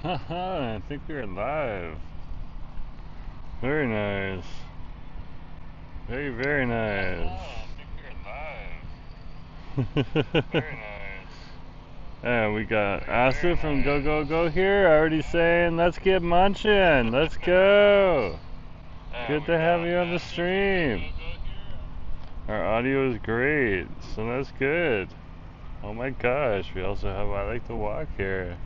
Haha, I think we're live. Very nice. Very, very nice. Very nice. And we got Asa from Go Go Go here already saying, let's get munching. Let's go. Good to have you on the stream. Our audio is great, so that's good. Oh my gosh, we also have I Like to Walk here.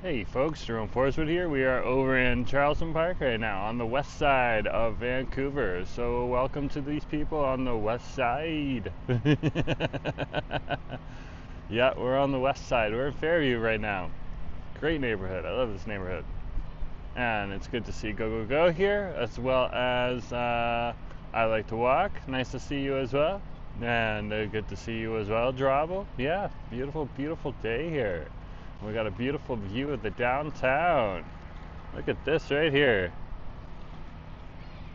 Hey folks, Jerome Forswood here. We are over in Charleston Park right now on the west side of Vancouver. So welcome to these people on the west side. Yeah, we're on the west side. We're in Fairview right now. Great neighborhood. I love this neighborhood. And it's good to see Go Go Go here, as well as I Like to Walk. Nice to see you as well. And good to see you as well, Drabble. Yeah, beautiful, beautiful day here. We got a beautiful view of the downtown. Look at this right here.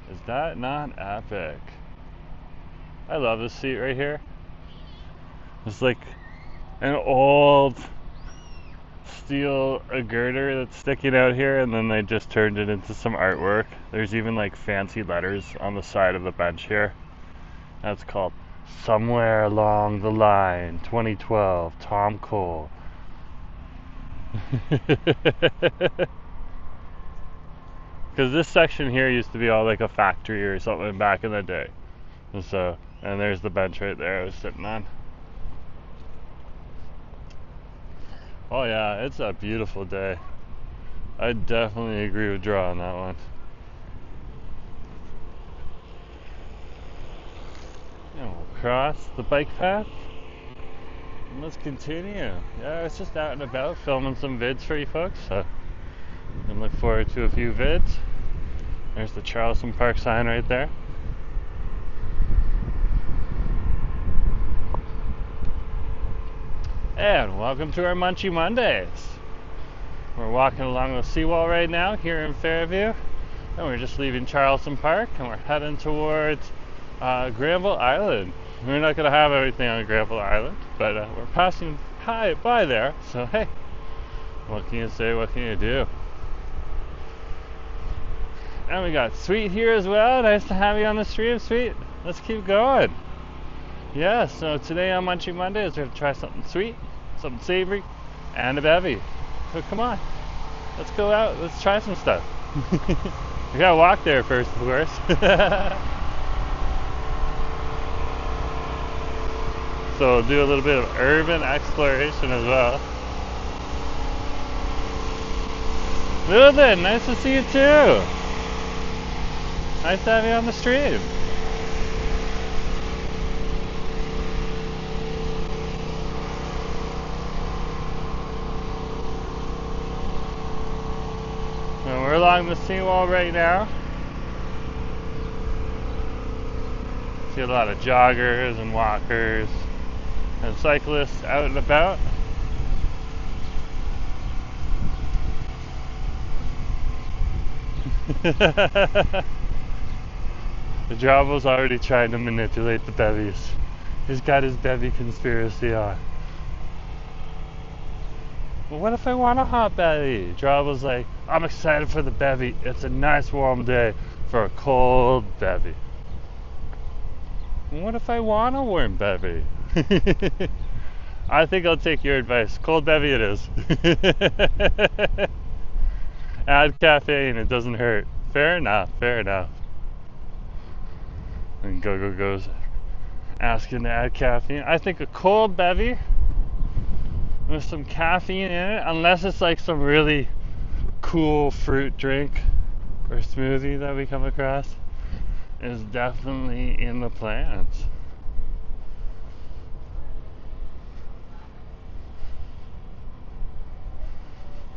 Is that not epic? I love this seat right here. It's like an old steel girder that's sticking out here, and then they just turned it into some artwork. There's even like fancy letters on the side of the bench here. That's called Somewhere Along the Line 2012 Tom Cole. Because this section here used to be all like a factory or something back in the day. And there's the bench right there I was sitting on. Oh yeah, it's a beautiful day. I definitely agree with Draw on that one. And we'll cross the bike path. And let's continue. Yeah, it's just out and about filming some vids for you folks. So you can look forward to a few vids. There's the Charleston Park sign right there. And welcome to our Munchie Mondays. We're walking along the Seawall right now here in Fairview. And we're just leaving Charleston Park and we're heading towards Granville Island. We're not going to have everything on Granville Island, but we're passing by there. So hey, what can you say, what can you do? And we got Sweet here as well. Nice to have you on the stream, Sweet. Let's keep going. Yeah, so today on Munchie Mondays, we're going to try something sweet, something savory, and a bevy. So come on, let's go out, let's try some stuff. We gotta walk there first, of course. So we'll do a little bit of urban exploration as well. Lilden, nice to see you too. Nice to have you on the stream. And we're along the seawall right now. See a lot of joggers and walkers and cyclists out and about. The Java's already trying to manipulate the bevies. He's got his bevy conspiracy on. Well, what if I want a hot bevy? Java's like, I'm excited for the bevy. It's a nice warm day for a cold bevy. What if I want a warm bevy? I think I'll take your advice. Cold bevy it is. Add caffeine, it doesn't hurt. Fair enough, fair enough. And Go Go Go's asking to add caffeine. I think a cold bevy with some caffeine in it, unless it's like some really cool fruit drink or smoothie that we come across, is definitely in the plans.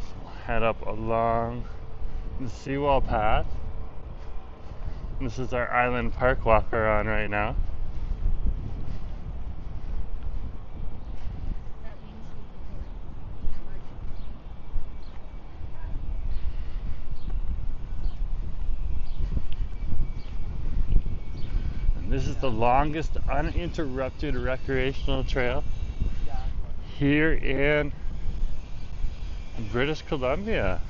So we'll head up along the Seawall path. This is our Island Park walk we're on right now. And this is the longest uninterrupted recreational trail here in British Columbia.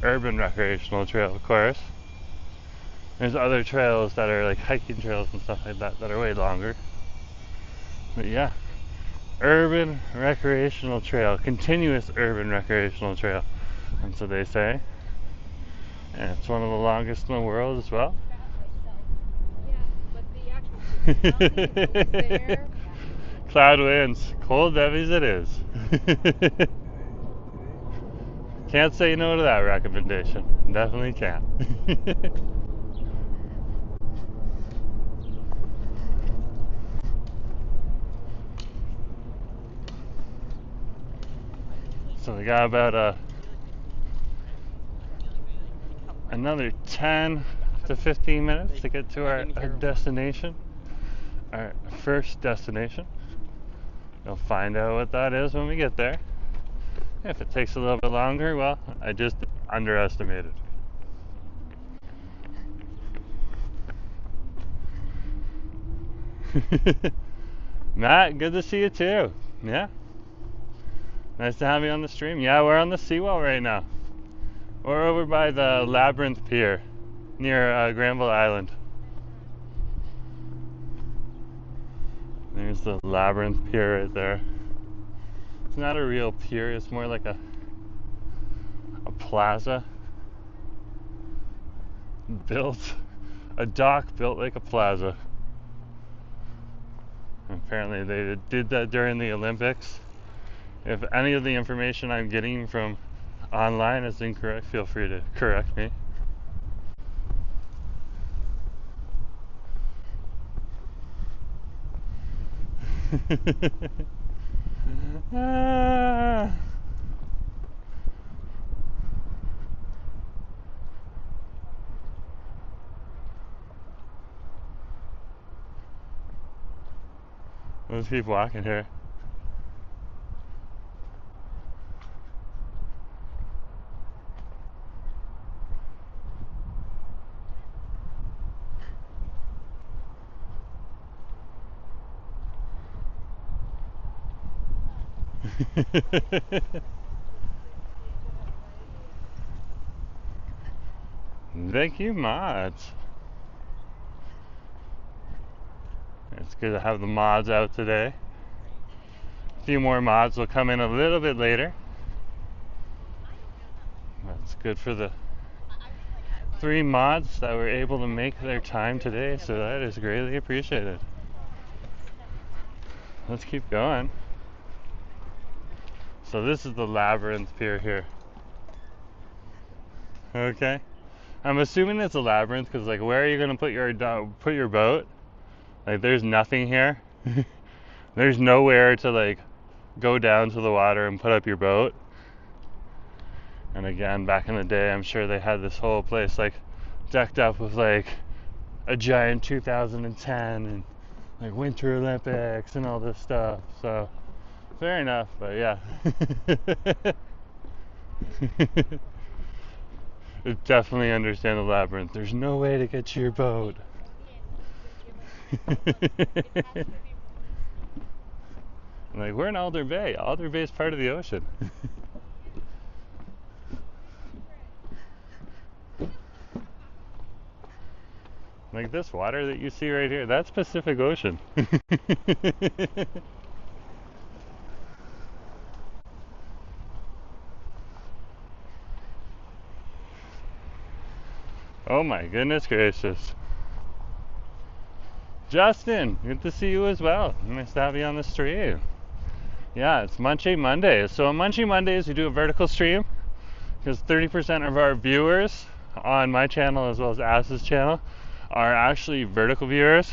Urban recreational trail, of course. There's other trails that are like hiking trails and stuff like that that are way longer. But yeah, urban recreational trail, continuous urban recreational trail. That's what they say. And it's one of the longest in the world as well. Cloud winds, cold bevies it is. Can't say no to that recommendation. Definitely can't. So we got about another 10 to 15 minutes to get to our destination, our first destination. We'll find out what that is when we get there. If it takes a little bit longer, well, I just underestimated. Matt, good to see you too. Yeah. Nice to have you on the stream. Yeah, we're on the Seawall right now. We're over by the Labyrinth Pier near Granville Island. There's the Labyrinth Pier right there. It's not a real pier, it's more like a plaza. A dock built like a plaza. Apparently they did that during the Olympics. If any of the information I'm getting from online is incorrect, feel free to correct me. Let's keep walking here. Thank you much. It's good to have the mods out today. A few more mods will come in a little bit later. That's good for the 3 mods that were able to make their time today, so that is greatly appreciated. Let's keep going. So this is the Labyrinth Pier here. Okay. I'm assuming it's a labyrinth because, like, where are you gonna put your boat? Like, there's nothing here. There's nowhere to, like, go down to the water and put up your boat. And again, back in the day, I'm sure they had this whole place, like, decked up with, like, a giant 2010 and, like, Winter Olympics and all this stuff. So, fair enough, but yeah. I definitely understand the labyrinth. There's no way to get to your boat. Like, we're in Alder Bay. Alder Bay is part of the ocean. Like, this water that you see right here, that's Pacific Ocean. Oh my goodness gracious. Justin, good to see you as well. Nice to have you on the stream. Yeah, it's Munchie Mondays. So on Munchie Mondays, we do a vertical stream because 30% of our viewers on my channel as well as Az's channel are actually vertical viewers.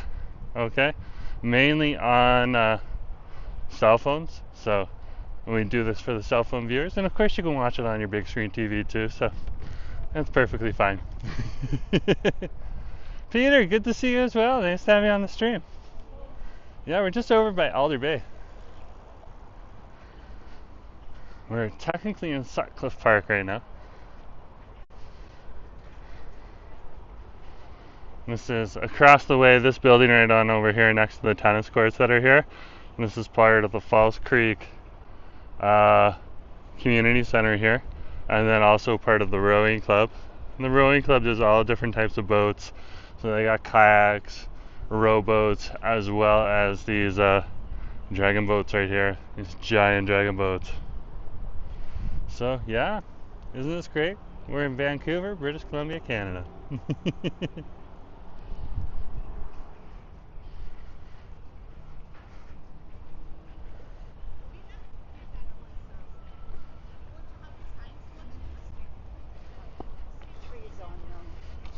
Okay, mainly on cell phones. So we do this for the cell phone viewers, and of course you can watch it on your big screen TV too. So that's perfectly fine. Peter, good to see you as well. Nice to have you on the stream. Yeah, we're just over by Alder Bay. We're technically in Cycliff Park right now. This is across the way, this building right on over here next to the tennis courts that are here. And this is part of the Falls Creek community center here, and then also part of the rowing club. And the rowing club does all different types of boats. So they got kayaks, rowboats, as well as these dragon boats right here. These giant dragon boats. So yeah, isn't this great? We're in Vancouver, British Columbia, Canada.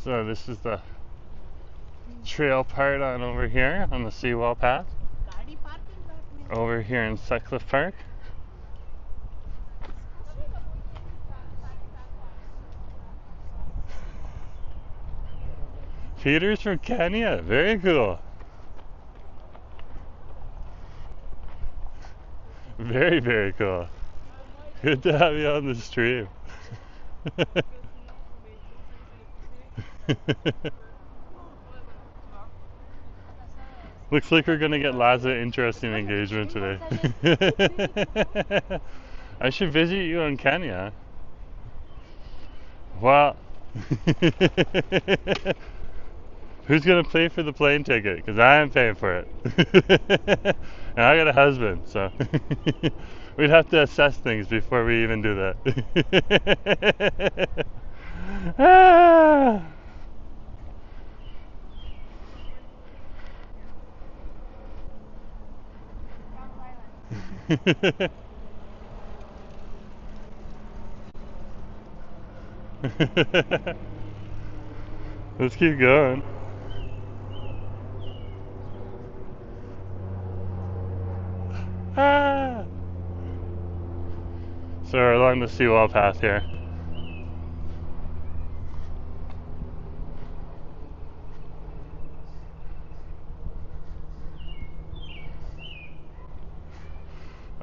So this is the trail part on over here on the Seawall path. Over here in Cycliff Park. Peter's from Kenya. Very cool. Very, very cool. Good to have you on the stream. Looks like we're gonna get lots of interesting engagement today. I should visit you in Kenya. Well, who's gonna pay for the plane ticket? Because I am paying for it. And I got a husband, so we'd have to assess things before we even do that. Ah. Let's keep going. Ah. So we're along the Seawall path here.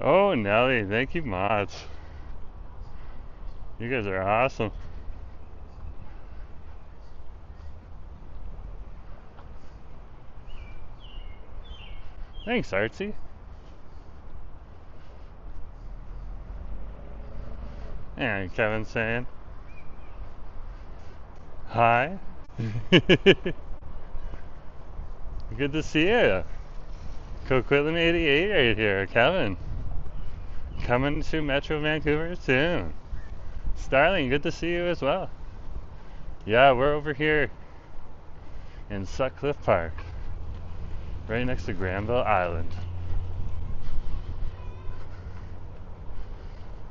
Oh, Nelly, thank you much. You guys are awesome. Thanks, Artsy. And Kevin's saying hi. Good to see you. Coquitlam 88 right here, Kevin. Coming to Metro Vancouver soon. Starling, good to see you as well. Yeah, we're over here in Cycliff Park, right next to Granville Island.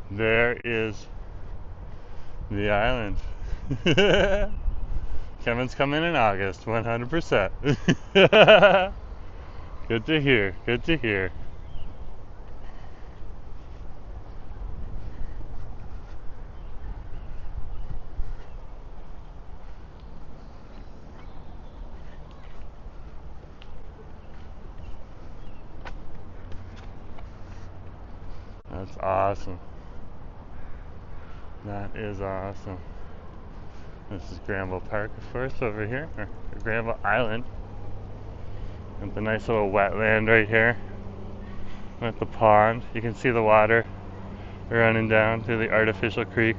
There is the island. Kevin's coming in August, 100%. Good to hear, good to hear. That's awesome. That is awesome. This is Granville Park, of course, over here, or Granville Island. And the nice little wetland right here with the pond. You can see the water running down through the artificial creek.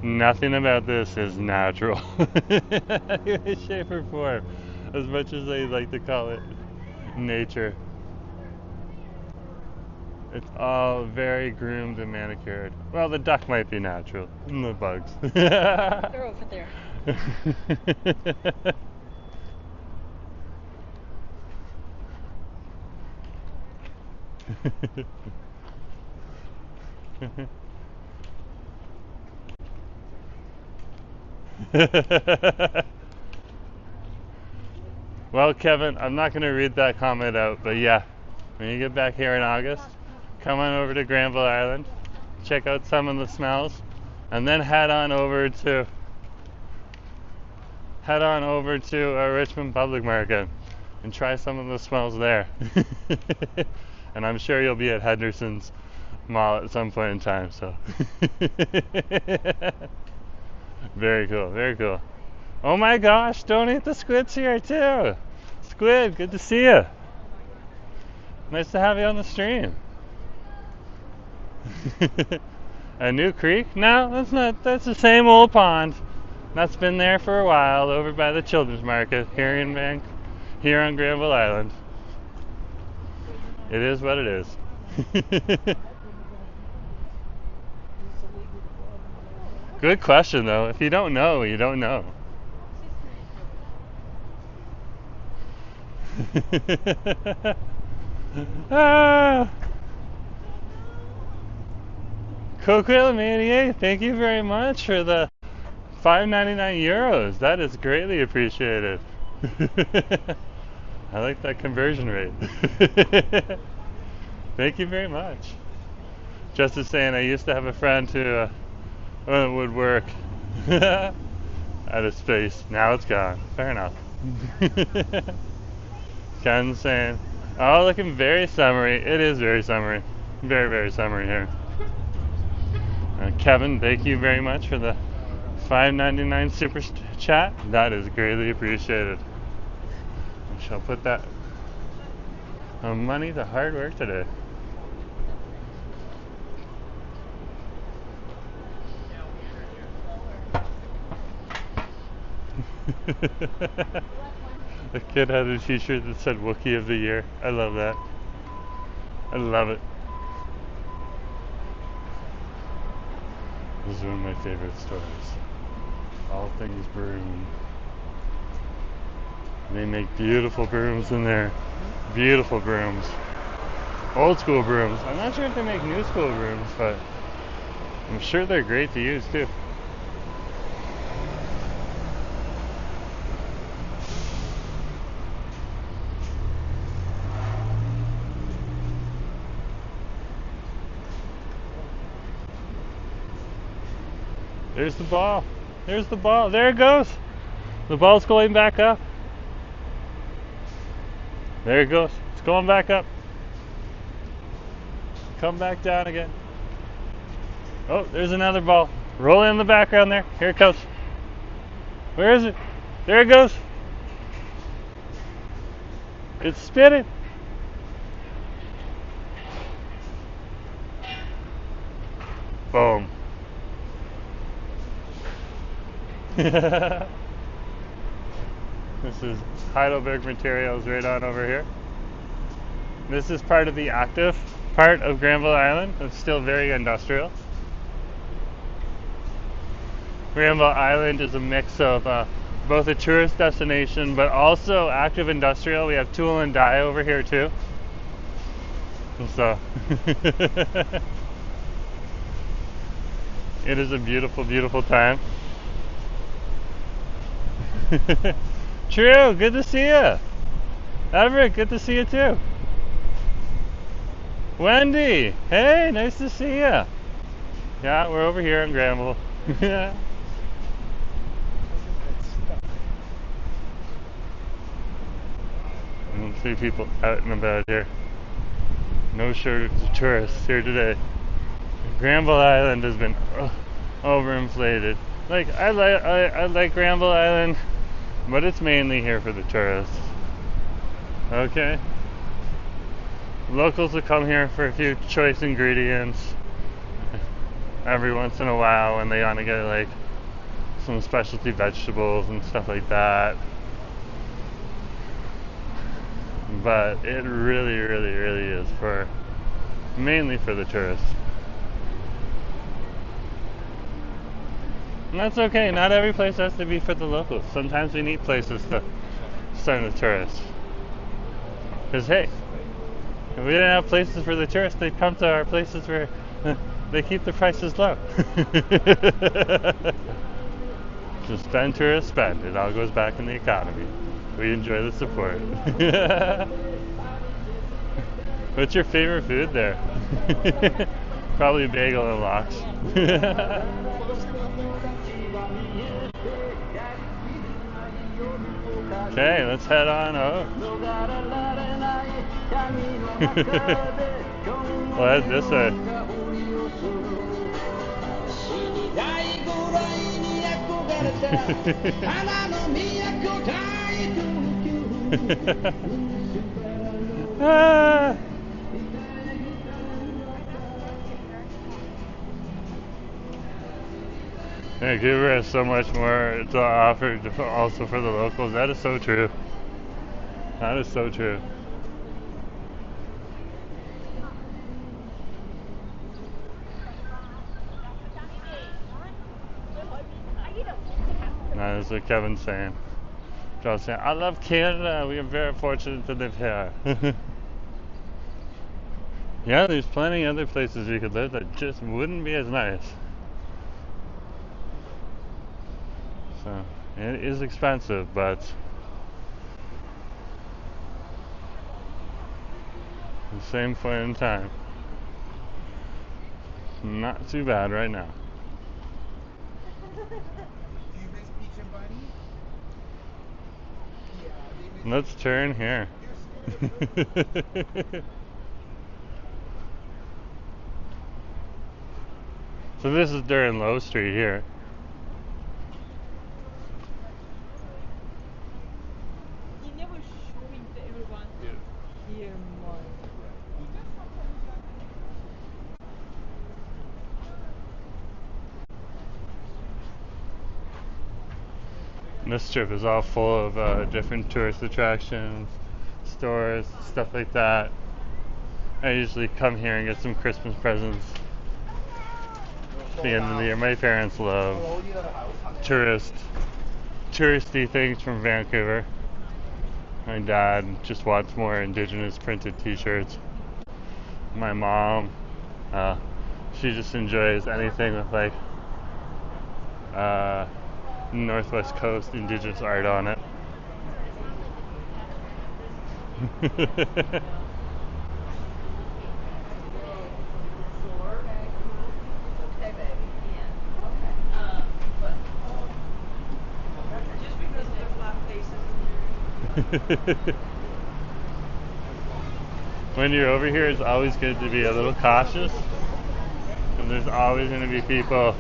Nothing about this is natural in any shape or form, as much as they like to call it nature. It's all very groomed and manicured. Well, the duck might be natural, and the bugs. They're over there. Well, Kevin, I'm not going to read that comment out, but yeah, when you get back here in August, come on over to Granville Island, check out some of the smells, and then head on over to Richmond Public Market and try some of the smells there. And I'm sure you'll be at Henderson's Mall at some point in time, so very cool, very cool. Oh my gosh, don't eat the squid's here too. Squid, good to see you. Nice to have you on the stream. A new creek? No, that's not. That's the same old pond. That's been there for a while, over by the children's market here here on Granville Island. It is what it is. Good question, though. If you don't know, you don't know. Coquille, thank you very much for the 5.99 euros. That is greatly appreciated. I like that conversion rate. Thank you very much. Just as saying, I used to have a friend who would work at a space. Now it's gone. Fair enough. Ken's saying, oh, looking very summery. It is very summery. Very, very summery here. Kevin, thank you very much for the $5.99 super chat. That is greatly appreciated. I shall put that money to hard work today. The kid had a t-shirt that said Wookiee of the Year. I love that. I love it. This is one of my favorite stores. All things broom. They make beautiful brooms in there. Beautiful brooms. Old school brooms. I'm not sure if they make new school brooms, but I'm sure they're great to use too. There's the ball. There's the ball. There it goes. The ball's going back up. There it goes. It's going back up. Come back down again. Oh, there's another ball. Rolling in the background there. Here it comes. Where is it? There it goes. It's spinning. Boom. This is Heidelberg Materials right on over here. This is part of the active part of Granville Island. It's still very industrial. Granville Island is a mix of both a tourist destination but also active industrial. We have tool and die over here too. And so it is a beautiful, beautiful time. True, good to see you. Everett, good to see you too. Wendy, hey, nice to see you. Yeah, we're over here in Granville. Yeah. I don't see people out and about here. No shortage of tourists here today. Granville Island has been overinflated. Like I like Granville Island, but it's mainly here for the tourists. Okay. Locals will come here for a few choice ingredients every once in a while when they want to get like some specialty vegetables and stuff like that. But it really, really, really is mainly for the tourists. And that's okay, not every place has to be for the locals. Sometimes we need places to send the tourists. Because hey, if we didn't have places for the tourists, they'd come to our places where they keep the prices low. Just spend, tourists spend. It all goes back in the economy. We enjoy the support. What's your favorite food there? Probably bagel and lox. Okay, let's head on out. We'll head this way. Vancouver has so much more to offer also for the locals. That is so true. That is so true. That is what Kevin's saying. John's saying, I love Canada. We are very fortunate to live here. Yeah, there's plenty of other places you could live that just wouldn't be as nice. So, it is expensive, but at the same point in time, not too bad right now. Do you miss Peach and Bunny? Yeah, Let's turn here. So this is during Low Street here. You never showing to everyone here more. This strip is all full of different tourist attractions, stores, stuff like that. I usually come here and get some Christmas presents at the end of the year. My parents love touristy things from Vancouver. My dad just wants more indigenous printed t-shirts. My mom, she just enjoys anything with like Northwest Coast indigenous art on it. When you're over here, it's always good to be a little cautious, and there's always going to be people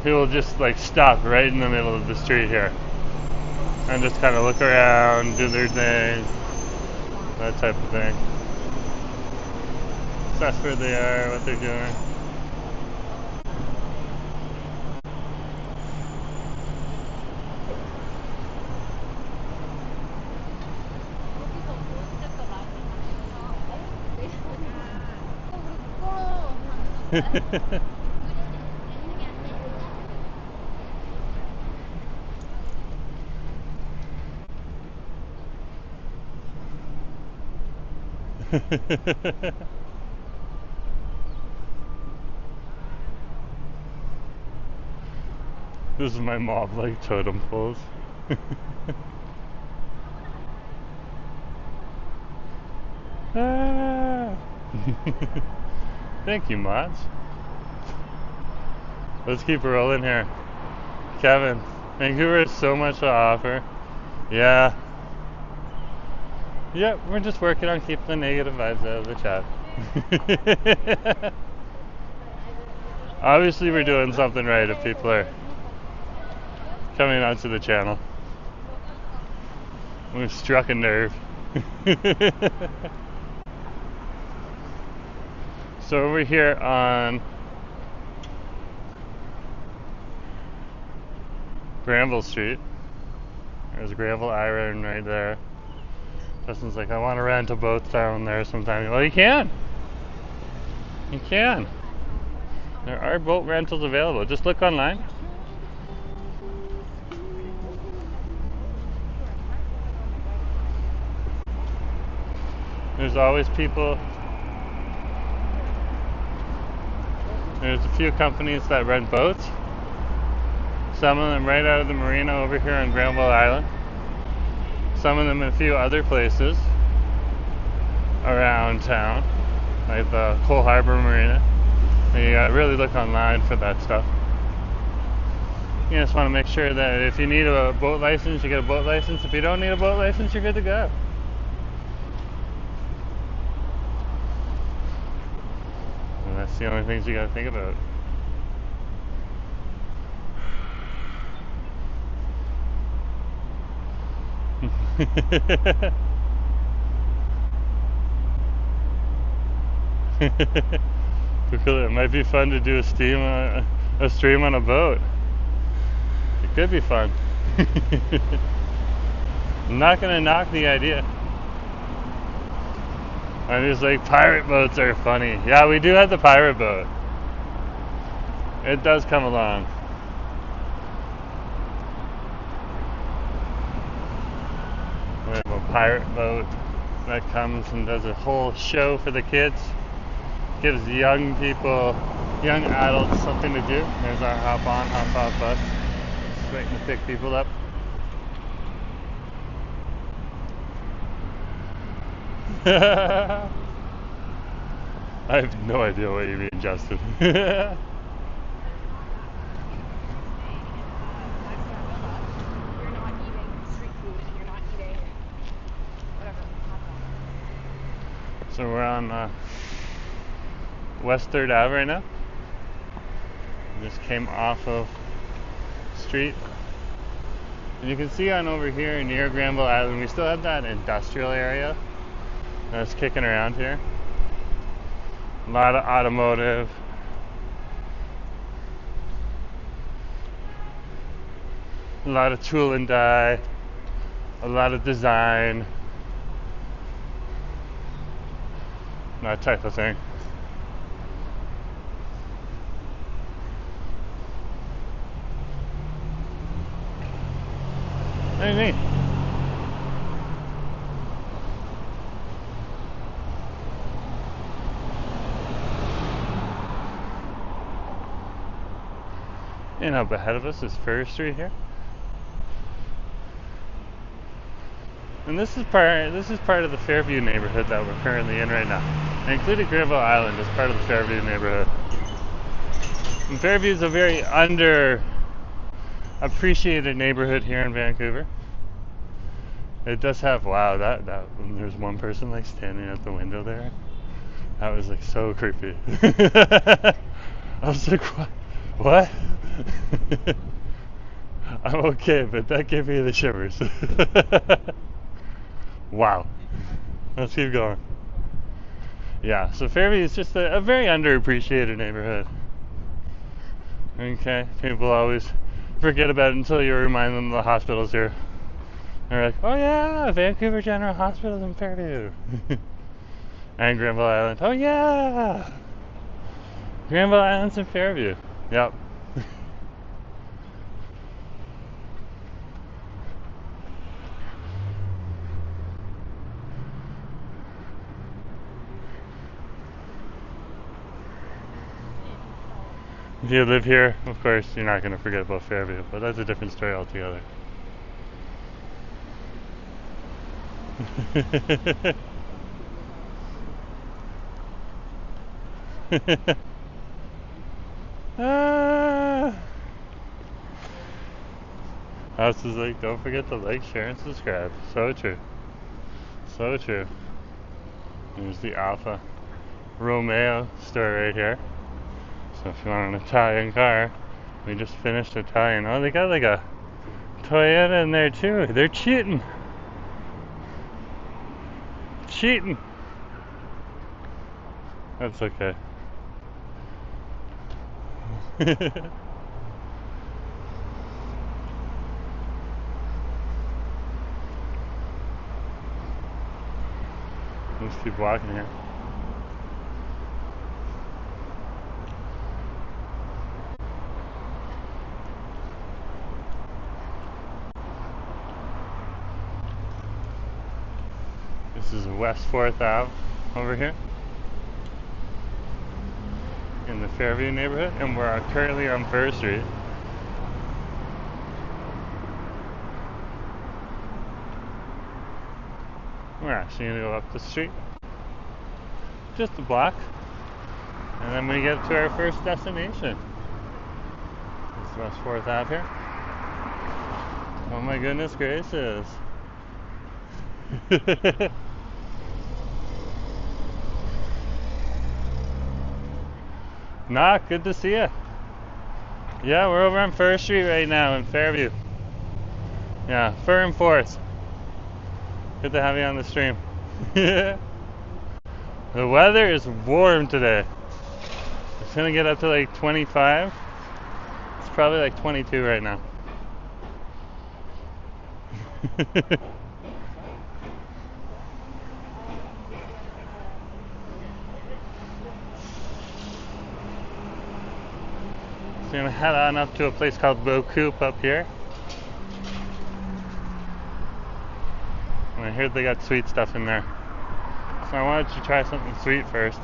who will just like stop right in the middle of the street here and just kind of look around, do their thing, that type of thing. Assess where they are, what they're doing. This is my mob like totem poles. Ah. Thank you, mods. Let's keep rolling here. Kevin, Vancouver has so much to offer. Yeah. Yep, we're just working on keeping the negative vibes out of the chat. Obviously we're doing something right if people are coming onto the channel. We've struck a nerve. So over here on Granville Street, there's Granville Island right there. Justin's like, I want to rent a boat down there sometime. Well, you can. You can. There are boat rentals available. Just look online. There's always people. There's a few companies that rent boats. Some of them right out of the marina over here on Granville Island. Some of them in a few other places around town, like the Cole Harbor Marina. And you gotta really look online for that stuff. You just want to make sure that if you need a boat license, you get a boat license. If you don't need a boat license, you're good to go. And that's the only things you gotta think about. It might be fun to do a stream on a boat. It could be fun. I'm not gonna knock the idea. I'm just like, pirate boats are funny. Yeah, we do have the pirate boat. It does come along. We have a pirate boat that comes and does a whole show for the kids. Gives young people, young adults something to do. There's our hop on, hop off bus. It's waiting to pick people up. I have no idea what you mean, Justin. You're not eating street food and you're not eating whatever. So we're on West 3rd Ave right now. We just came off of street. And you can see on over here near Granville Island, we still have that industrial area that's kicking around here. A lot of automotive. A lot of tool and die. A lot of design. That type of thing. Very neat. And up ahead of us is Fir Street here. And this is part of the Fairview neighborhood that we're currently in right now. I included Granville Island as part of the Fairview neighborhood. And Fairview is a very underappreciated neighborhood here in Vancouver. It does have, wow, that there's one person like standing at the window there. That was like so creepy. I was like, what? I'm okay, but that gave me the shivers. Wow. Let's keep going. Yeah, so Fairview is just a very underappreciated neighborhood. Okay, people always forget about it until you remind them the hospital's here. They're like, oh yeah, Vancouver General Hospital's in Fairview. And Granville Island. Oh yeah! Granville Island's in Fairview. Yep. If you live here, of course, you're not going to forget about Fairview, but that's a different story altogether. House is like, don't forget to like, share, and subscribe. So true. So true. There's the Alfa Romeo store right here. So if you want an Italian car, we just finished Italian. Oh, they got like a Toyota in there too. They're cheating. Cheating. That's okay. Let's keep walking here. This is West 4th Ave over here in the Fairview neighborhood, and we're currently on Fir Street. We're actually going to go up the street, just a block, and then we get to our first destination. This is West 4th Ave here. Oh my goodness gracious. Nah, good to see you. Yeah, we're over on Fir Street right now in Fairview. Yeah, Fir and 4th. Good to have you on the stream. The weather is warm today. It's gonna get up to like 25. It's probably like 22 right now. So we're gonna head on up to a place called Beaucoup up here. And I heard they got sweet stuff in there. So I wanted to try something sweet first.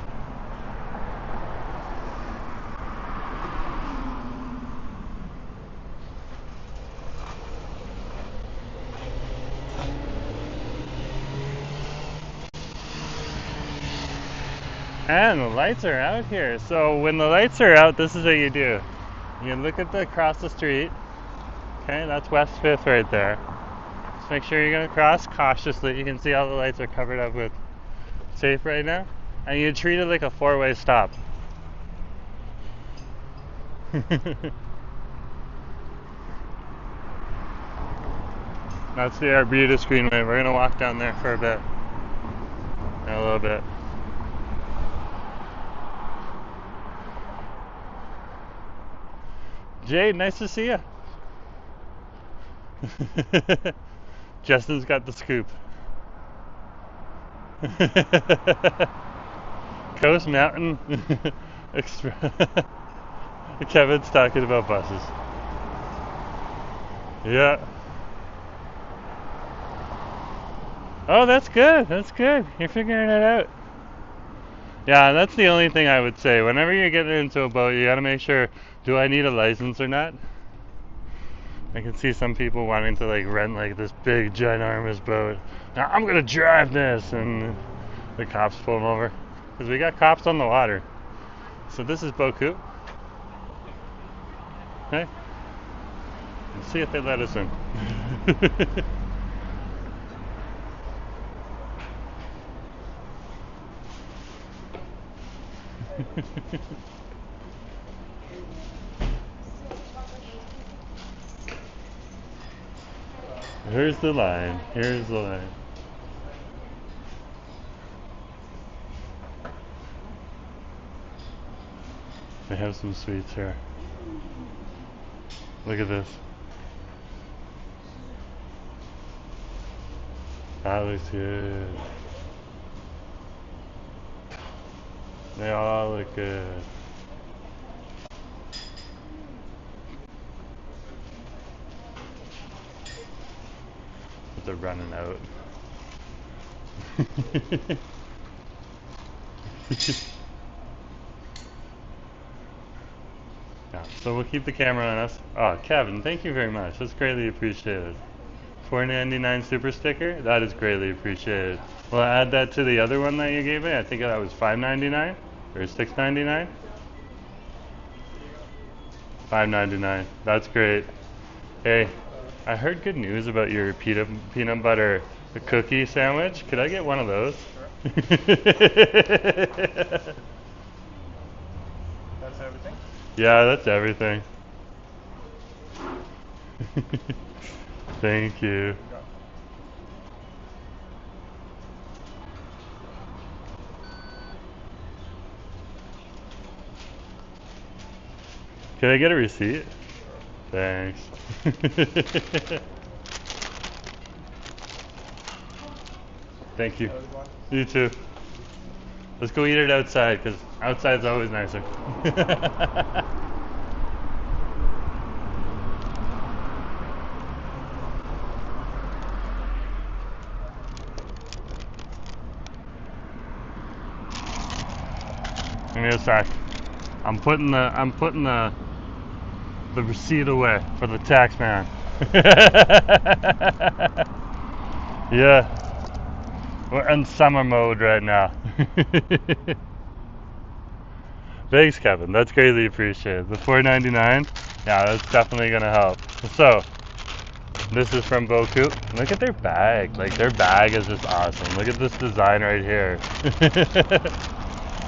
And the lights are out here. So when the lights are out, this is what you do. You look at the across the street. Okay, that's West 5th right there. Just make sure you're gonna cross cautiously. You can see all the lights are covered up with tape right now. And you treat it like a 4-way stop. That's the Arbutus Greenway. We're gonna walk down there for a bit. A little bit. Jade, nice to see you. Justin's got the scoop. Coast Mountain Express. Kevin's talking about buses. Yeah. Oh, that's good. That's good. You're figuring it out. Yeah, that's the only thing I would say. Whenever you're getting into a boat, you gotta make sure, do I need a license or not? I can see some people wanting to like rent like this big ginormous boat. Now I'm gonna drive this, and the cops pull them over. Because we got cops on the water. So this is Beaucoup. Okay. Let's see if they let us in. Here's the line. Here's the line. They have some sweets here. Look at this. That looks good. They all look good. But they're running out. Yeah, so we'll keep the camera on us. Oh, Kevin, thank you very much. That's greatly appreciated. $4.99 super sticker? That is greatly appreciated. We'll add that to the other one that you gave me. I think that was $5.99 or $6.99. $5.99. That's great. Hey, I heard good news about your peanut butter cookie sandwich. Could I get one of those? Sure. That's everything? Yeah, that's everything. Thank you. Can I get a receipt? Thanks. Thank you. You too. Let's go eat it outside, because outside's always nicer. Give me a sec. I'm putting the receipt away for the tax man. Yeah. We're in summer mode right now. Thanks, Kevin. That's greatly appreciated. The $4.99, yeah, that's definitely gonna help. So, this is from Beaucoup. Look at their bag. Like, their bag is just awesome. Look at this design right here.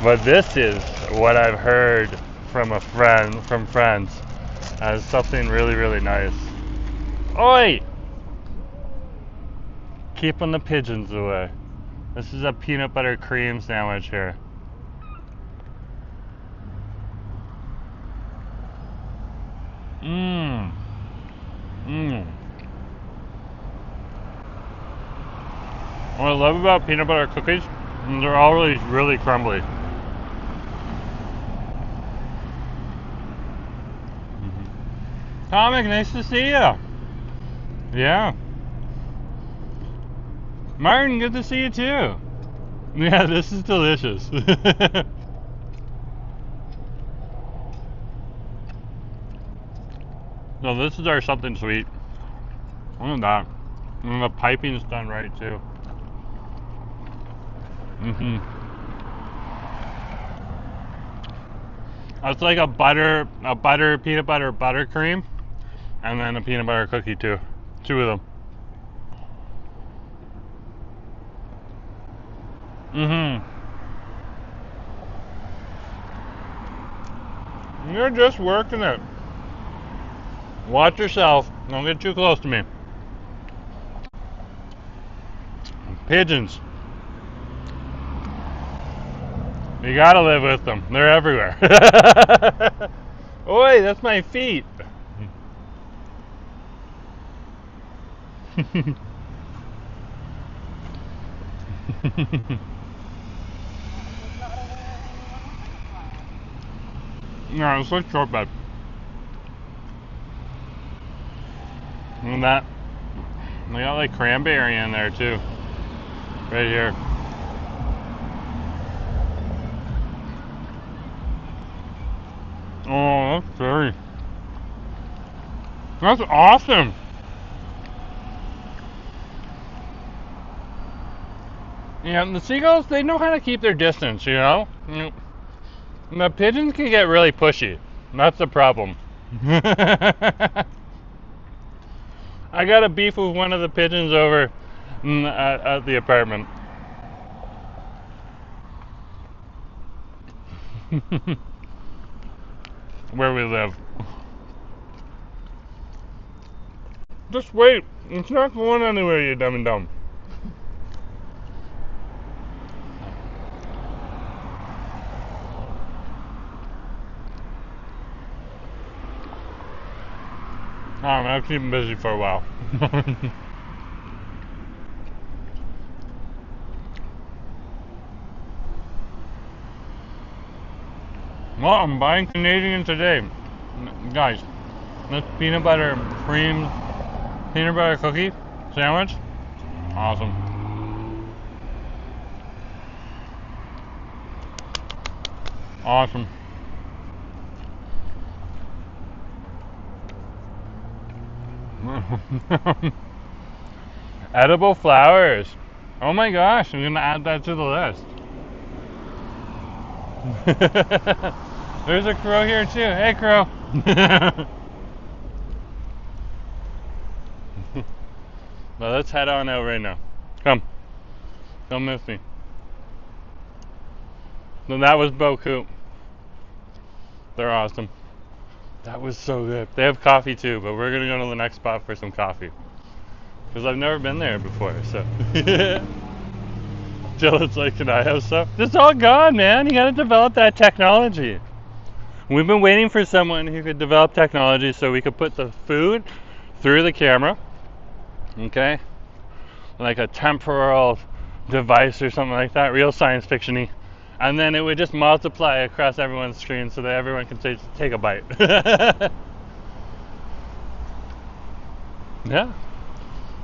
But this is what I've heard from friends, as something really, really nice. Oi! Keeping the pigeons away. This is a peanut butter cream sandwich here. Mmm. Mmm. What I love about peanut butter cookies is they're all really, really crumbly. Comic, nice to see you. Yeah. Martin, good to see you too. Yeah, this is delicious. So this is our something sweet. Look at that. And the piping's done right too. It's like a peanut butter buttercream, and then a peanut butter cookie too. Two of them. You're just working it. Watch yourself. Don't get too close to me. Pigeons. You gotta live with them. They're everywhere. Oi, that's my feet. No, it's like short bed. And that, they got like cranberry in there too. Right here. Oh, that's very. That's awesome. Yeah, and the seagulls, they know how to keep their distance, you know? And the pigeons can get really pushy. That's the problem. I got a beef with one of the pigeons over at the apartment. Where we live. Just wait. It's not going anywhere, you dumb and dumb. I'll keep him busy for a while. Well, I'm buying Canadian today. Guys, this peanut butter cream peanut butter cookie sandwich, awesome. Awesome. Edible flowers. Oh my gosh, I'm gonna add that to the list. There's a crow here too. Hey, crow. Well, let's head on out right now. Come with me. So that was Beaucoup. They're awesome. That was so good. They have coffee too, but we're gonna go to the next spot for some coffee. Because I've never been there before, so. Jill, it's like, can I have stuff? It's all gone, man. You gotta develop that technology. We've been waiting for someone who could develop technology so we could put the food through the camera. Okay? Like a temporal device or something like that, real science fiction-y. And then it would just multiply across everyone's screen so that everyone can take a bite. Yeah.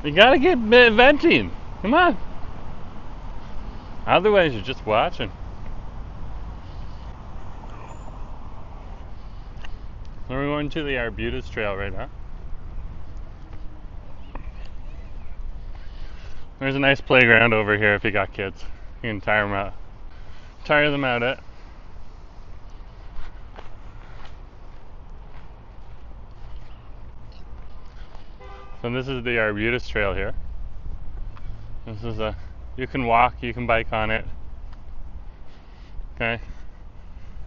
You gotta get inventing. Come on. Otherwise, you're just watching. So we're going to the Arbutus Trail right now. There's a nice playground over here if you got kids. You can tire them out at. So this is the Arbutus Trail here. This is you can walk, you can bike on it. Okay.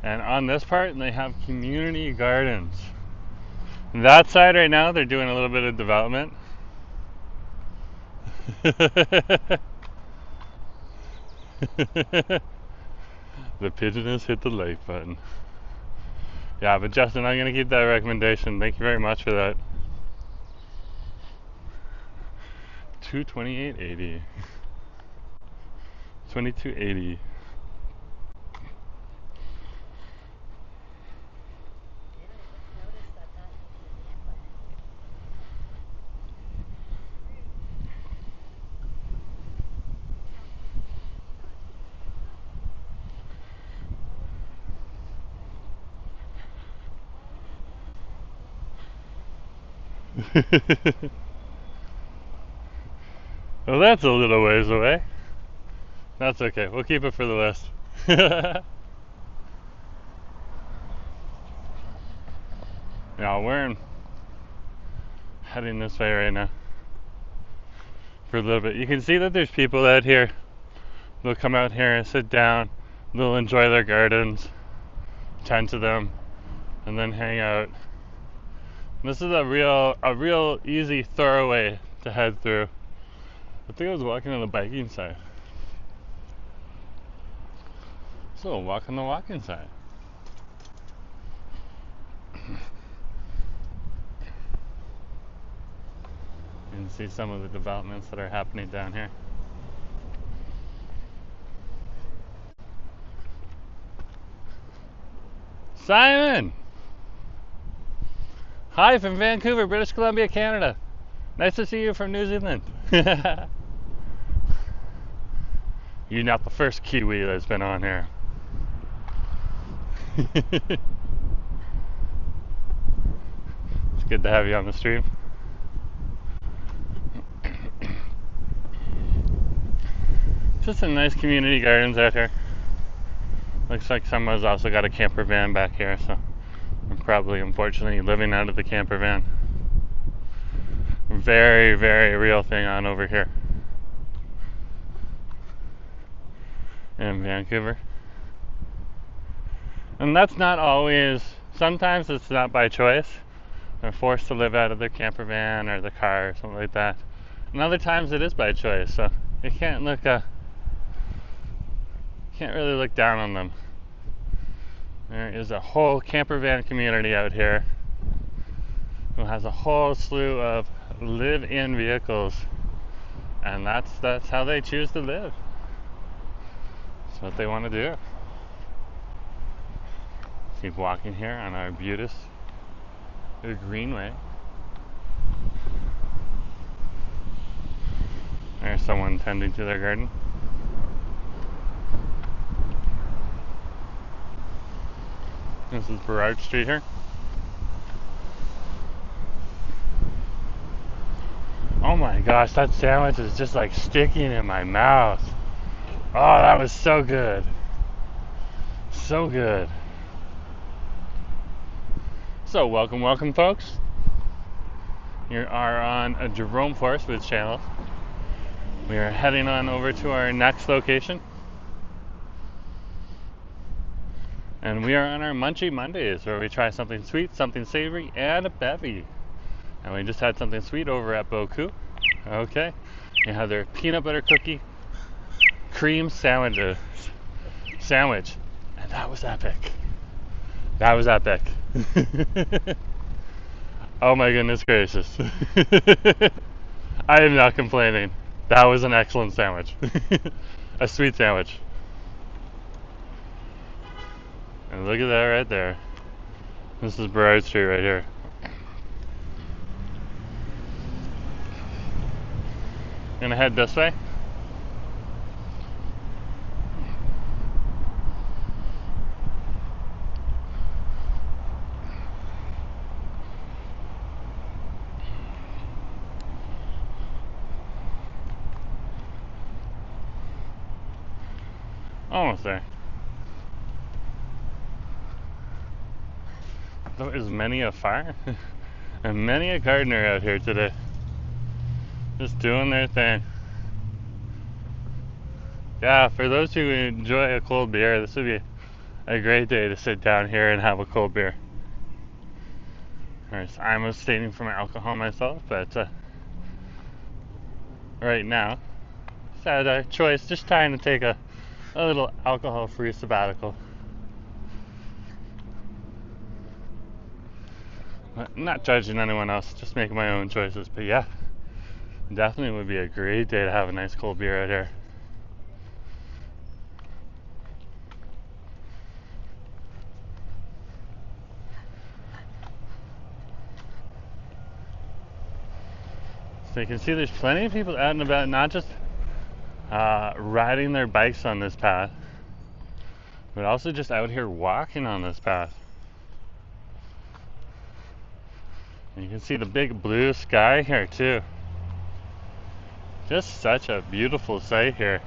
And on this part, they have community gardens. That side right now, they're doing a little bit of development. The pigeon has hit the like button. Yeah, but Justin, I'm going to keep that recommendation. Thank you very much for that. $228.80. 2280. Well, that's a little ways away. That's okay. We'll keep it for the list. Yeah, heading this way right now for a little bit. You can see that there's people out here. They'll come out here and sit down. They'll enjoy their gardens, tend to them, and then hang out. This is a real easy thoroughway to head through. I think I was walking on the biking side. So walk on the walking side. You can see some of the developments that are happening down here. Simon! Hi from Vancouver, British Columbia, Canada. Nice to see you from New Zealand. You're not the first Kiwi that's been on here. It's good to have you on the stream. Just some nice community gardens out here. Looks like someone's also got a camper van back here, so I'm probably, unfortunately, living out of the camper van. Very, very real thing on over here in Vancouver. And that's not always, sometimes it's not by choice. They're forced to live out of their camper van or their car or something like that. And other times it is by choice, so you can't really look down on them. There is a whole camper van community out here who has a whole slew of live-in vehicles, and that's how they choose to live. That's what they want to do. Keep walking here on Arbutus Greenway. There's someone tending to their garden. This is Broadway Street here. Oh my gosh, that sandwich is just like sticking in my mouth. Oh, that was so good. So good. So, welcome folks. You are on a Jerome Forestwoods channel. We are heading on over to our next location. And we are on our Munchie Mondays, where we try something sweet, something savory, and a bevy. And we just had something sweet over at Beaucoup. Okay. You have their peanut butter cookie cream sandwich. And that was epic. That was epic. Oh my goodness gracious. I am not complaining. That was an excellent sandwich. A sweet sandwich. And look at that right there. This is Broad Street right here. Gonna head this way. Almost there. There is many a fire and many a gardener out here today, just doing their thing. Yeah, for those who enjoy a cold beer, this would be a great day to sit down here and have a cold beer. Of course, I'm abstaining from alcohol myself, but right now, it's had a choice, just trying to take a little alcohol-free sabbatical. Not judging anyone else, just making my own choices. But yeah, definitely would be a great day to have a nice cold beer out here. So you can see there's plenty of people out and about, not just riding their bikes on this path, but also just out here walking on this path. And you can see the big blue sky here too. Just such a beautiful sight here.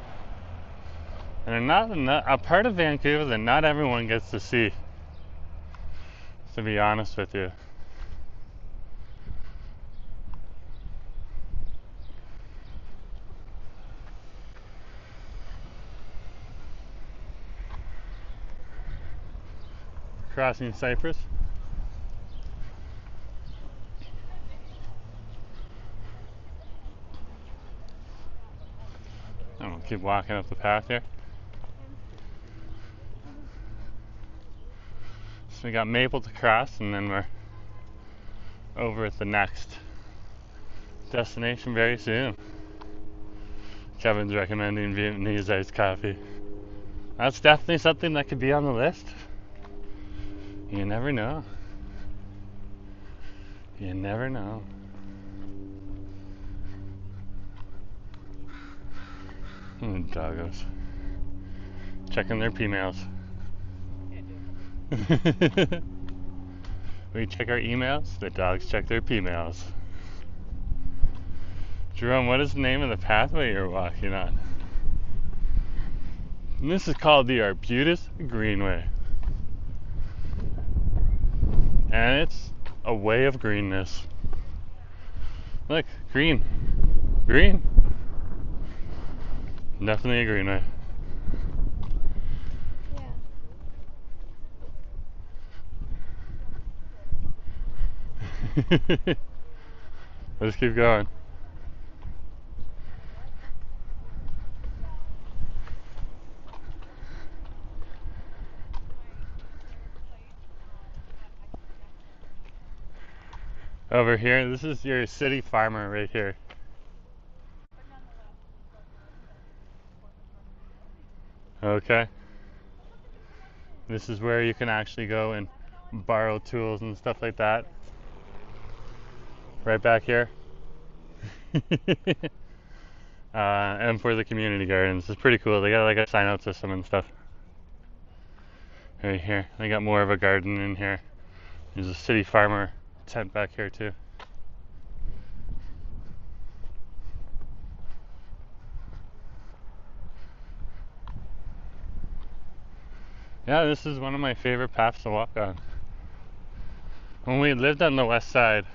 And not a part of Vancouver that not everyone gets to see, to be honest with you. Crossing Cypress. And we'll keep walking up the path here. So we got Maple to cross, and then we're over at the next destination very soon. Kevin's recommending Vietnamese iced coffee. That's definitely something that could be on the list. You never know. You never know. Doggos. Checking their emails. We check our emails, the dogs check their emails. Jerome, what is the name of the pathway you're walking on? And this is called the Arbutus Greenway. And it's a way of greenness. Look, green. Green. Definitely a greenway. Yeah. Let's keep going. Over here, this is your city farmer right here. Okay. This is where you can actually go and borrow tools and stuff like that. Right back here. And for the community gardens. It's pretty cool. They got like a sign out system and stuff. Right here. They got more of a garden in here. There's a city farmer tent back here too. Yeah, this is one of my favorite paths to walk on. When we lived on the west side,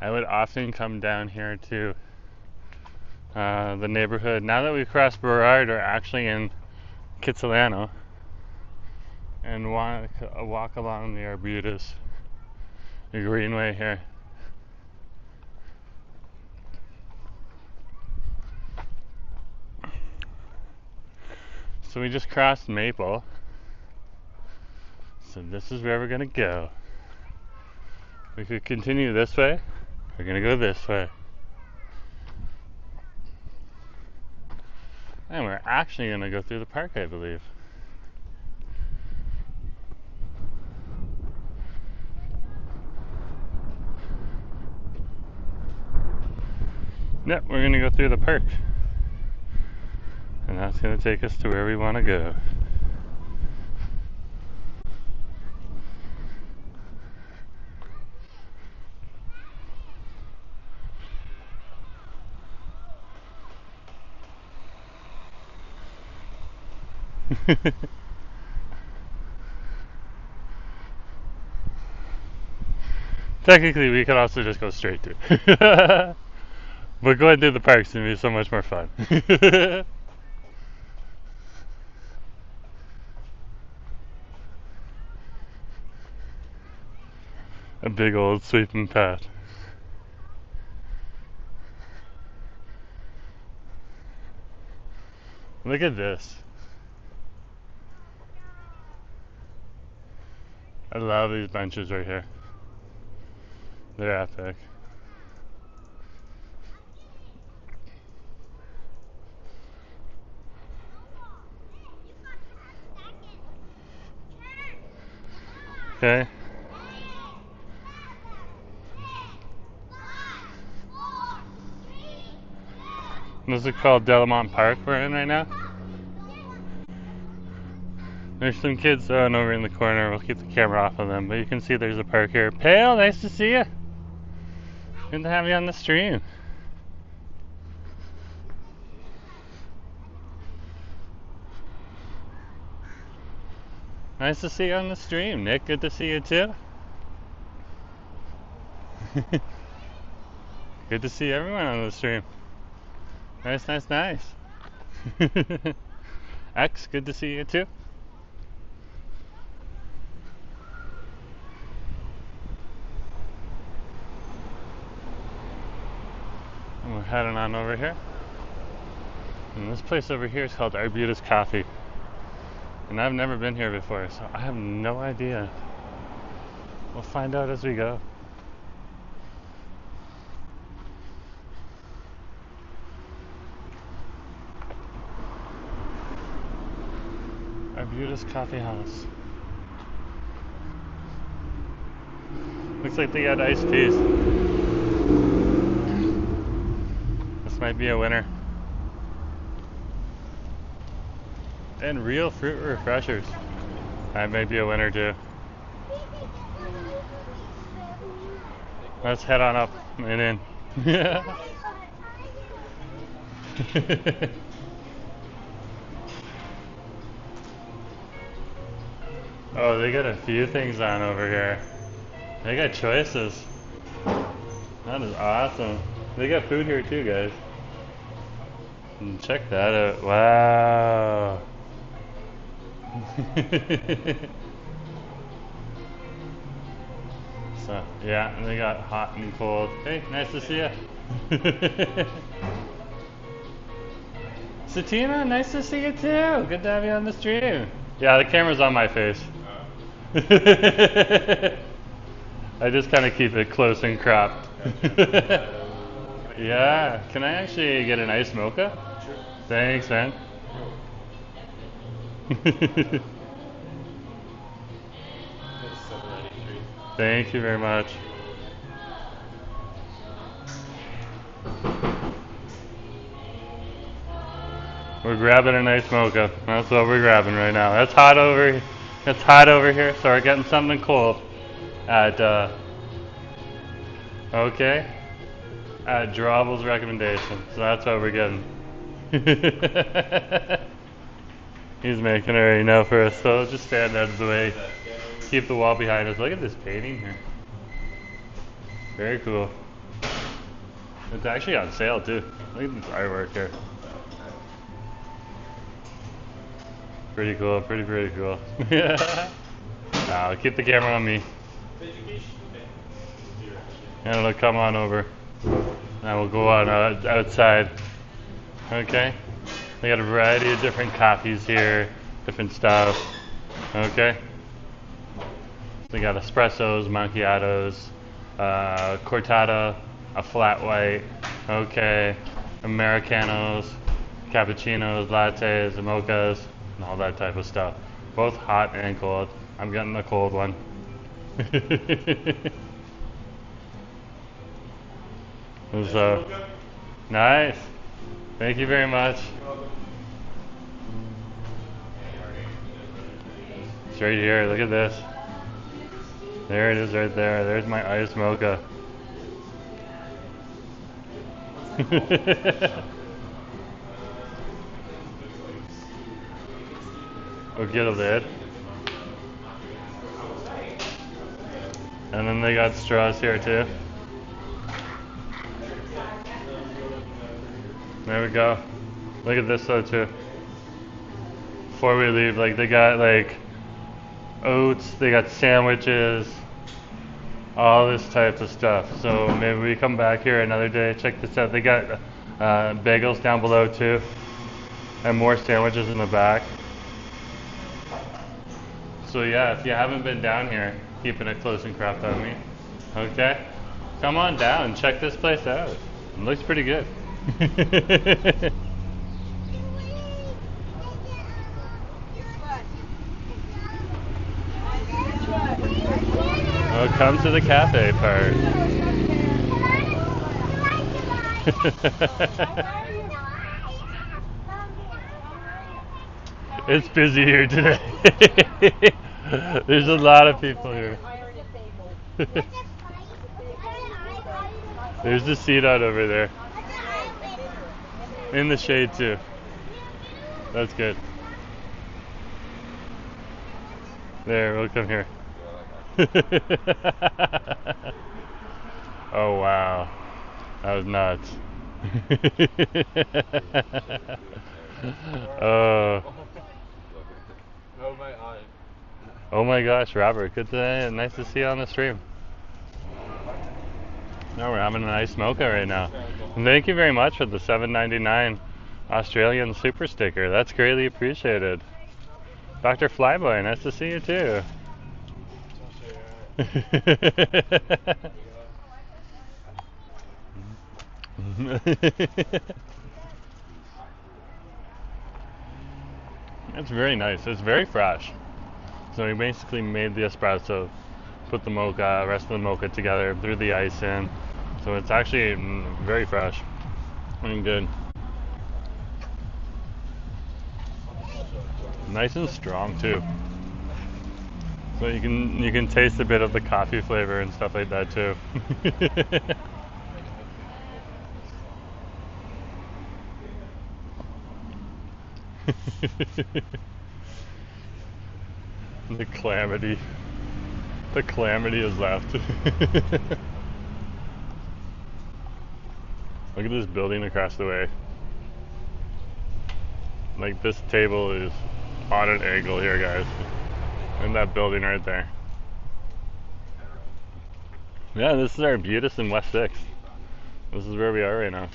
I would often come down here to the neighborhood. Now that we've crossed Broadway, we're actually in Kitsilano, and walk along the Arbutus Greenway here. So we just crossed Maple. So this is where we're gonna go. We could continue this way. We're gonna go this way. And we're actually gonna go through the park, I believe. Yep, we're gonna go through the park. And that's gonna take us to where we wanna go. Technically, we could also just go straight to. But going through the parks would be so much more fun. A big old sweeping path. Look at this. I love these benches right here. They're epic. Okay. This is called Delmont Park we're in right now. There's some kids throwing over in the corner. We'll keep the camera off of them, but you can see there's a park here. Pale, nice to see you. Good to have you on the stream. Nice to see you on the stream. Nick, good to see you too. Good to see everyone on the stream. Nice, nice, nice. X, good to see you too. And we're heading on over here. And this place over here is called Arbutus Coffee. And I've never been here before, so I have no idea. We'll find out as we go. Arbutus Coffee House. Looks like they got iced teas. This might be a winner. And real fruit refreshers. That might be a winner too. Let's head on up and in. Oh, they got a few things on over here. They got choices. That is awesome. They got food here too, guys. And check that out. Wow. So, yeah, and they got hot and cold. Hey, nice to see you. Satina, nice to see you too. Good to have you on the stream. Yeah, the camera's on my face. I just kind of keep it close and cropped. Yeah, can I actually get an iced mocha? Sure. Thanks, man. Thank you very much. We're grabbing a nice mocha. That's what we're grabbing right now. That's hot over here, so we're getting something cold at okay. At Drawble's recommendation. So that's what we're getting. He's making it right now for us, so just stand out of the way. Keep the wall behind us. Look at this painting here. Very cool. It's actually on sale too. Look at this artwork here. Pretty cool, pretty cool. Now keep the camera on me. And it'll come on over. And we'll go on outside. Okay? They got a variety of different coffees here, different stuff. Okay? They got espressos, macchiatos, cortado, a flat white, okay, Americanos, cappuccinos, lattes, mochas, and all that type of stuff. Both hot and cold. I'm getting the cold one. So, nice. Thank you very much. It's right here. Look at this. There it is right there. There's my iced mocha. We'll get a lid. And then they got straws here too. There we go. Look at this though too. Before we leave, like they got like oats, they got sandwiches, all this type of stuff. So maybe we come back here another day, check this out. They got bagels down below too, and more sandwiches in the back. So yeah, if you haven't been down here, keeping it close and cropped on me, okay? Come on down, check this place out. It looks pretty good. Oh, come to the cafe part. It's busy here today. There's a lot of people here. There's the seat out over there. In the shade too. That's good. There, we'll come here. Oh wow. That was nuts. Oh. Oh my gosh, Robert, good to nice to see you on the stream. No, we're having a nice mocha right now. And thank you very much for the $7.99 Australian super sticker. That's greatly appreciated. Dr. Flyboy, nice to see you too. It's very nice. It's very fresh. So we basically made the espresso, put the mocha, rest of the mocha together, threw the ice in. So it's actually very fresh and good. Nice and strong too. So you can taste a bit of the coffee flavor and stuff like that too. The calamity. The calamity is left. Look at this building across the way. Like this table is on an angle here, guys. And that building right there. Yeah, this is Arbutus and West 6. This is where we are right now.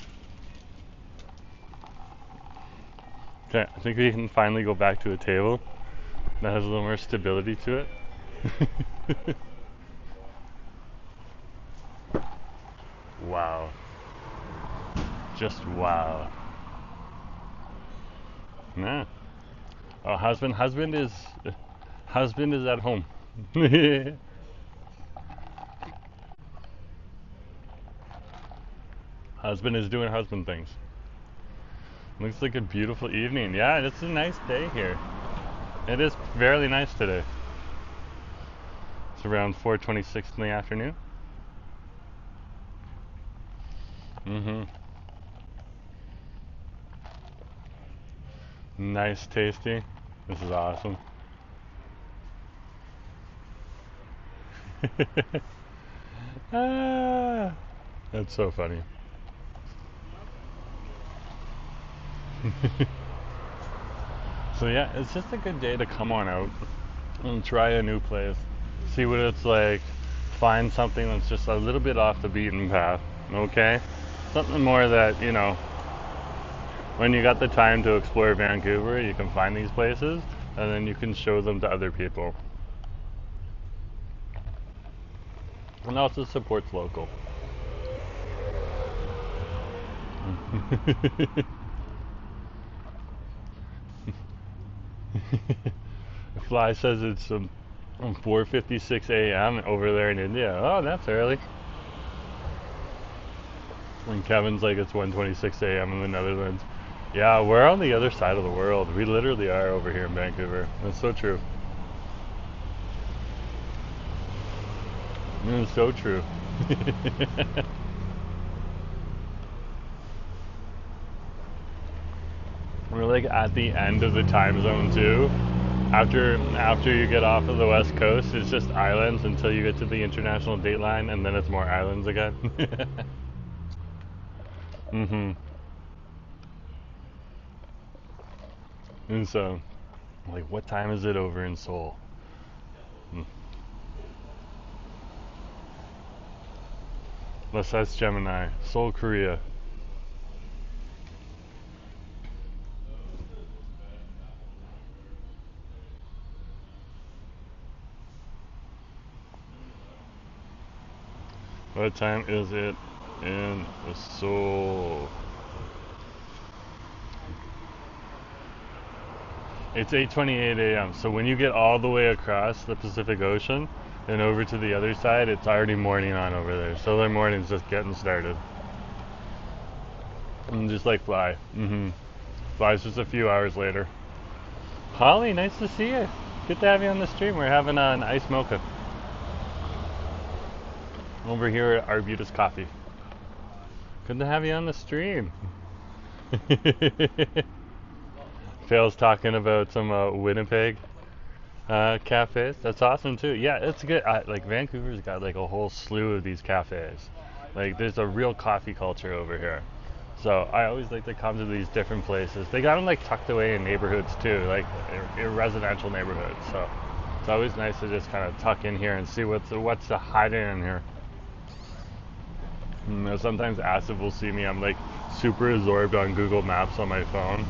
Okay, I think we can finally go back to a table that has a little more stability to it. Wow. Just wow. Nah. Oh, husband is at home. Husband is doing husband things. Looks like a beautiful evening. Yeah, it's a nice day here. It is fairly nice today. It's around 4:26 in the afternoon. Nice, tasty. This is awesome. Ah, that's so funny. So yeah, it's just a good day to come on out and try a new place, see what it's like, find something that's just a little bit off the beaten path, okay? Something more that, you know, when you got the time to explore Vancouver, you can find these places and then you can show them to other people. And also supports local. Fly says it's 4:56 a.m. over there in India. Oh, that's early. And Kevin's like it's 1:26 a.m. in the Netherlands. Yeah, we're on the other side of the world. We literally are over here in Vancouver. That's so true. It's so true. We're like at the end of the time zone too. After you get off of the west coast, it's just islands until you get to the international date line, and then it's more islands again. And so, like, what time is it over in Seoul? That's Gemini, Seoul, Korea. What time is it in Seoul? It's 8:28 a.m. So when you get all the way across the Pacific Ocean and over to the other side, it's already morning on over there. So their morning's just getting started. And just like Fly. Fly's just a few hours later. Holly, nice to see you. Good to have you on the stream. We're having an iced mocha over here at Arbutus Coffee. Good to have you on the stream. Phil's talking about some Winnipeg cafes. That's awesome too. Yeah, it's good. Like Vancouver's got like a whole slew of these cafes. Like there's a real coffee culture over here. So I always like to come to these different places. They got them like tucked away in neighborhoods too, like in residential neighborhoods. So it's always nice to just kind of tuck in here and see what's hiding in here. You know, sometimes Asif will see me. I'm like super absorbed on Google Maps on my phone.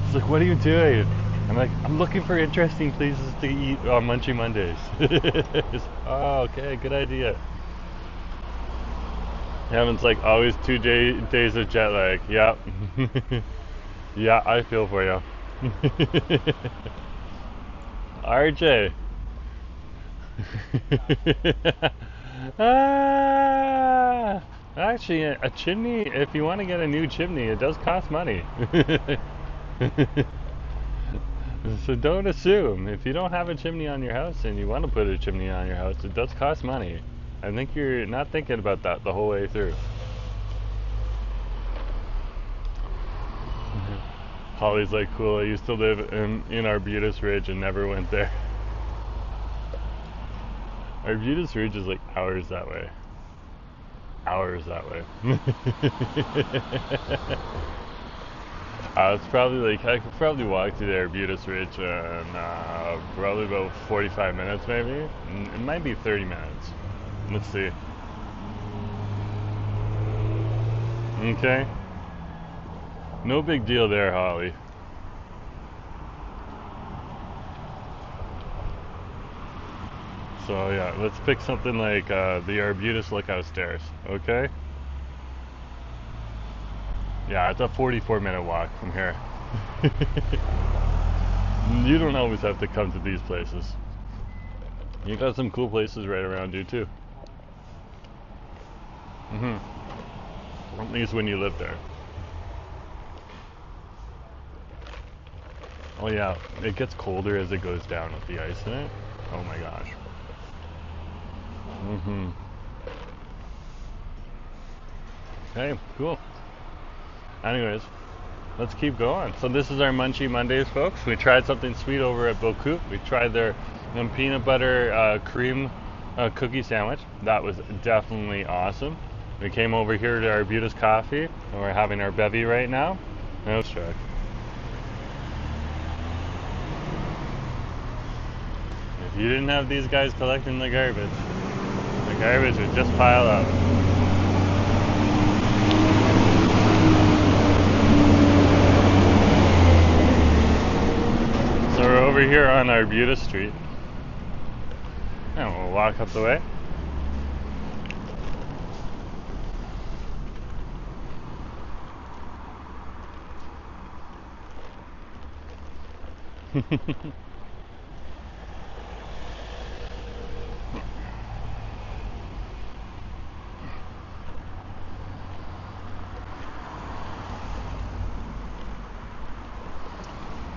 It's like, what are you doing? I'm like, I'm looking for interesting places to eat on Munchie Mondays. Oh, okay, good idea. Kevin's like, always 2 days of jet lag. Yep. Yeah, I feel for you. RJ. Actually, a chimney, if you want to get a new chimney, it does cost money. So don't assume. If you don't have a chimney on your house and you want to put a chimney on your house, it does cost money. I think you're not thinking about that the whole way through. Holly's like, cool, I used to live in Arbutus Ridge and never went there. Arbutus Ridge is like hours that way. Hours that way. It's probably like, I could probably walk to the Arbutus Ridge in probably about 45 minutes maybe. It might be 30 minutes. Let's see. Okay. No big deal there, Holly. So yeah, let's pick something like the Arbutus Lookout Stairs, okay? Yeah, it's a 44-minute walk from here. You don't always have to come to these places. You got some cool places right around you too. At least when you live there. Oh yeah, it gets colder as it goes down with the ice in it. Oh my gosh. Okay, cool. Anyways, let's keep going. So this is our Munchie Mondays, folks. We tried something sweet over at Beaucoup. We tried their peanut butter cream cookie sandwich. That was definitely awesome. We came over here to Arbutus Coffee, and we're having our bevy right now. Let's try. If you didn't have these guys collecting the garbage would just pile up. So we're over here on Arbutus Street, and we'll walk up the way.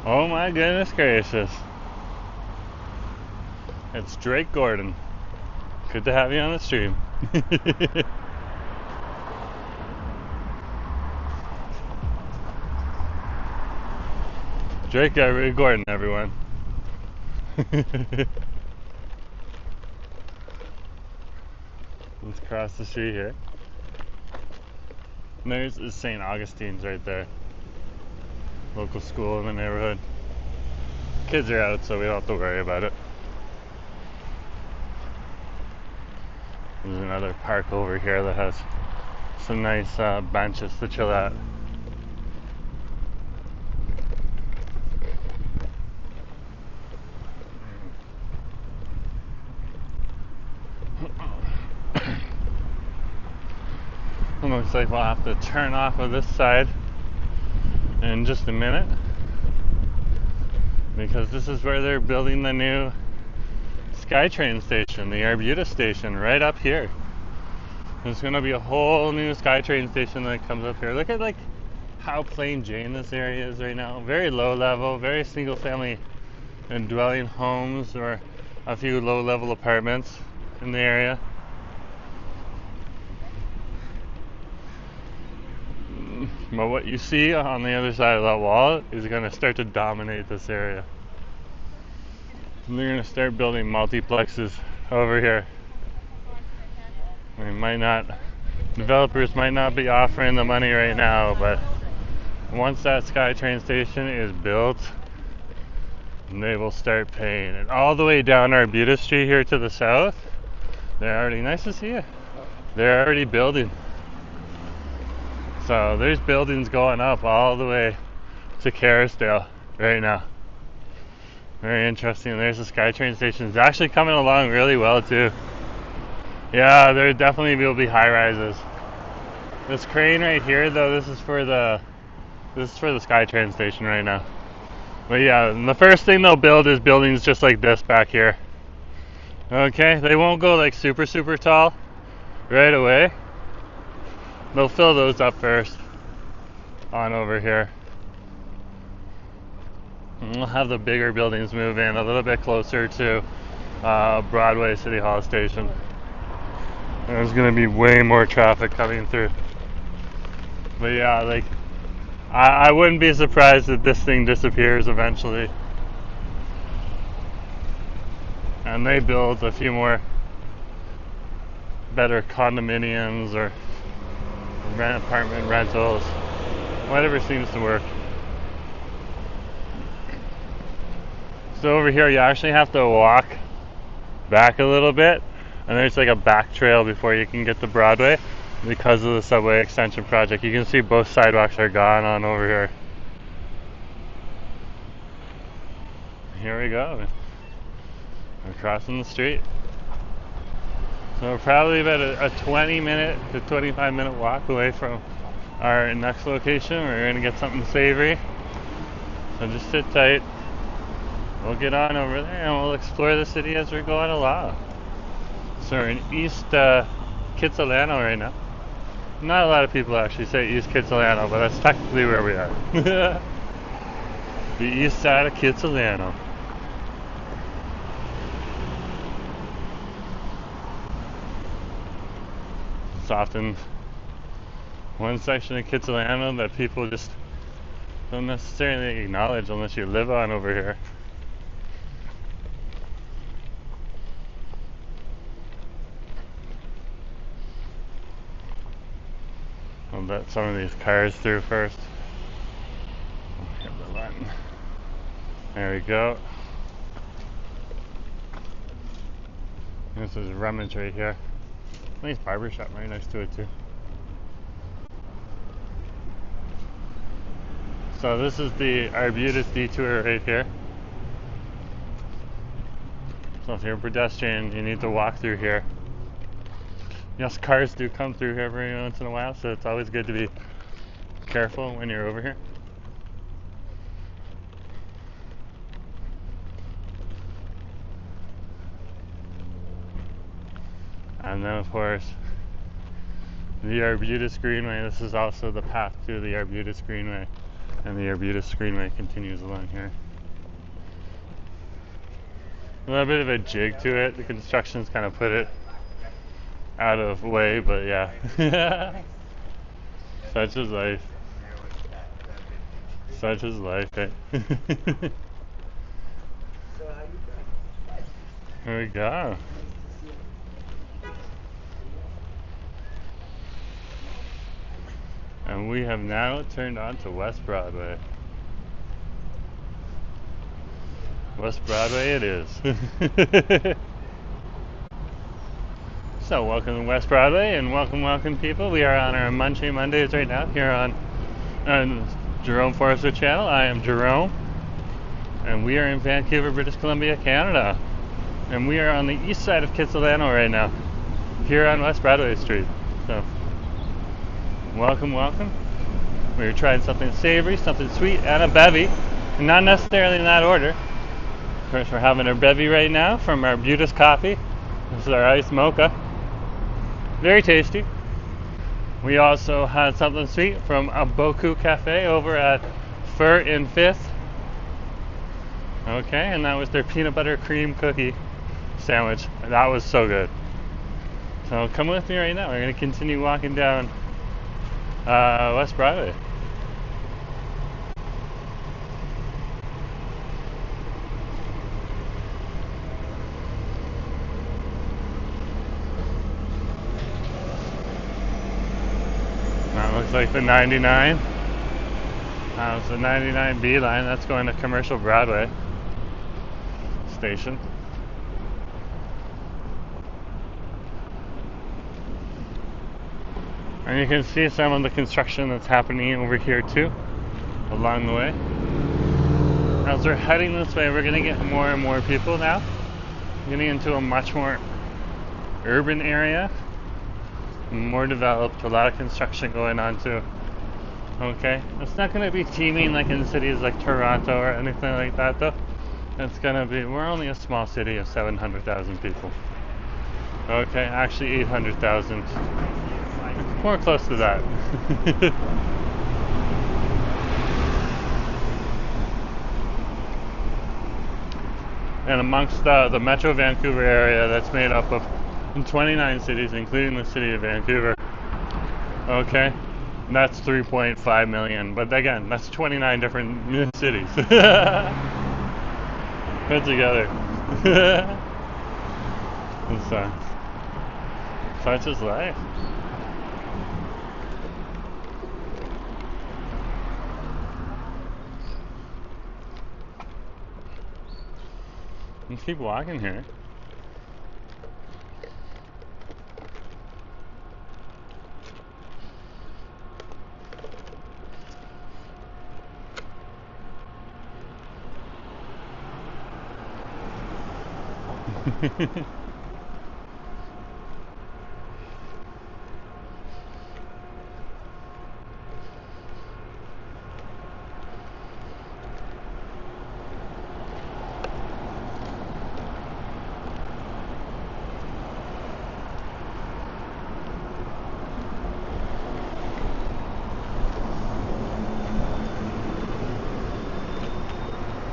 Oh my goodness gracious. It's Drake Gordon. Good to have you on the stream. Drake Gordon, everyone. Let's cross the street here. And there's St. Augustine's right there. Local school in the neighborhood. Kids are out, so we don't have to worry about it. There's another park over here that has some nice benches to chill at. It looks like we'll have to turn off of this side in just a minute, because this is where they're building the new SkyTrain station, the Arbutus station, right up here. There's going to be a whole new SkyTrain station that comes up here. Look at like how plain Jane this area is right now. Very low level, very single family and dwelling homes, or a few low level apartments in the area. But what you see on the other side of that wall is going to start to dominate this area. And they're going to start building multiplexes over here. Developers might not be offering the money right now, but once that SkyTrain station is built, they will start paying. And all the way down Arbutus Street here to the south, they're already, nice to see you, they're already building. So there's buildings going up all the way to Kerrisdale right now. Very interesting. There's the SkyTrain station. It's actually coming along really well too. Yeah, there definitely will be high rises. This crane right here, though, this is for the SkyTrain station right now. But yeah, and the first thing they'll build is buildings just like this back here. Okay, they won't go like super tall right away. They'll fill those up first on over here. And we'll have the bigger buildings move in a little bit closer to Broadway City Hall Station. There's going to be way more traffic coming through. But yeah, like, I wouldn't be surprised if this thing disappears eventually. And they build a few more better condominiums or apartment rentals, whatever seems to work. So over here you actually have to walk back a little bit, and there's like a back trail before you can get to Broadway because of the subway extension project. You can see both sidewalks are gone on over here. Here we go. We're crossing the street. So we're probably about a 20-minute to 25-minute walk away from our next location. We're going to get something savory. So just sit tight. We'll get on over there and we'll explore the city as we're going along. So we're in East Kitsilano right now. Not a lot of people actually say East Kitsilano, but that's technically where we are. The east side of Kitsilano. It's often one section of Kitsilano that people just don't necessarily acknowledge unless you live on over here. I'll let some of these cars through first. Hit the button. There we go. This is rummage right here. Nice barber shop right next to it too. So this is the Arbutus detour right here. So if you're a pedestrian, you need to walk through here. Yes, cars do come through here every once in a while, so it's always good to be careful when you're over here. And then of course, the Arbutus Greenway. This is also the path to the Arbutus Greenway. And the Arbutus Greenway continues along here. A little bit of a jig to it. The construction's kind of put it out of way, but yeah. Such is life. Such is life, eh? Here we go. And we have now turned on to West Broadway. West Broadway it is. So welcome to West Broadway, and welcome people. We are on our Munchie Mondays right now here on Jerome Forrester channel. I am Jerome, and we are in Vancouver, British Columbia, Canada. And we are on the east side of Kitsilano right now, here on West Broadway Street. So welcome. We're trying something savory, something sweet, and a bevy. And not necessarily in that order. Of course, we're having our bevy right now from Arbutus Coffee. This is our iced mocha. Very tasty. We also had something sweet from a Beaucoup Cafe over at Fir in 5th. Okay, and that was their peanut butter cream cookie sandwich. That was so good. So come with me right now. We're going to continue walking down West Broadway. That looks like the 99. It's the 99B line. That's going to Commercial Broadway station. And you can see some of the construction that's happening over here too, along the way. As we're heading this way, we're going to get more and more people now. Getting into a much more urban area, more developed, a lot of construction going on too. Okay, it's not going to be teeming like in cities like Toronto or anything like that though. It's going to be, we're only a small city of 700,000 people. Okay, actually 800,000. More close to that. And amongst the Metro Vancouver area, that's made up of 29 cities, including the city of Vancouver. Okay, that's 3.5 million. But again, that's 29 different cities put together. So, such is life. Let's keep walking here.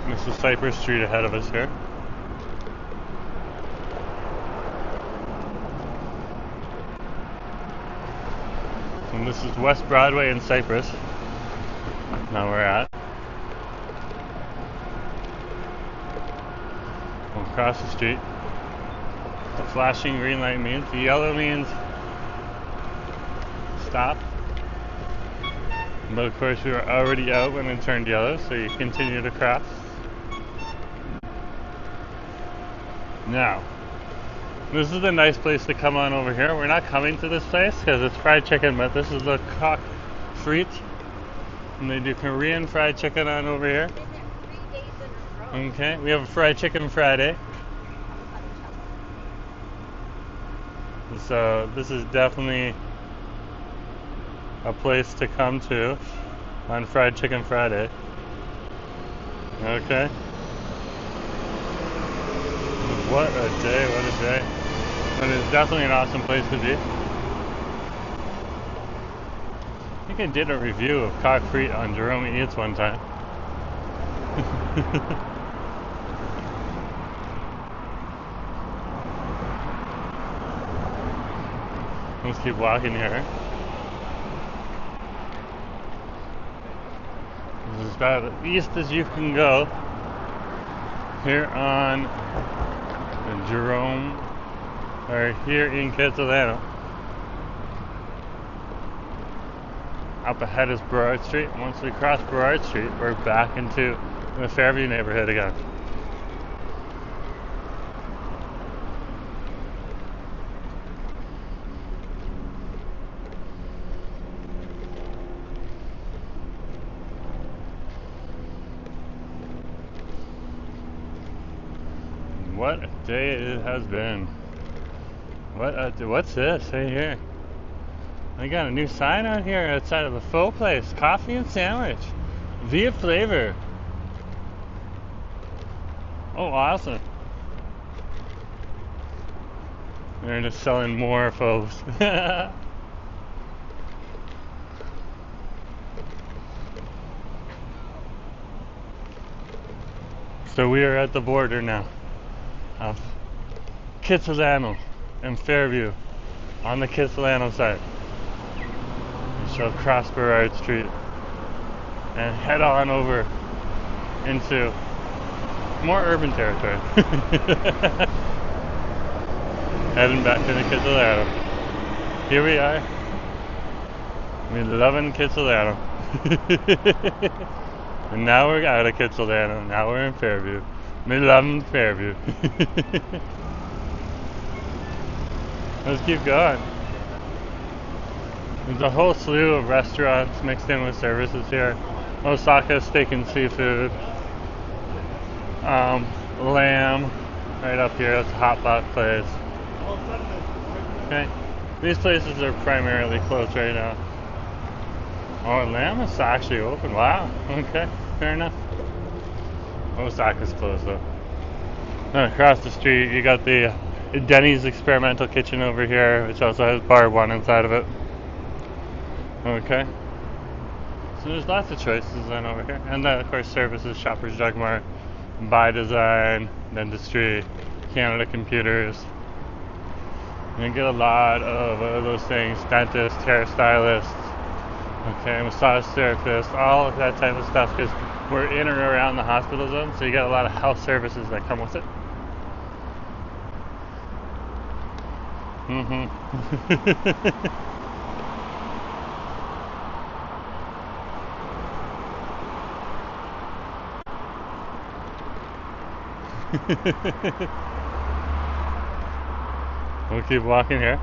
This is Cypress Street ahead of us here. And this is West Broadway in Cypress. Now we're at. We'll cross the street. The flashing green light means, the yellow means stop. But of course we were already out when it turned yellow, so you continue to cross. Now, this is a nice place to come on over here. We're not coming to this place because it's fried chicken, but this is the Beaucoup Street. And they do Korean fried chicken on over here. Okay, we have a fried chicken Friday. So this is definitely a place to come to on Fried Chicken Friday. Okay. What a day, what a day. And it's definitely an awesome place to be. I think I did a review of cock free on Jerome Eats one time. Let's keep walking here. This is about as east as you can go here on Jerome, or here in Kitsilano. Up ahead is Broad Street. Once we cross Broad Street, we're back into the Fairview neighborhood again. What a day it has been. What's this right here? I got a new sign out here outside of the Faux Place. Coffee and sandwich. Via flavor. Oh, awesome. They're just selling more faux. So we are at the border now of Kitsilano and Fairview on the Kitsilano side. We shall cross Burrard Street and head on over into more urban territory. Heading back to the Kitsilano. Here we are. We loving Kitsilano. And now we're out of Kitsilano. Now we're in Fairview. Me loving Fairview. Let's keep going. There's a whole slew of restaurants mixed in with services here. Osaka steak and seafood. Lamb right up here. That's a hot pot place. Okay. These places are primarily closed right now. Oh, Lamb is actually open. Wow. Okay. Fair enough. Osaka's closed though. And across the street, you got the Denny's experimental kitchen over here, which also has bar one inside of it. Okay. So there's lots of choices then over here. And then, of course, services, Shoppers Drug Mart, By Design, Dentistry, Canada Computers. You get a lot of those things. Dentists, hairstylists, okay, massage therapists, all of that type of stuff, because we're in or around the hospital zone, so you get a lot of health services that come with it. We'll keep walking here.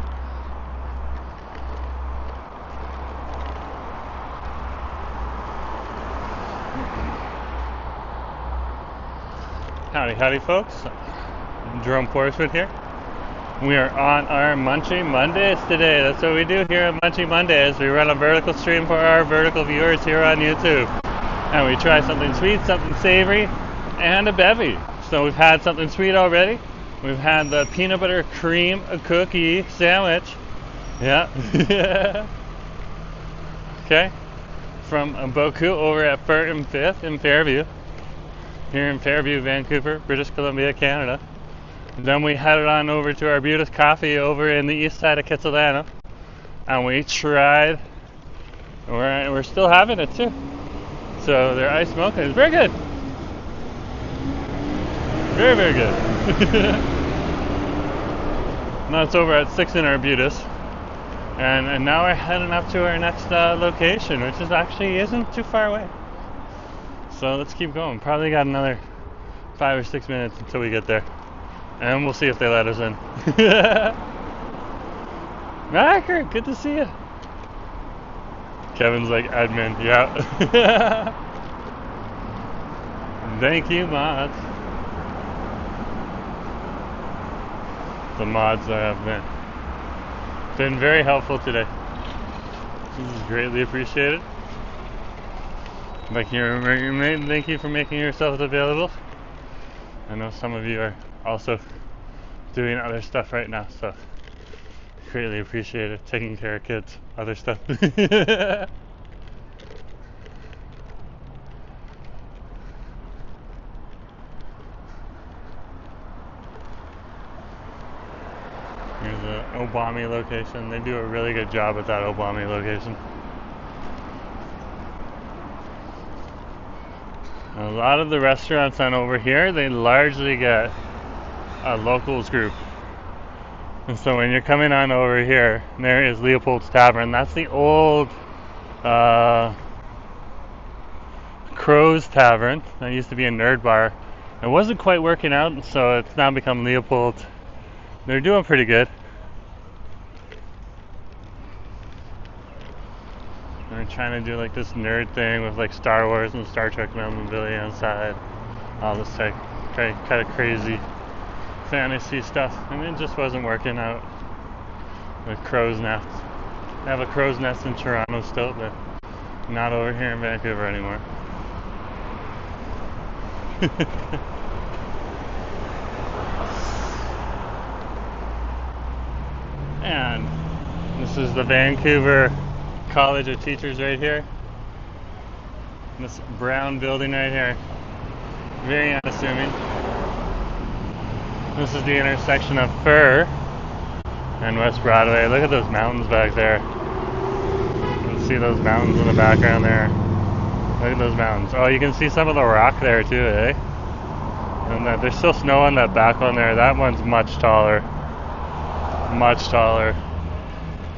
Howdy, howdy, folks. Jerome Portswood here. We are on our Munchie Mondays today. That's what we do here on Munchie Mondays. We run a vertical stream for our vertical viewers here on YouTube. And we try something sweet, something savory, and a bevy. So we've had something sweet already. We've had the peanut butter cream cookie sandwich. Yeah. Okay. From Beaucoup over at Fir St in Fairview. Here in Fairview, Vancouver, British Columbia, Canada. Then we headed on over to Arbutus Coffee over in the east side of Kitsilano. And we tried, we're still having it too. So their iced mocha is very good. Very, very good. Now it's over at 6 in Arbutus. And now we're heading up to our next location, which is actually isn't too far away. So let's keep going. Probably got another 5 or 6 minutes until we get there. And we'll see if they let us in. Macker, good to see you. Kevin's like, admin, yeah. Thank you, mods. The mods that have been very helpful today. This is greatly appreciated. Thank you for making yourselves available. I know some of you are also doing other stuff right now, so greatly appreciate it. Taking care of kids, other stuff. Here's the Obami location. They do a really good job at that Obami location. A lot of the restaurants on over here, they largely get a locals group. And so when you're coming on over here, there is Leopold's Tavern. That's the old Crow's Tavern. That used to be a nerd bar. It wasn't quite working out, so it's now become Leopold's. They're doing pretty good. They're trying to do like this nerd thing with like Star Wars and Star Trek memorabilia inside. All this like kind of crazy fantasy stuff. And it just wasn't working out with Crow's Nest. They have a Crow's Nest in Toronto still, but not over here in Vancouver anymore. And this is the Vancouver College of Teachers right here. This brown building right here Very unassuming. This is the intersection of Fir and West Broadway. Look at those mountains back there. You can see those mountains in the background there. Look at those mountains. Oh, you can see some of the rock there too, eh? And there's still snow on that back one there. That one's much taller. Much taller.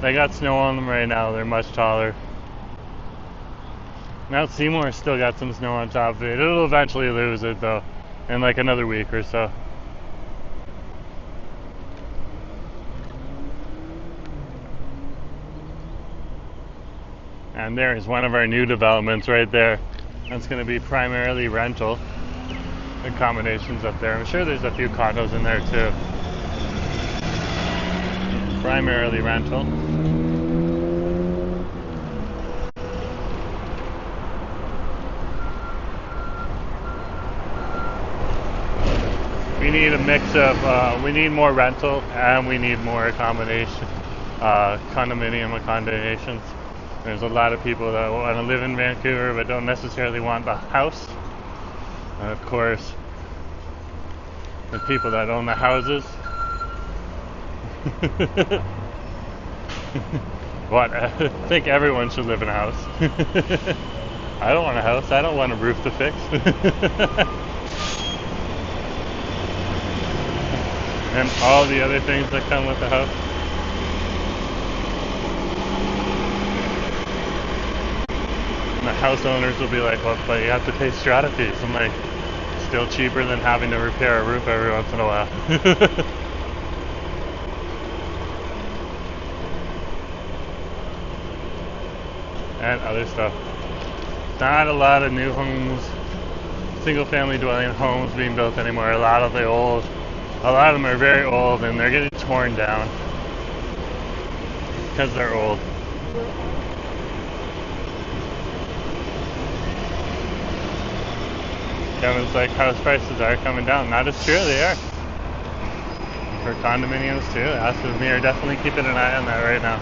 They got snow on them right now. They're much taller. Mount Seymour's still got some snow on top of it. It'll eventually lose it though, in like another week or so. And there is one of our new developments right there. That's going to be primarily rental accommodations up there. I'm sure there's a few condos in there too. Primarily rental. We need a mix of, we need more rental and we need more accommodation, condominium accommodations. There's a lot of people that want to live in Vancouver but don't necessarily want the house. And of course, the people that own the houses. What? I think everyone should live in a house. I don't want a house. I don't want a roof to fix. And all the other things that come with the house. And the house owners will be like, well, but you have to pay strata fees. I'm like, still cheaper than having to repair a roof every once in a while. And other stuff. Not a lot of new homes, single family dwelling homes being built anymore. A lot of them are very old and they're getting torn down because they're old. Kevin's like, house prices are coming down. That is true, they are. For condominiums too. Us and me are definitely keeping an eye on that right now.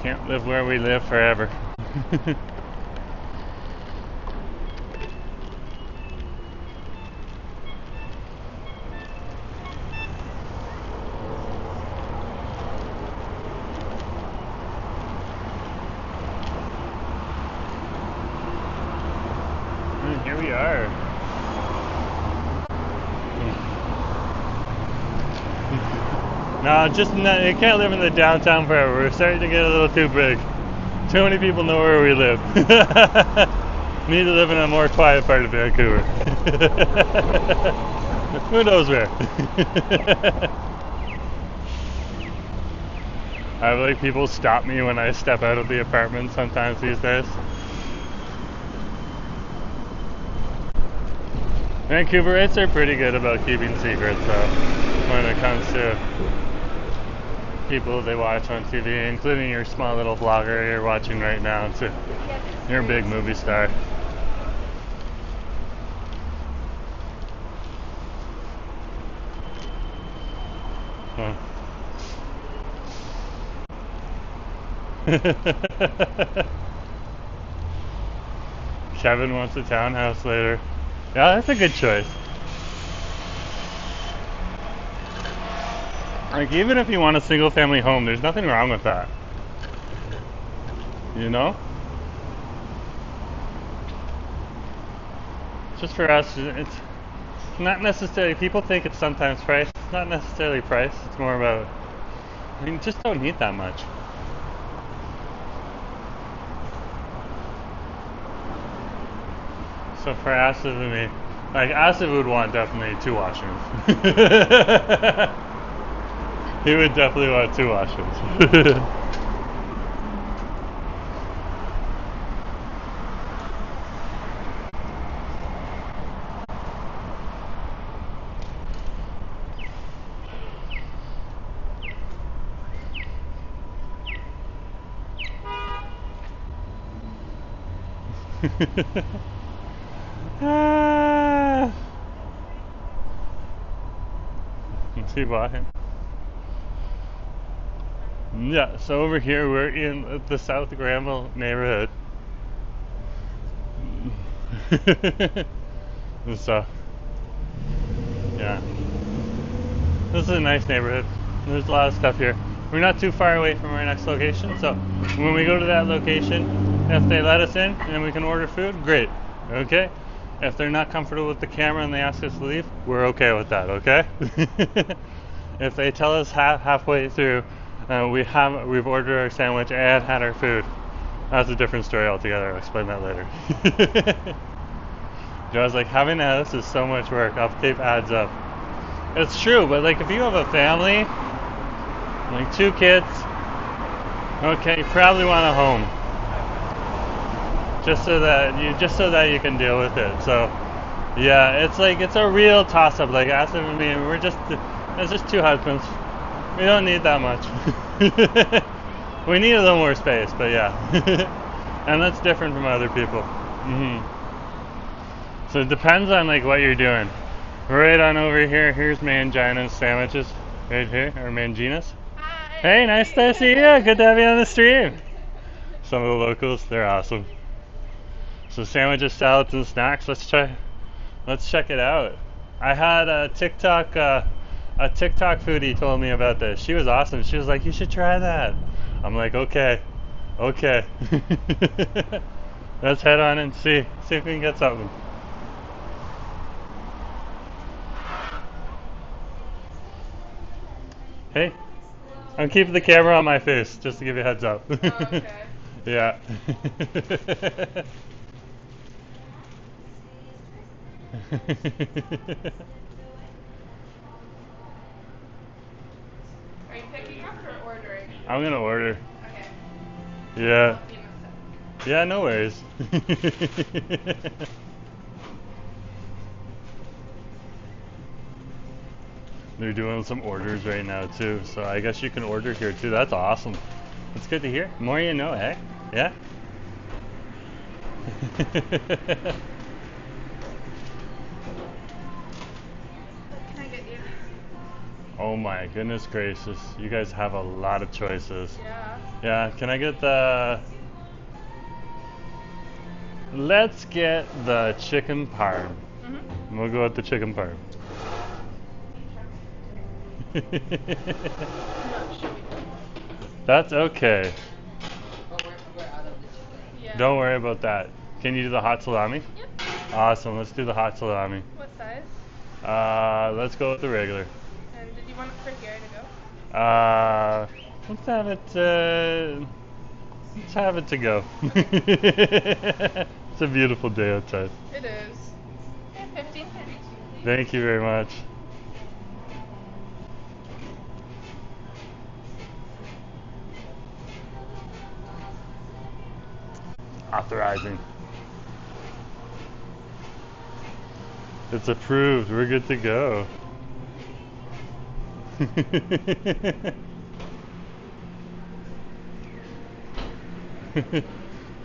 Can't live where we live forever. And here we are. No, just not, you can't live in the downtown forever. We're starting to get a little too big. Too many people know where we live. Need to live in a more quiet part of Vancouver. Who knows where? I have like people stop me when I step out of the apartment sometimes these days. Vancouverites are pretty good about keeping secrets though, when it comes to people they watch on TV, including your small little vlogger you're watching right now too. You're a big movie star. Huh. Kevin wants a townhouse later. Yeah, that's a good choice. Like, even if you want a single family home, there's nothing wrong with that. You know? Just for us, it's not necessarily, people think it's sometimes price. It's not necessarily price. It's more about, I mean, you just don't need that much. So for Asif and me, like Asif would want definitely 2 washrooms. He would definitely want 2 washrooms. Let's see what him. Yeah, so over here we're in the South Granville neighborhood. So, yeah. This is a nice neighborhood. There's a lot of stuff here. We're not too far away from our next location, so when we go to that location, if they let us in and we can order food, great. Okay? If they're not comfortable with the camera and they ask us to leave, we're okay with that, okay? If they tell us halfway through, we've ordered our sandwich and had our food, that's a different story altogether. I'll explain that later. Joe's like, having a house is so much work. Upkeep adds up. It's true, but like if you have a family, like 2 kids, okay, you probably want a home, just so that you can deal with it. So, yeah, it's a real toss-up. Like Asif and me, it's just 2 husbands. We don't need that much. We need a little more space, but yeah, and that's different from other people. So it depends on like what you're doing. Right on over here, here's Mangina's sandwiches, right here, or Mangina's. Hi. Hey, nice to see you. Good to have you on the stream. Some of the locals, they're awesome. So sandwiches, salads, and snacks. Let's check it out. I had a TikTok foodie told me about this. She was awesome. She was like, you should try that. I'm like, okay. Let's head on and see if we can get something. Hey, I'm keeping the camera on my face just to give you a heads up. Oh, okay. Yeah. Are you picking up or ordering? I'm gonna order. Okay. Yeah. Yeah, no worries. They're doing some orders right now too, so I guess you can order here too. That's awesome. That's good to hear. More you know, eh? Yeah? What can I get you? Oh my goodness gracious. You guys have a lot of choices. Yeah. Yeah, can I get the... Let's get the chicken parm. We'll go with the chicken parm. That's okay. Yeah. Don't worry about that. Can you do the hot salami? Yep. Awesome, let's do the hot salami. What size? Let's go with the regular. And did you want it for here to go? Let's have it to go. It's a beautiful day outside. It is. Yeah, 15 pennies. Thank you very much. Authorizing. It's approved. We're good to go.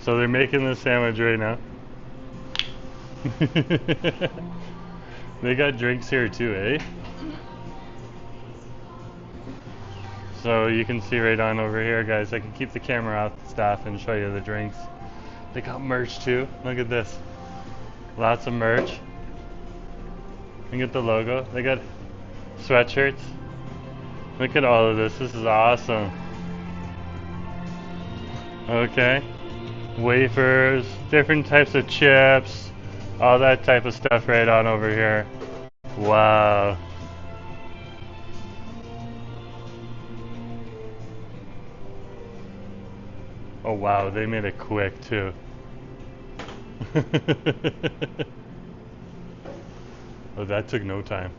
So they're making the sandwich right now. They got drinks here too, eh? So you can see right on over here, guys. I can keep the camera off the staff and show you the drinks. They got merch too. Look at this. Lots of merch. You can get the logo. They got sweatshirts. Look at all of this. This is awesome. Okay. Wafers, different types of chips, all that type of stuff right on over here. Wow. Oh wow, they made it quick too. Oh, that took no time.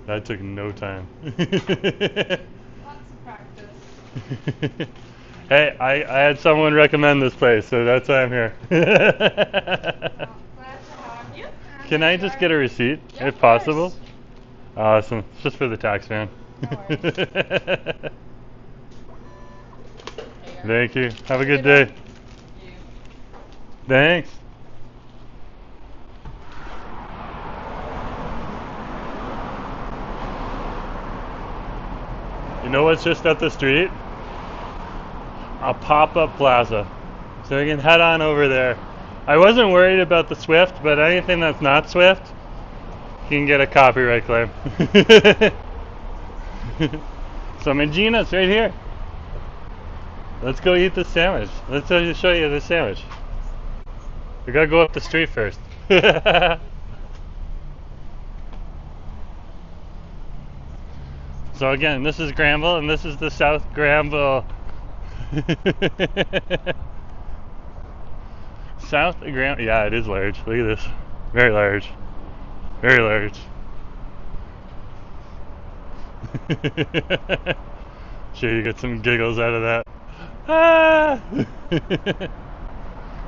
That took no time. Lots of practice. Hey, I had someone recommend this place, so that's why I'm here. Glad to have you. Can I just get a receipt, Yeah, if of possible? course. Awesome. It's just for the tax man. No worries. Thank you. Have a good day. You. Thanks. You know what's just up the street? a pop-up plaza. So we can head on over there. I wasn't worried about the Swift, but anything that's not Swift, you can get a copyright claim. So Mangina's right here. Let's go eat the sandwich. Let's show you the sandwich. We gotta go up the street first. So again, this is Granville, and this is the South Granville. South Granville. Yeah, it is large. Look at this. Very large. Very large. Sure, you get some giggles out of that. Ah!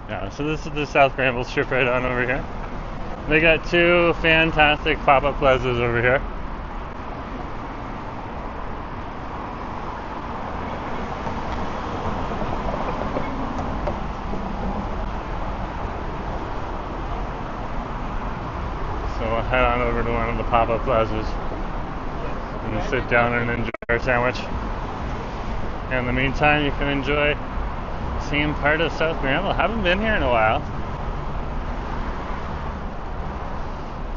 Yeah, so this is the South Granville strip right on over here. They got two fantastic pop-up plazas over here. So we'll head on over to one of the pop-up plazas and sit down and enjoy our sandwich. And in the meantime, you can enjoy seeing part of South Granville. Haven't been here in a while.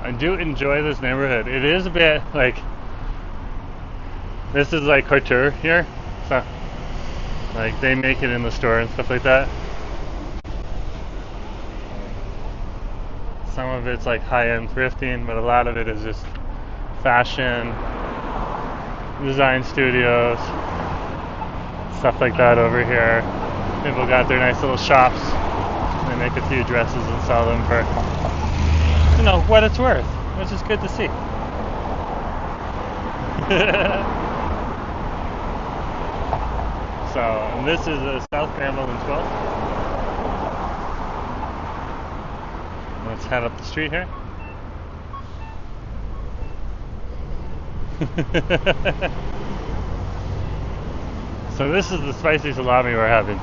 I do enjoy this neighborhood. It is a bit like, this is like couture here, so like they make it in the store and stuff like that. Some of it's like high-end thrifting, but a lot of it is just fashion, design studios, stuff like that over here. People got their nice little shops. They make a few dresses and sell them for, you know, what it's worth, which is good to see. So, and this is South Granville and 12th. Let's head up the street here. So this is the spicy salami we're having.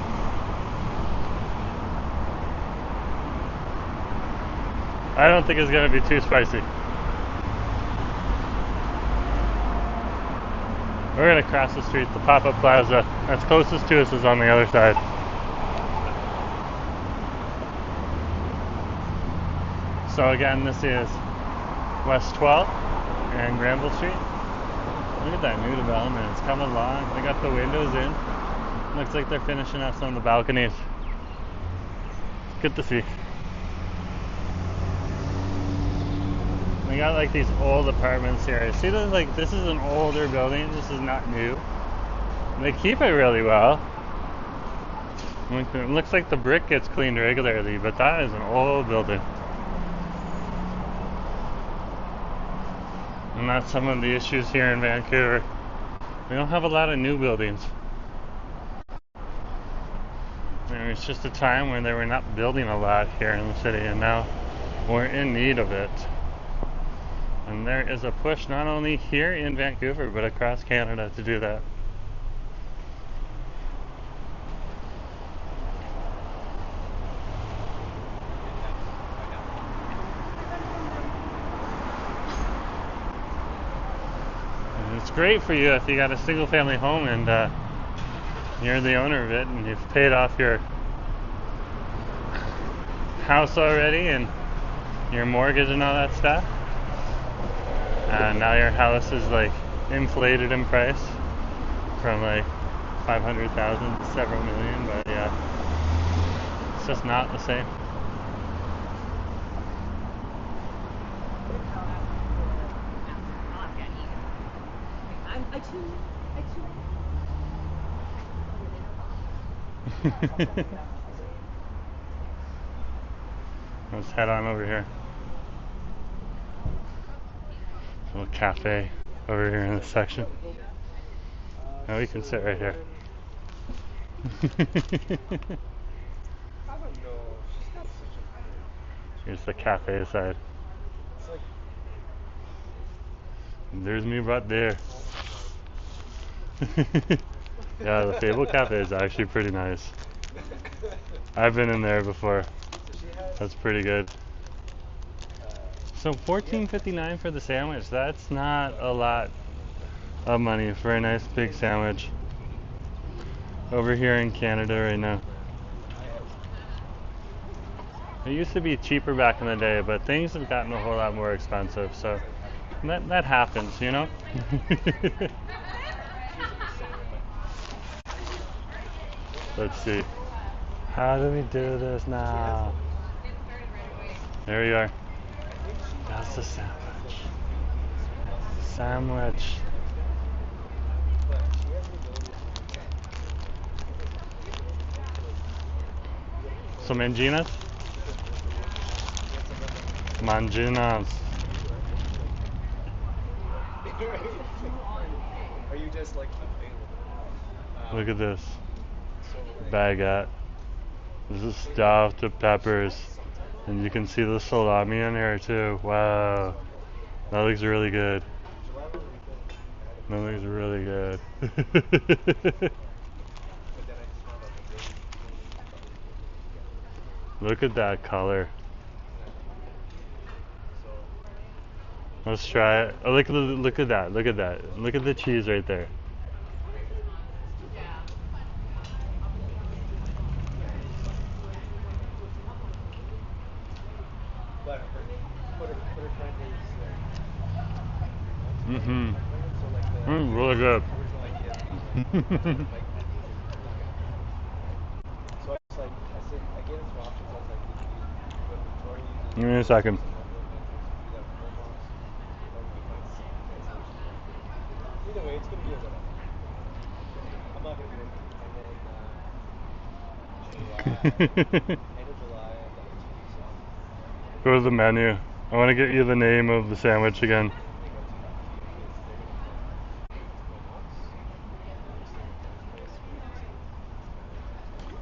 I don't think it's going to be too spicy. We're going to cross the street. The pop-up plaza that's closest to us is on the other side. So again, this is West 12th and Granville Street. Look at that new development. It's coming along. They got the windows in. Looks like they're finishing up some of the balconies. Good to see. They got like these old apartments here. See, like this is an older building. This is not new. They keep it really well. It looks like the brick gets cleaned regularly, but that is an old building. And that's some of the issues here in Vancouver. We don't have a lot of new buildings. There was just a time when they were not building a lot here in the city, and now we're in need of it. And there is a push not only here in Vancouver, but across Canada to do that. It's great for you if you got a single family home and you're the owner of it and you've paid off your house already and your mortgage and all that stuff. And now your house is like inflated in price from like 500,000 to several million, but yeah, it's just not the same. Let's head on over here. A little cafe over here in this section. Now we can sit right here. Here's the cafe side. And there's me right there. Yeah, the Beaucoup Cafe is actually pretty nice. I've been in there before. That's pretty good. So $14.59 for the sandwich. That's not a lot of money for a nice big sandwich. over here in Canada right now. It used to be cheaper back in the day, but things have gotten a whole lot more expensive, so that happens, you know? Let's see. How do we do this now? There you are. That's the sandwich. Sandwich. Some anginas? Manginas. Are you just like available? Look at this. Baguette. This is stuffed with peppers. And you can see the salami in here too. Wow. That looks really good. That looks really good. Look at that color. Let's try it. Oh, look at that. Look at that. Look at the cheese right there. Mhm. Really good. Give me a second. Either way, it's gonna be a whatever. I'm not gonna be there. End of July, Go to the menu. I want to get you the name of the sandwich again.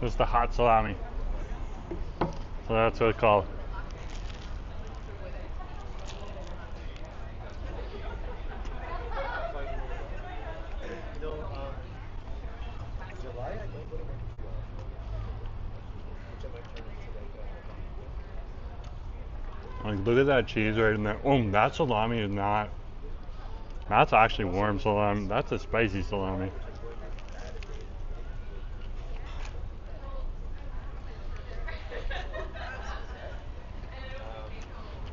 It's the hot salami. So that's what it's called. July, I don't go to Vancouver, which I might turn into like Like, look at that cheese right in there. Oh, that salami is not. That's actually warm salami. That's a spicy salami.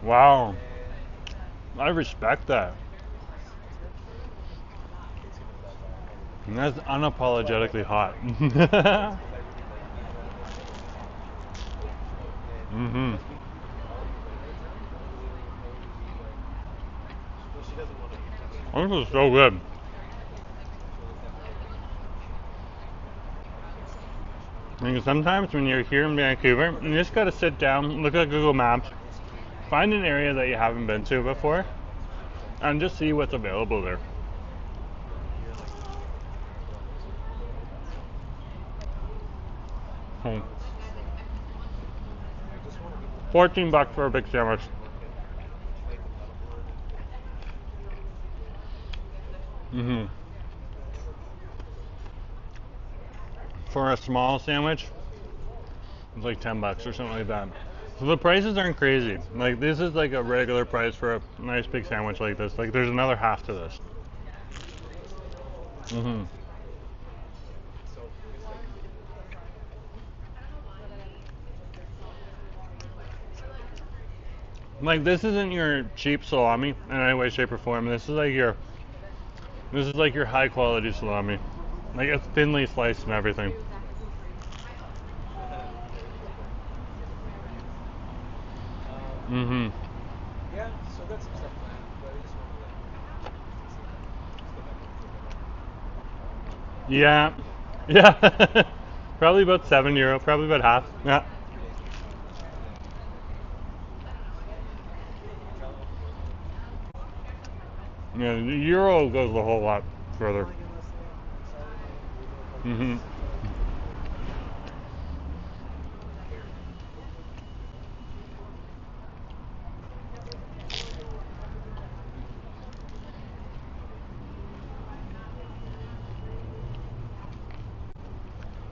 Wow. I respect that. And that's unapologetically hot. Mm-hmm. This is so good. And sometimes when you're here in Vancouver, you just gotta sit down, look at Google Maps, find an area that you haven't been to before, and just see what's available there. Hmm. $14 for a big sandwich. Mm-hmm. For a small sandwich, it's like $10 or something like that. So the prices aren't crazy. Like, this is like a regular price for a nice big sandwich like this. Like, there's another half to this. Mm-hmm. Like, this isn't your cheap salami in any way, shape, or form. This is like your high quality salami. Like, it's thinly sliced and everything. Mm-hmm. yeah, so that's some stuff planned, but I just want to Yeah. Yeah. Probably about €7. Probably about half. Yeah. Yeah, the euro goes a whole lot further. Mm-hmm.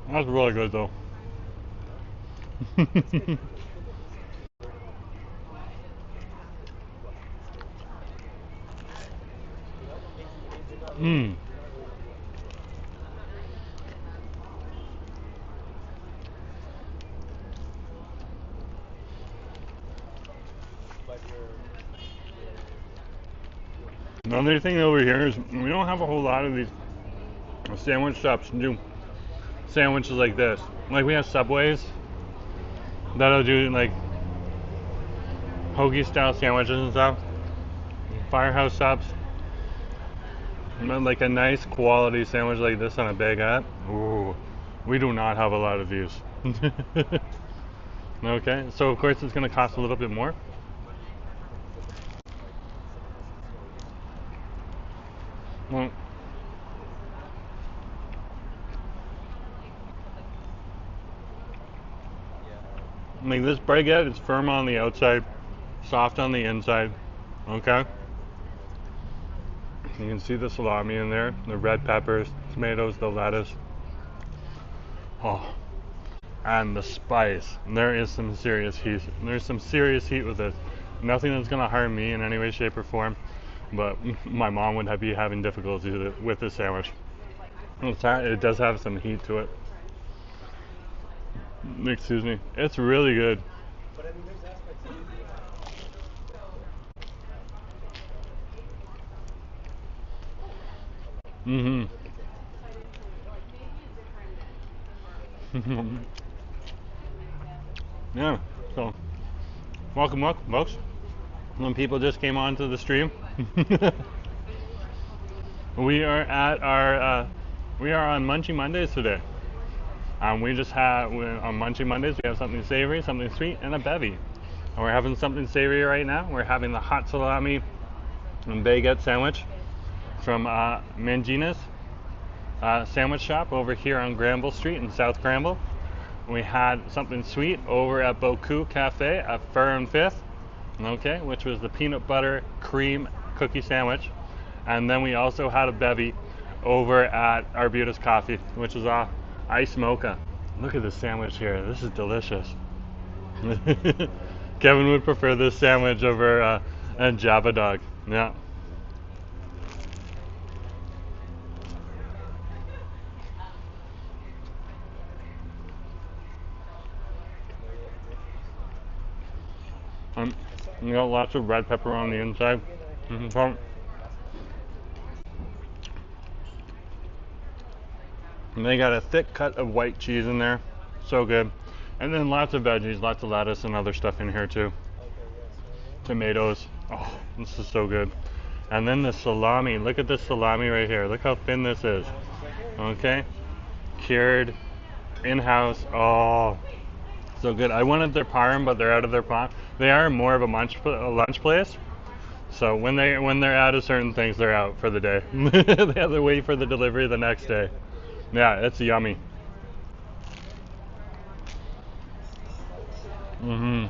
That's really good though. Another thing over here is we don't have a whole lot of these sandwich shops do sandwiches like this. Like we have Subways that'll do like hoagie style sandwiches and stuff. Firehouse shops. But like a nice quality sandwich like this on a baguette. Ooh, we do not have a lot of these. Okay, so of course it's going to cost a little bit more. Well, like this baguette is firm on the outside, soft on the inside. Okay. You can see the salami in there, the red peppers, tomatoes, the lettuce. Oh, and the spice. There is some serious heat. There's some serious heat with this. Nothing that's gonna harm me in any way, shape, or form. But my mom would be having difficulty with this sandwich. It does have some heat to it. Excuse me. It's really good. But I mean, there's aspects of it. Yeah, so welcome folks. When people just came onto the stream, we are on Munchie Mondays today. We just have on Munchie Mondays we have something savory, something sweet, and a bevy. And we're having something savory right now. We're having the hot salami and baguette sandwich from Mangia's sandwich shop over here on Granville Street in South Granville. We had something sweet over at Beaucoup Cafe at Fir St, okay, which was the peanut butter cream cookie sandwich. And then we also had a bevy over at Arbutus Coffee, which is ice mocha. Look at this sandwich here. This is delicious. Kevin would prefer this sandwich over a Java dog. Yeah. You got lots of red pepper on the inside. And they got a thick cut of white cheese in there. So good. And then lots of veggies, lots of lettuce and other stuff in here too. Tomatoes. Oh, this is so good. And then the salami. Look at this salami right here. Look how thin this is. Okay. Cured. In-house. Oh, so good. I wanted their parm, but they're out of their parm. They are more of a lunch place. So when they're out of certain things, they're out for the day. They have to wait for the delivery the next day. Yeah, it's yummy. And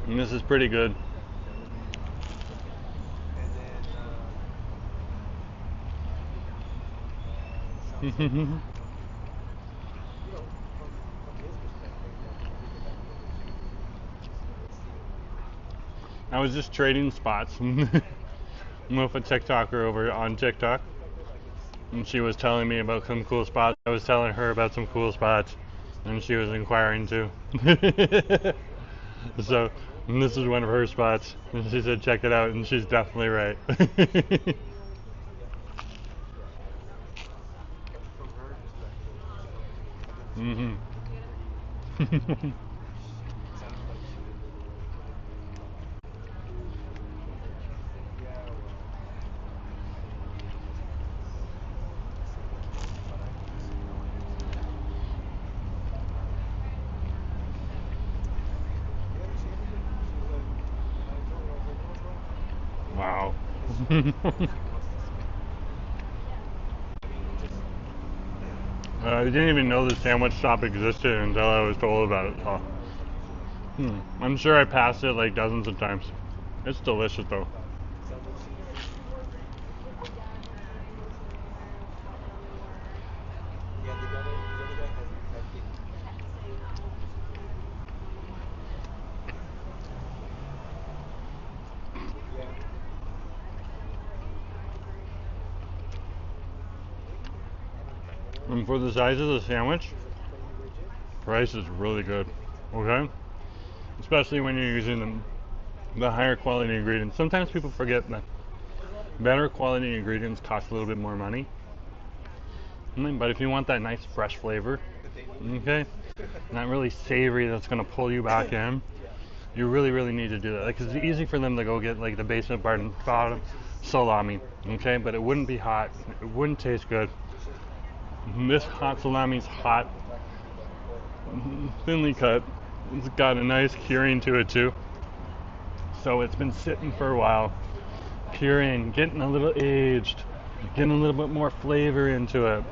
this is pretty good. I was just trading spots with a TikToker over on TikTok, and she was telling me about some cool spots. I was telling her about some cool spots, and she was inquiring too. So this is one of her spots, and she said check it out, and she's definitely right. Wow. I didn't even know the sandwich shop existed until I was told about it. So. I'm sure I passed it like dozens of times. It's delicious though. And for the size of the sandwich, price is really good. Okay? Especially when you're using the higher quality ingredients. Sometimes people forget that better quality ingredients cost a little bit more money. But if you want that nice fresh flavor, okay, not really savory that's going to pull you back in, you really need to do that. Like, it's easy for them to go get like the basement bottom salami, okay, but it wouldn't be hot, it wouldn't taste good. This hot salami is hot, thinly cut. It's got a nice curing to it too. So it's been sitting for a while, curing, getting a little aged, getting a little bit more flavor into it.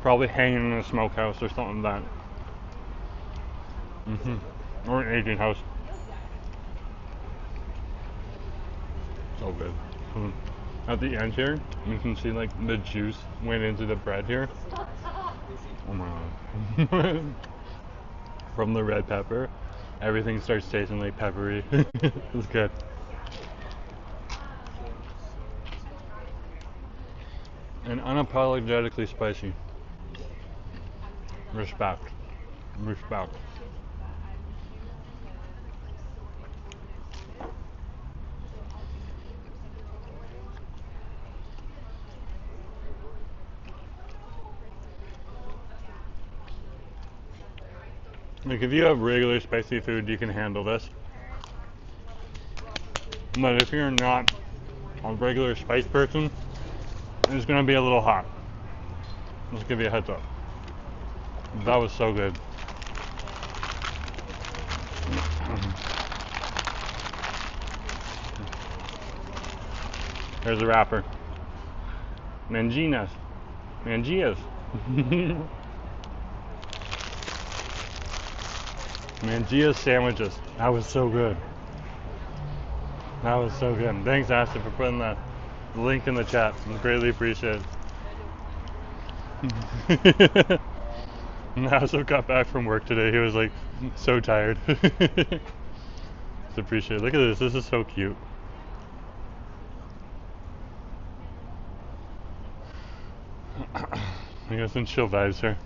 Probably hanging in a smokehouse or something like that. Or an aging house. So good. At the end here, you can see like the juice went into the bread here. Oh my god. From the red pepper, everything starts tasting like peppery. It's good. And unapologetically spicy. Respect. Respect. Like, if you have regular spicy food, you can handle this. But if you're not a regular spice person, it's gonna be a little hot. Just give you a heads up. That was so good. There's a wrapper. Mangias. Mangia sandwiches. That was so good. That was so good. Thanks, Ashley, for putting the link in the chat. Greatly appreciated. I also got back from work today. He was like so tired. Just appreciate it. Look at this. This is so cute. I got some chill vibes here.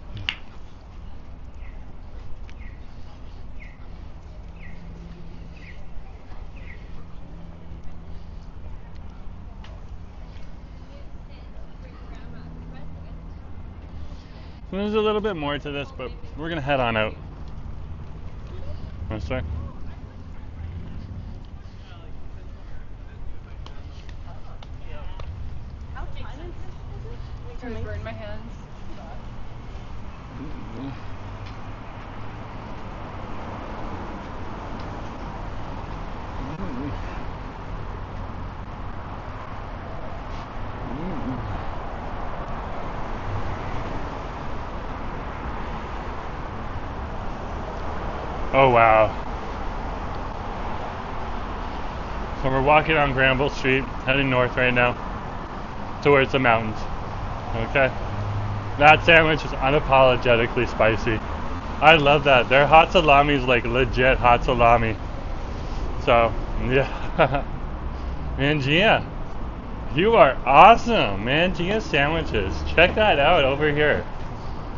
There's a little bit more to this, but we're gonna head on out. This way. I burn my hands. Oh wow. So we're walking on Granville Street, heading north right now, towards the mountains. Okay? That sandwich is unapologetically spicy. I love that. Their hot salami is like legit hot salami. So, yeah. Mangia, you are awesome. Mangia sandwiches. Check that out over here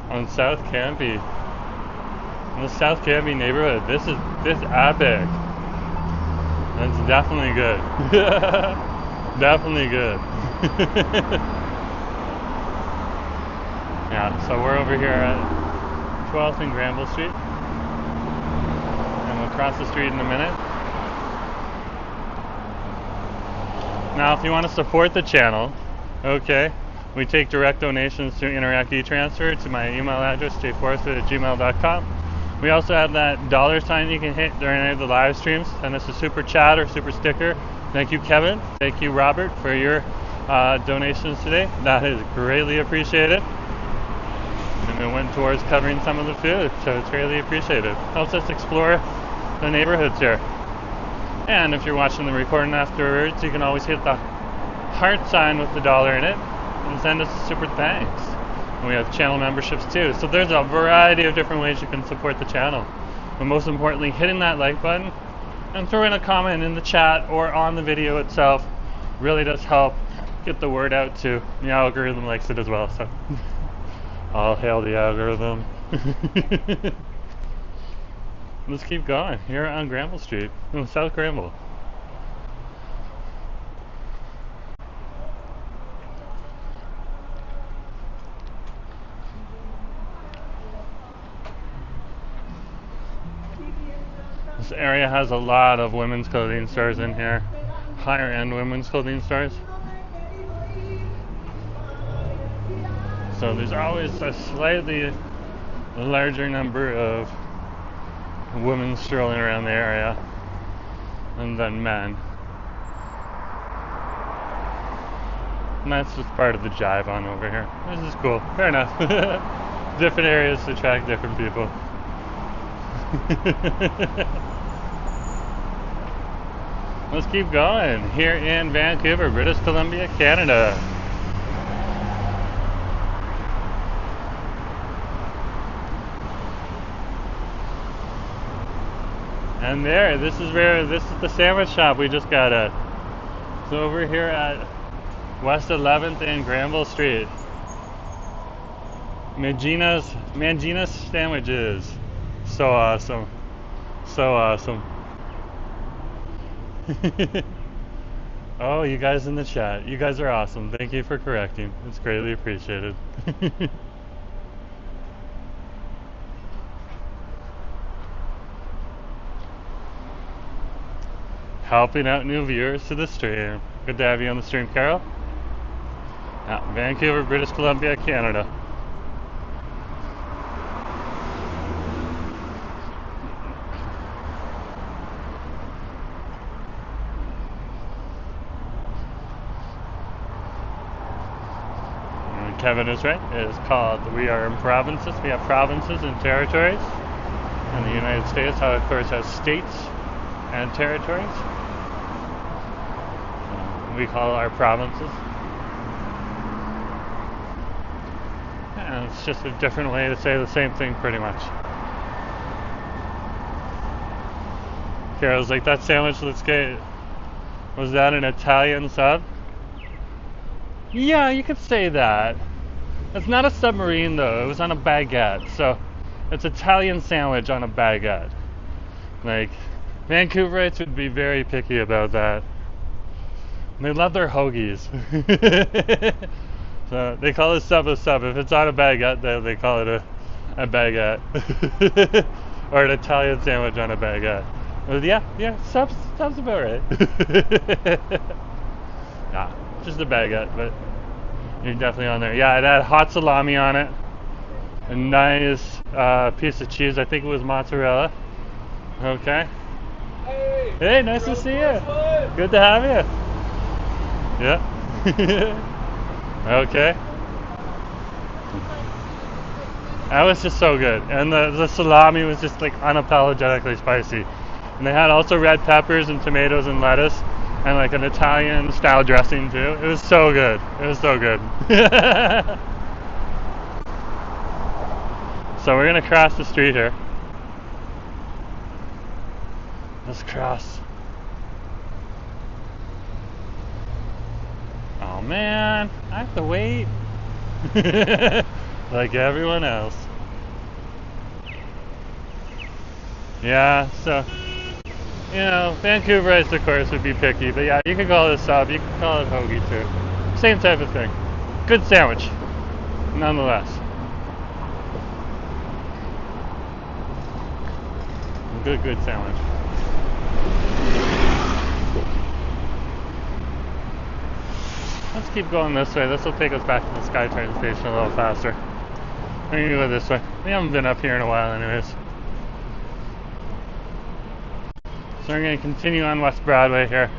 on South Campy. In the South Granville neighborhood. This is epic. That's definitely good. Definitely good. Yeah, so we're over here at 12th and Granville Street. And we'll cross the street in a minute. Now, if you want to support the channel, okay, we take direct donations through Interact e-Transfer to my email address, jforthwood@gmail.com. We also have that $sign you can hit during any of the live streams. Send us a super chat or super sticker. Thank you, Kevin. Thank you, Robert, for your donations today. That is greatly appreciated. And it went towards covering some of the food, so it's greatly appreciated. Helps us explore the neighborhoods here. And if you're watching the recording afterwards, you can always hit the heart sign with the $1 in it and send us a super thanks. And we have channel memberships too. So there's a variety of different ways you can support the channel. But most importantly, hitting that like button and throw in a comment in the chat or on the video itself really does help get the word out too. The algorithm likes it as well, so all hail the algorithm. Let's keep going here on Granville Street in South Granville. This area has a lot of women's clothing stores in here, higher end women's clothing stores. So there's always a slightly larger number of women strolling around the area than men. And that's just part of the jive on over here. This is cool. Fair enough. Different areas attract different people. Let's keep going here in Vancouver, British Columbia, Canada. And this is the sandwich shop we just got at. So over here at West 11th and Granville Street. Mangia's sandwiches. So awesome. So awesome. Oh, you guys in the chat. You guys are awesome. Thank you for correcting. It's greatly appreciated. Helping out new viewers to the stream. Good to have you on the stream, Carol. Vancouver, British Columbia, Canada. And Kevin is right. It is called, we are in provinces. We have provinces and territories. And the United States, of course, has states and territories. We call our provinces. And it's just a different way to say the same thing pretty much. Carol's like, that sandwich looks good. Was that an Italian sub? Yeah, you could say that. It's not a submarine though, it was on a baguette. So it's Italian sandwich on a baguette. Like, Vancouverites would be very picky about that. They love their hoagies. So they call a sub. If it's on a baguette, they call it a baguette. Or an Italian sandwich on a baguette. But yeah, sub's about right. Nah, just a baguette, but you're definitely on there. Yeah, it had hot salami on it. A nice piece of cheese. I think it was mozzarella. Okay. Hey, nice to see you. Good to have you. Yeah. Okay. That was just so good. And the salami was just like unapologetically spicy. And they had also red peppers and tomatoes and lettuce and like an Italian style dressing too. It was so good. It was so good. So we're gonna cross the street here. Let's cross. Oh man, I have to wait. Like everyone else. Yeah, so, you know, Vancouverites of course would be picky, but yeah, you can call it a sub, you can call it hoagie too. Same type of thing. Good sandwich, nonetheless. Good sandwich. Let's keep going this way. This will take us back to the SkyTrain station a little faster. We're going to go this way. We haven't been up here in a while anyways. So we're going to continue on West Broadway here.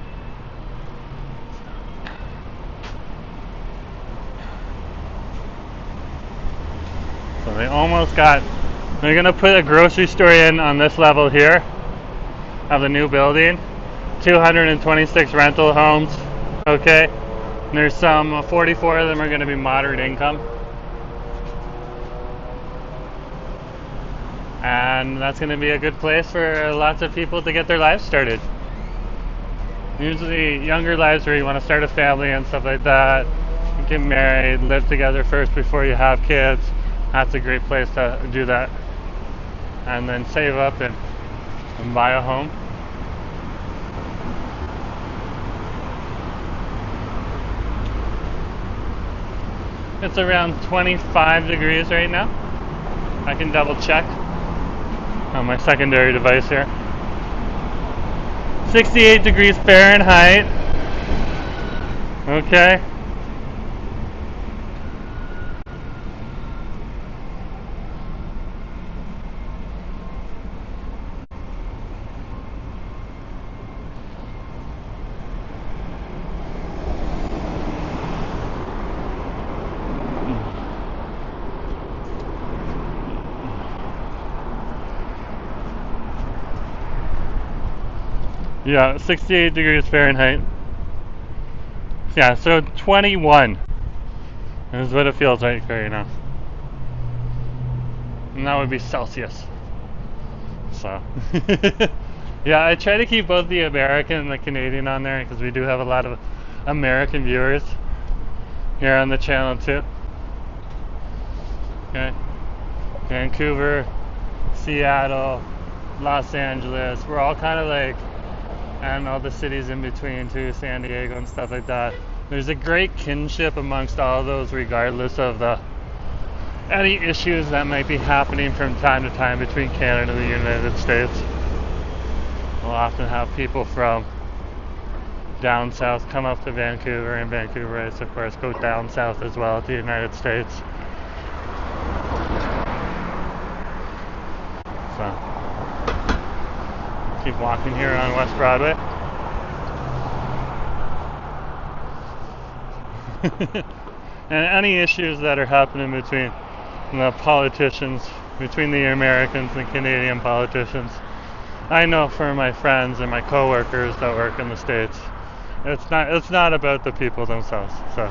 So they almost got... They're going to put a grocery store in on this level here of the new building. 226 rental homes. Okay. And there's some 44 of them are going to be moderate income. And that's going to be a good place for lots of people to get their lives started. Usually younger lives where you want to start a family and stuff like that, get married, live together first before you have kids. That's a great place to do that. And then save up and buy a home. It's around 25 degrees right now. I can double check on my secondary device here. 68 degrees Fahrenheit. Okay. Yeah, 68 degrees Fahrenheit. Yeah, so 21 is what it feels like right now. And that would be Celsius. So, yeah, I try to keep both the American and the Canadian on there because we do have a lot of American viewers here on the channel too. Okay, Vancouver, Seattle, Los Angeles, we're all kind of like, and all the cities in between too, San Diego and stuff like that. There's a great kinship amongst all of those regardless of any issues that might be happening from time to time between Canada and the United States. We'll often have people from down south come up to Vancouver, and Vancouverites of course go down south as well to the United States. So keep walking here on West Broadway. And any issues that are happening between the politicians, between the Americans and Canadian politicians, I know for my friends and my co-workers that work in the States, it's not about the people themselves. So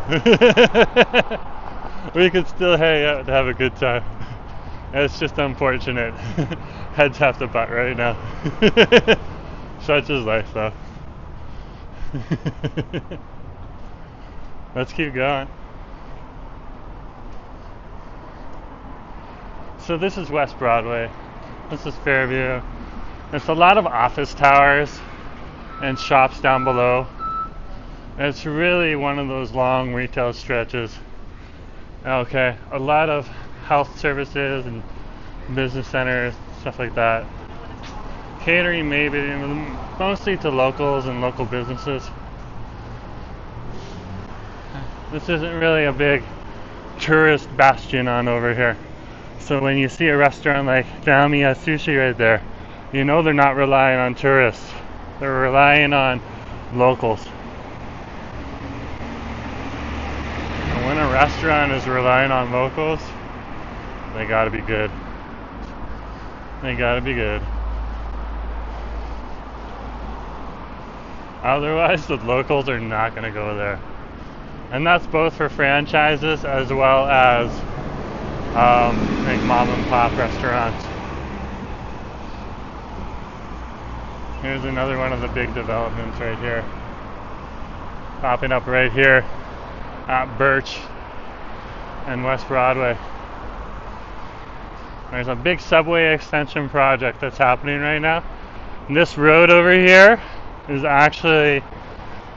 we could still hang out and have a good time. It's just unfortunate. Heads have to butt right now. Such is life, though. Let's keep going. So this is West Broadway. This is Fairview. It's a lot of office towers and shops down below. It's really one of those long retail stretches. Okay, a lot of health services and business centers, stuff like that. Catering maybe, mostly to locals and local businesses. This isn't really a big tourist bastion on over here. So when you see a restaurant like Namiya Sushi right there, you know they're not relying on tourists. They're relying on locals. And when a restaurant is relying on locals, they gotta be good. They gotta be good. Otherwise, the locals are not gonna go there. And that's both for franchises as well as like mom and pop restaurants. Here's another one of the big developments right here. Popping up right here at Birch and West Broadway. There's a big subway extension project that's happening right now. And this road over here is actually,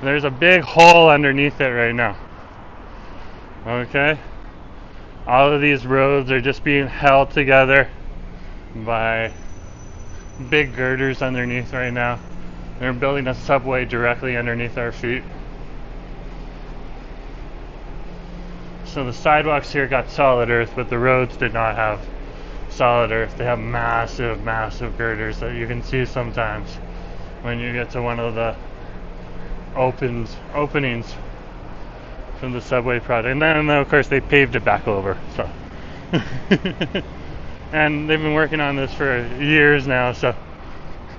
there's a big hole underneath it right now. Okay? All of these roads are just being held together by big girders underneath right now. They're building a subway directly underneath our feet. So the sidewalks here got solid earth, but the roads did not have solid earth. They have massive, massive girders that you can see sometimes when you get to one of the openings from the subway project. And then of course they paved it back over. So and they've been working on this for years now, so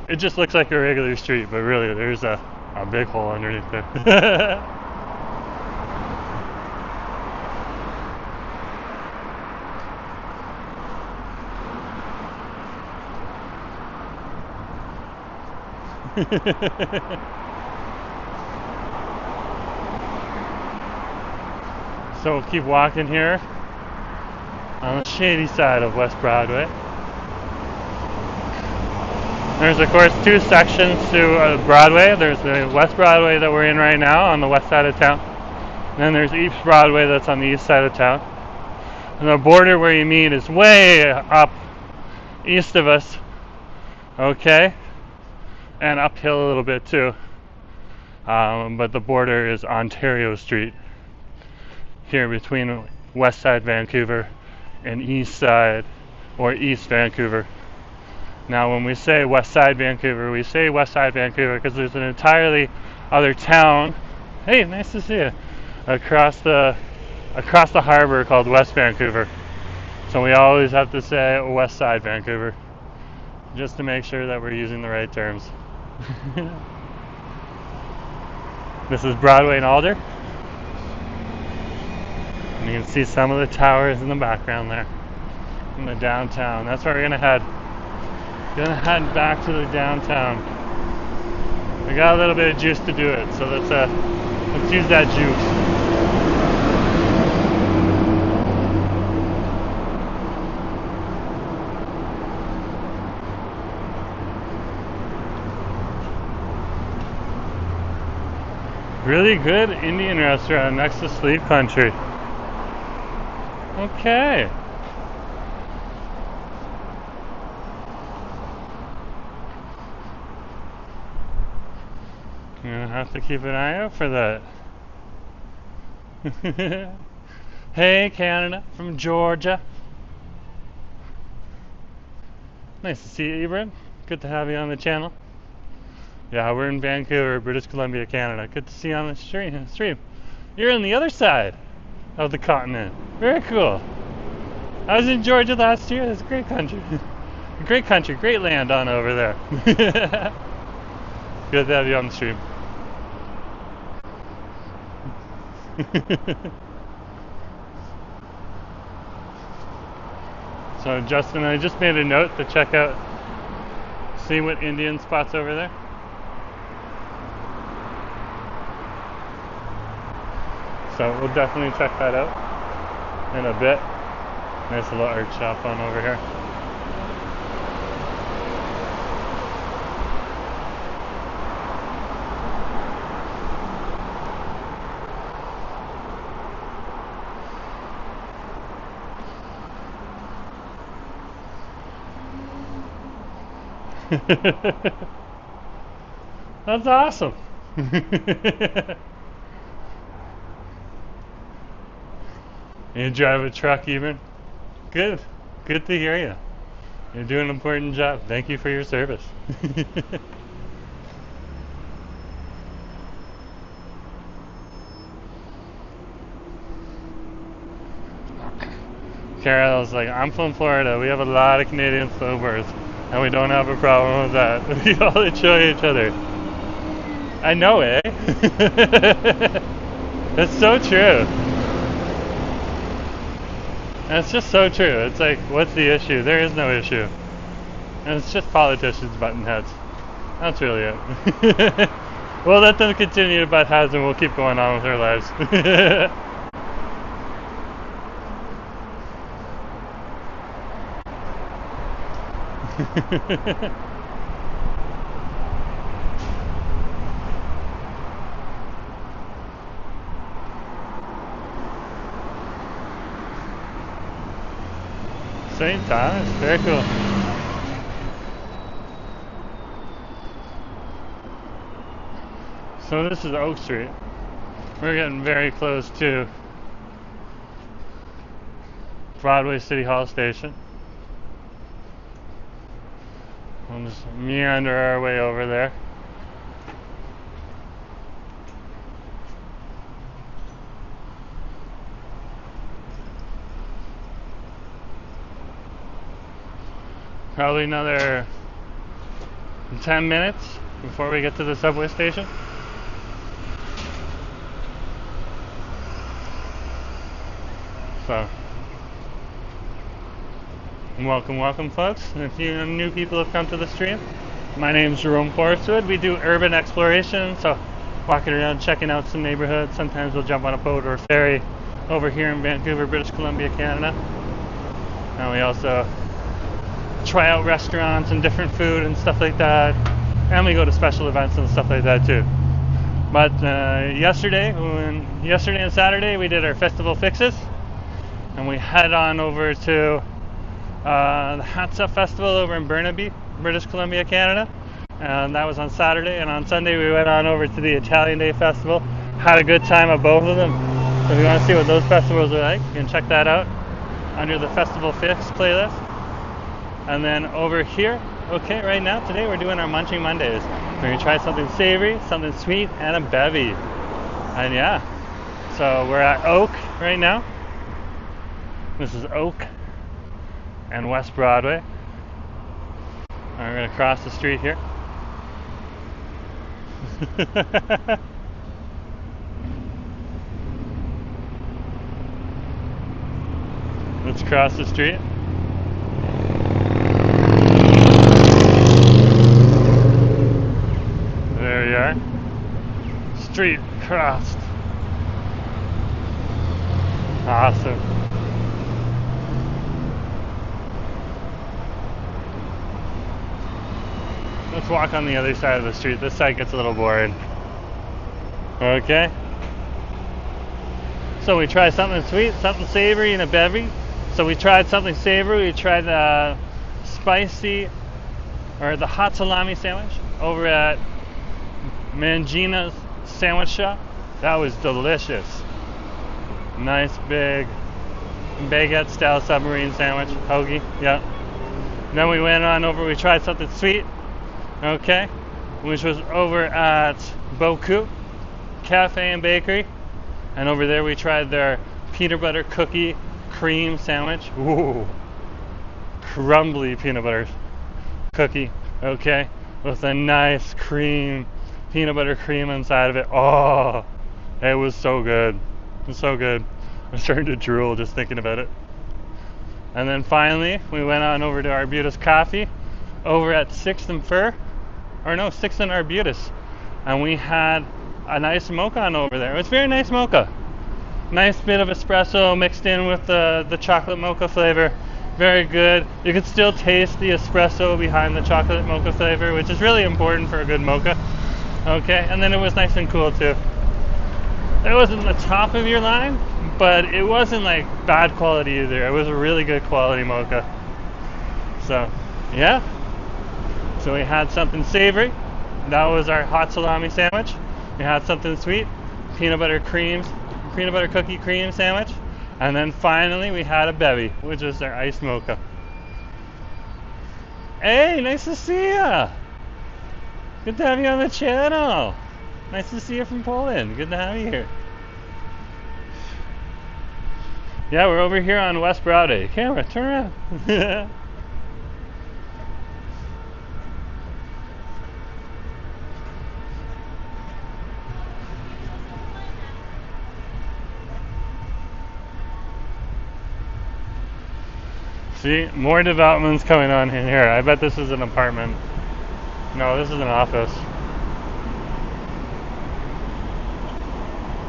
it just looks like a regular street, but really there's a big hole underneath there. So we'll keep walking here on the shady side of West Broadway. There's of course two sections to Broadway. There's the West Broadway that we're in right now on the west side of town. And then there's East Broadway that's on the east side of town. And the border where you meet is way up east of us. Okay? And uphill a little bit too. But the border is Ontario Street. Here between West Side Vancouver and East Side or East Vancouver. Now when we say West Side Vancouver, we say West Side Vancouver because there's an entirely other town, hey, nice to see you, across the harbor called West Vancouver. So we always have to say West Side Vancouver just to make sure that we're using the right terms. This is Broadway and Alder. And you can see some of the towers in the background there in the downtown. That's where we're gonna head. Gonna head back to the downtown. We got a little bit of juice to do it, so let's use that juice. Really good Indian restaurant next to Sleep Country. Okay. You're gonna have to keep an eye out for that. Hey Canada from Georgia. Nice to see you, Ibram. Good to have you on the channel. Yeah, we're in Vancouver, British Columbia, Canada. Good to see you on the stream. You're on the other side of the continent. Very cool. I was in Georgia last year. It's a great country. Great country, great land on over there. Good to have you on the stream. So Justin, I just made a note to check out, see what Indian spots over there. So we'll definitely check that out in a bit. Nice little art shop on over here. That's awesome. You drive a truck even? Good. Good to hear you. You're doing an important job. Thank you for your service. Carol's like, I'm from Florida. We have a lot of Canadian snowbirds, and we don't have a problem with that. We all enjoy each other. I know, eh? That's so true. That's just so true. It's like, what's the issue? There is no issue. And it's just politicians butting heads. That's really it. We'll let them continue to butt heads and we'll keep going on with our lives. St. Thomas, very cool. So this is Oak Street. We're getting very close to Broadway City Hall Station. We'll just meander our way over there. Probably another 10 minutes before we get to the subway station. So, welcome folks. If you new people have come to the stream, my name's Jerome Forestwood. We do urban exploration, so walking around checking out some neighborhoods. Sometimes we'll jump on a boat or a ferry over here in Vancouver, British Columbia, Canada. And we also try out restaurants and different food and stuff like that. And we go to special events and stuff like that too. But yesterday and Saturday we did our festival fixes, and we head on over to the Hat Stuff Festival over in Burnaby, British Columbia, Canada. And that was on Saturday, and on Sunday we went on over to the Italian Day Festival. Had a good time at both of them. So if you want to see what those festivals are like, you can check that out under the Festival Fix playlist. And then over here, okay, right now, today we're doing our Munchie Mondays. We're going to try something savory, something sweet, and a bevy. And yeah, so we're at Oak right now. This is Oak and West Broadway. And we're going to cross the street here. Let's cross the street. There we are. Street crossed. Awesome. Let's walk on the other side of the street. This side gets a little boring. Okay. So we tried something sweet, something savory, and a bevy. So we tried something savory. We tried the spicy, or the hot salami sandwich over at Mangia's sandwich shop. That was delicious. Nice big baguette style submarine sandwich, hoagie. Yeah. Then we went on over. We tried something sweet. Okay, which was over at Beaucoup Cafe and Bakery, and over there we tried their peanut butter cookie cream sandwich. Ooh, crumbly peanut butter cookie. Okay, with a nice peanut butter cream inside of it. Oh, it was so good. It was so good. I'm starting to drool just thinking about it. And then finally, we went on over to Arbutus Coffee over at 6th and Fir. 6th and Arbutus, and we had a nice mocha on over there. It was very nice mocha. Nice bit of espresso mixed in with the chocolate mocha flavor. Very good. You could still taste the espresso behind the chocolate mocha flavor, which is really important for a good mocha. Okay, and then it was nice and cool too. It wasn't the top of your line, but it wasn't like bad quality either. It was a really good quality mocha. So, yeah. So we had something savory. That was our hot salami sandwich. We had something sweet, peanut butter cookie cream sandwich. And then finally we had a bevy, which is our iced mocha. Hey, nice to see ya. Good to have you on the channel. Nice to see you from Poland. Good to have you here. Yeah, we're over here on West Broadway. Camera, turn around. See, more developments coming on in here. I bet this is an apartment. No, this is an office.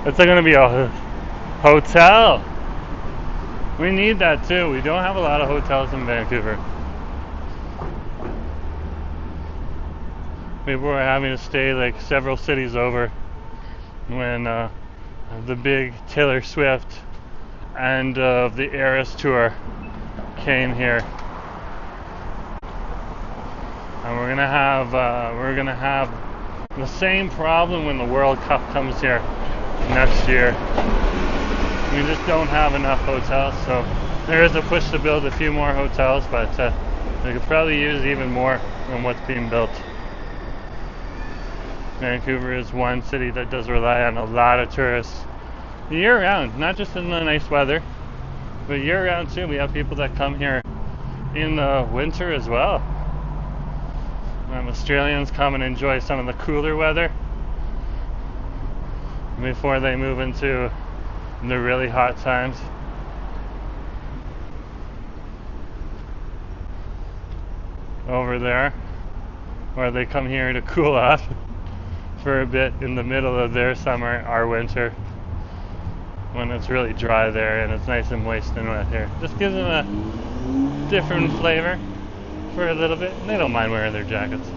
It's going to be a hotel. We need that too. We don't have a lot of hotels in Vancouver. People were having to stay like several cities over when the big Taylor Swift and the Eras tour came here, and we're gonna have the same problem when the World Cup comes here next year. We just don't have enough hotels, so there is a push to build a few more hotels, but we could probably use even more than what's being built. Vancouver is one city that does rely on a lot of tourists year round, not just in the nice weather, but year round too. We have people that come here in the winter as well. Australians come and enjoy some of the cooler weather before they move into the really hot times. Over there, or they come here to cool off for a bit in the middle of their summer, our winter. when it's really dry there and it's nice and moist and wet here. Just gives them a different flavor for a little bit. They don't mind wearing their jackets.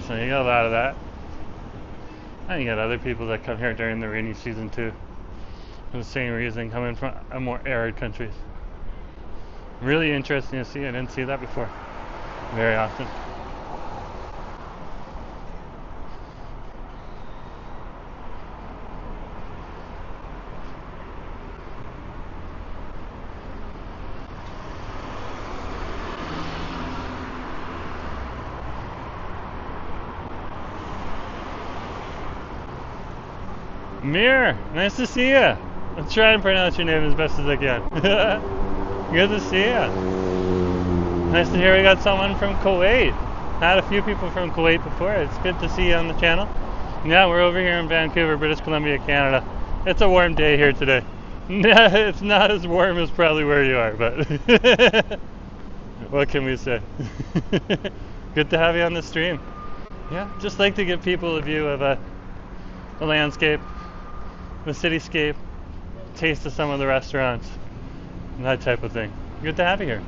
So you got a lot of that. And you got other people that come here during the rainy season too. For the same reason, coming from a more arid countries. Really interesting to see. I didn't see that before very often. Mir, nice to see you. I'll try and pronounce your name as best as I can. Good to see you. Nice to hear we got someone from Kuwait. Had a few people from Kuwait before. It's good to see you on the channel. Yeah, we're over here in Vancouver, British Columbia, Canada. It's a warm day here today. It's not as warm as probably where you are, but what can we say? Good to have you on the stream. Yeah, just like to give people a view of the landscape, the cityscape, taste of some of the restaurants, and that type of thing. Good to have you here.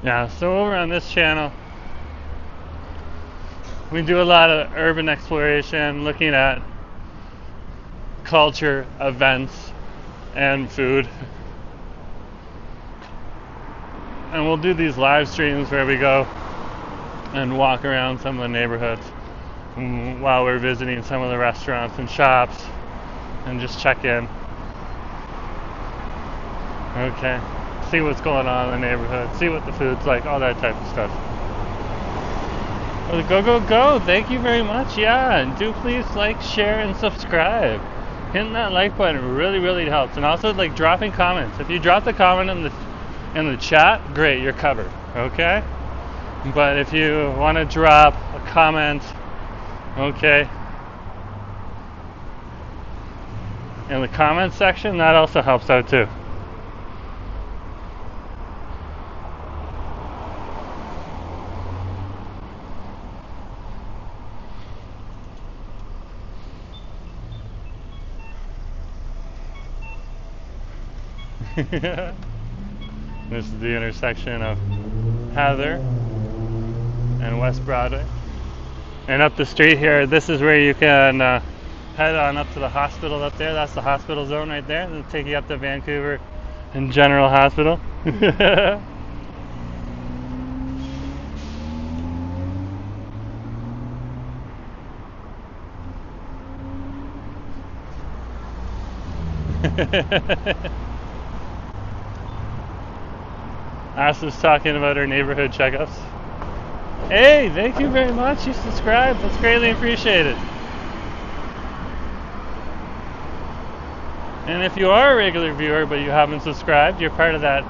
Yeah, so over on this channel, we do a lot of urban exploration, looking at culture, events, and food. And we'll do these live streams where we go and walk around some of the neighborhoods while we're visiting some of the restaurants and shops and just check in. Okay. See what's going on in the neighborhood, see what the food's like, all that type of stuff. Well, go. Thank you very much. Yeah, and do please like, share, and subscribe. Hitting that like button really helps. And also like dropping comments. If you drop the comment in the chat, great, you're covered. Okay? But if you want to drop a comment, okay, in the comment section, that also helps out too. This is the intersection of Heather and West Broadway. And up the street here, this is where you can head on up to the hospital up there. That's the hospital zone right there. It'll take you up to Vancouver and General Hospital. Ash was talking about our neighborhood checkups. Hey, thank you very much. You subscribed. That's greatly appreciated. And if you are a regular viewer but you haven't subscribed, you're part of that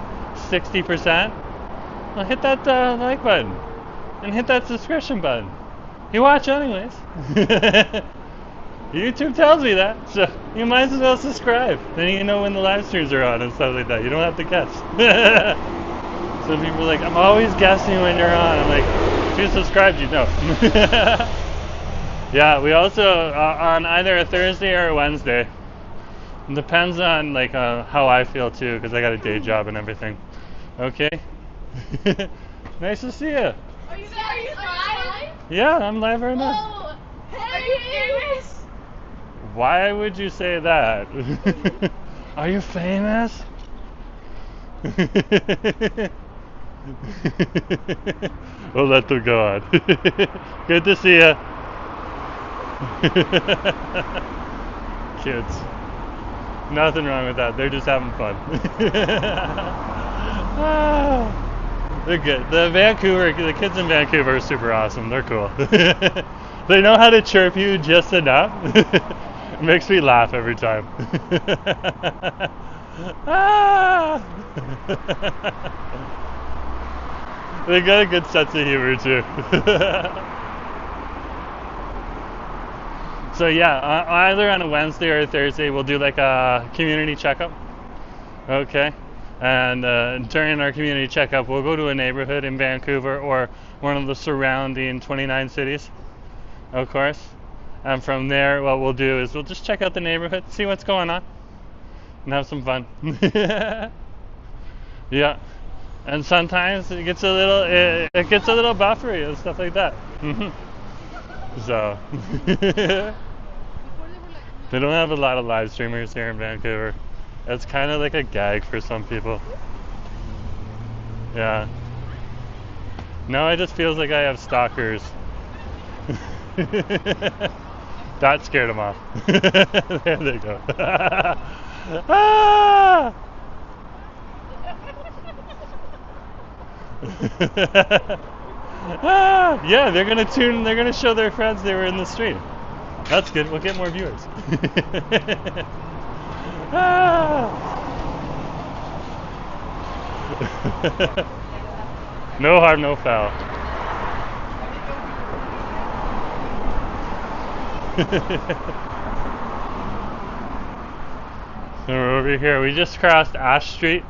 60%. Well, hit that like button and hit that subscription button. You watch anyways. YouTube tells me that, so you might as well subscribe. Then you know when the live streams are on and stuff like that. You don't have to guess. So people are like, I'm always guessing when you're on. I'm like, if you subscribed, you know. Yeah, we also, on either a Thursday or a Wednesday. It depends on like how I feel too, because I got a day job and everything. Okay? Nice to see you. Are you live? Yeah, I'm live right now. Oh, are you famous? Why would you say that? Are you famous? We'll let them go on. Good to see you. Kids. Nothing wrong with that. They're just having fun. They're good. The kids in Vancouver are super awesome. They're cool. They know how to chirp you just enough. It makes me laugh every time. They got a good sense of humor too. So yeah, either on a Wednesday or a Thursday, we'll do like a community checkup. Okay. And during our community checkup, we'll go to a neighborhood in Vancouver or one of the surrounding 29 cities, of course. And from there, what we'll do is we'll just check out the neighborhood, see what's going on, and have some fun. Yeah. And sometimes it gets a little, it gets a little buffery and stuff like that. So, they don't have a lot of live streamers here in Vancouver. It's kind of like a gag for some people. Yeah. Now it just feels like I have stalkers. That scared them off. There they go. Ah! Ah! Yeah, they're gonna show their friends they were in the stream. That's good, we'll get more viewers. Ah! No harm, no foul. So we're over here. We just crossed Ash Street.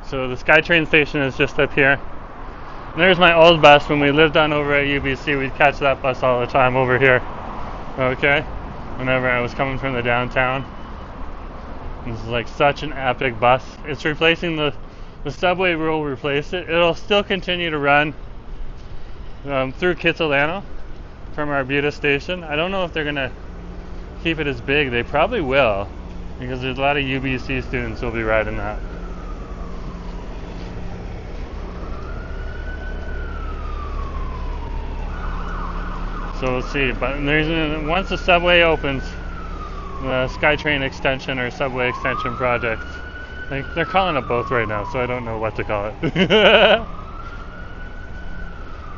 So the SkyTrain station is just up here. And there's my old bus. When we lived on over at UBC, we'd catch that bus all the time over here. Okay? Whenever I was coming from the downtown. This is like such an epic bus. It's replacing the subway will replace it. It'll still continue to run through Kitsilano from Arbutus station. I don't know if they're gonna keep it as big. They probably will, because there's a lot of UBC students who'll be riding that. So we'll see. But once the subway opens, the SkyTrain extension or subway extension project, they're calling it both right now, so I don't know what to call it.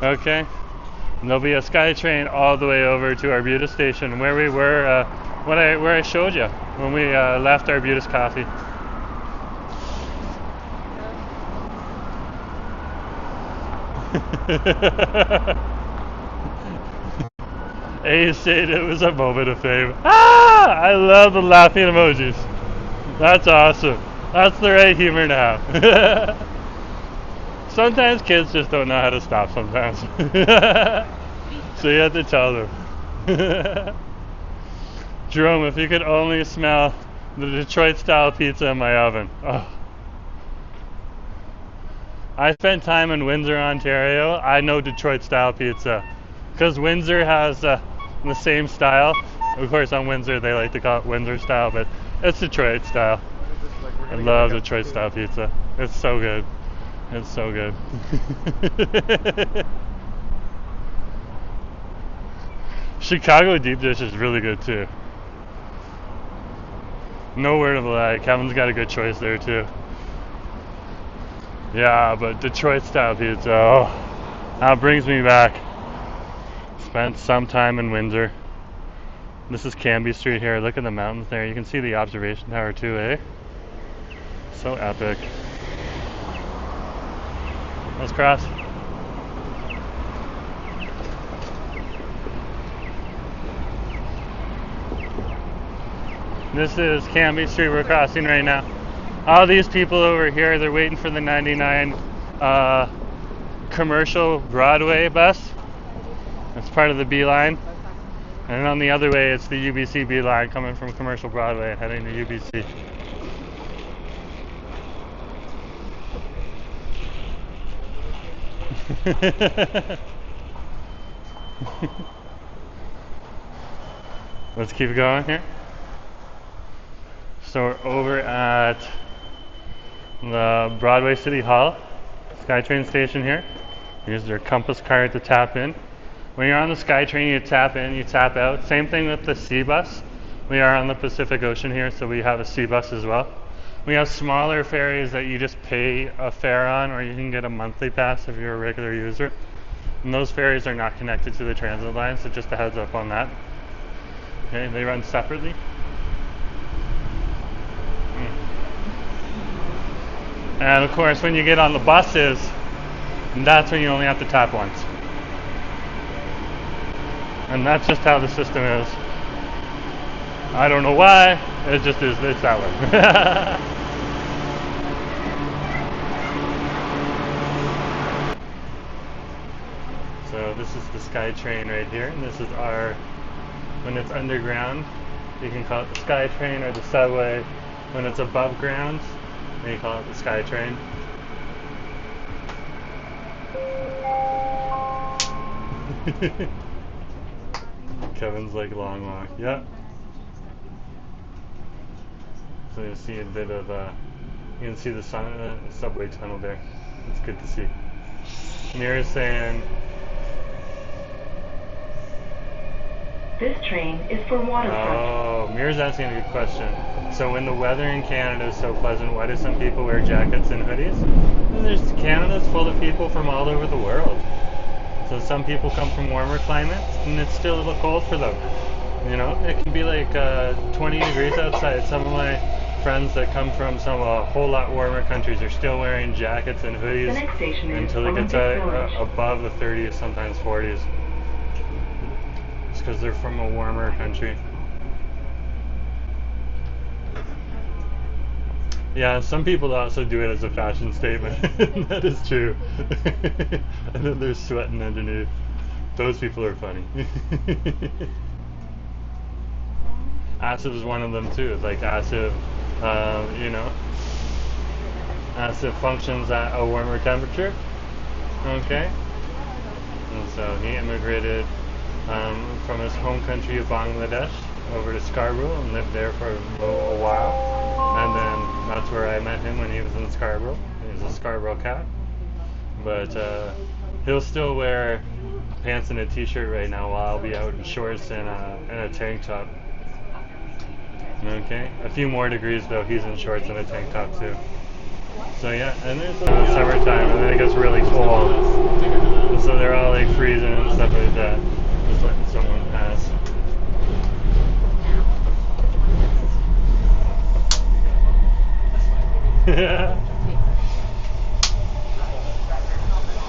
Okay. And there'll be a SkyTrain all the way over to Arbutus station, where we were, where I showed you when we left Arbutus Coffee. A said it was a moment of fame. Ah! I love the laughing emojis. That's awesome. That's the right humor to have. Sometimes kids just don't know how to stop sometimes. So you have to tell them. Jerome, if you could only smell the Detroit style pizza in my oven. Oh. I spent time in Windsor, Ontario. I know Detroit style pizza. Because Windsor has the same style. Of course on Windsor they like to call it Windsor style, but it's Detroit style. I love Detroit style pizza. It's so good. It's so good. Chicago deep dish is really good too. No word of a lie. Kevin's got a good choice there too. Yeah, but Detroit style pizza, oh, that brings me back. Spent some time in Windsor. This is Cambie Street here. Look at the mountains there. You can see the observation tower too, eh? So epic. Let's cross. This is Cambie Street we're crossing right now. All these people over here, they're waiting for the 99 commercial Broadway bus. It's part of the B line. And on the other way, it's the UBC B line coming from commercial Broadway heading to UBC. Let's keep going here. So we're over at the Broadway City Hall, SkyTrain station here. Here's their compass card to tap in. When you're on the SkyTrain, you tap in, you tap out. Same thing with the sea bus. We are on the Pacific Ocean here, so we have a sea bus as well. We have smaller ferries that you just pay a fare on, or you can get a monthly pass if you're a regular user. And those ferries are not connected to the transit line, so just a heads up on that. Okay, they run separately. And of course, when you get on the buses, that's when you only have to tap once. And that's just how the system is. I don't know why. It just is. It's that way. So this is the SkyTrain right here, and this is our, when it's underground, you can call it the SkyTrain or the subway. When it's above ground, you call it the SkyTrain. Kevin's like long walk. Yep. So you see a bit of, you can see the subway tunnel there. It's good to see. Mira's saying, this train is for waterfront. oh, Mira's asking a good question. So when the weather in Canada is so pleasant, why do some people wear jackets and hoodies? And Canada's full of people from all over the world. So some people come from warmer climates, and it's still a little cold for them. You know, it can be like 20 degrees outside. Some of my friends that come from a whole lot warmer countries are still wearing jackets and hoodies until it gets above the 30s, sometimes 40s. It's because they're from a warmer country. Yeah, some people also do it as a fashion statement. That is true. And then they're sweating underneath. Those people are funny. Acid is one of them too. Like acid, you know, acid functions at a warmer temperature. Okay. And so he immigrated from his home country of Bangladesh over to Scarborough and lived there for a while. And then that's where I met him when he was in Scarborough. He was a Scarborough cat. But he'll still wear pants and a t-shirt right now while I'll be out in shorts and a tank top. Okay, a few more degrees though, he's in shorts and a tank top too. So yeah, and it's the summertime and then it gets really cold. And so they're all like freezing and stuff like that. Just letting someone pass.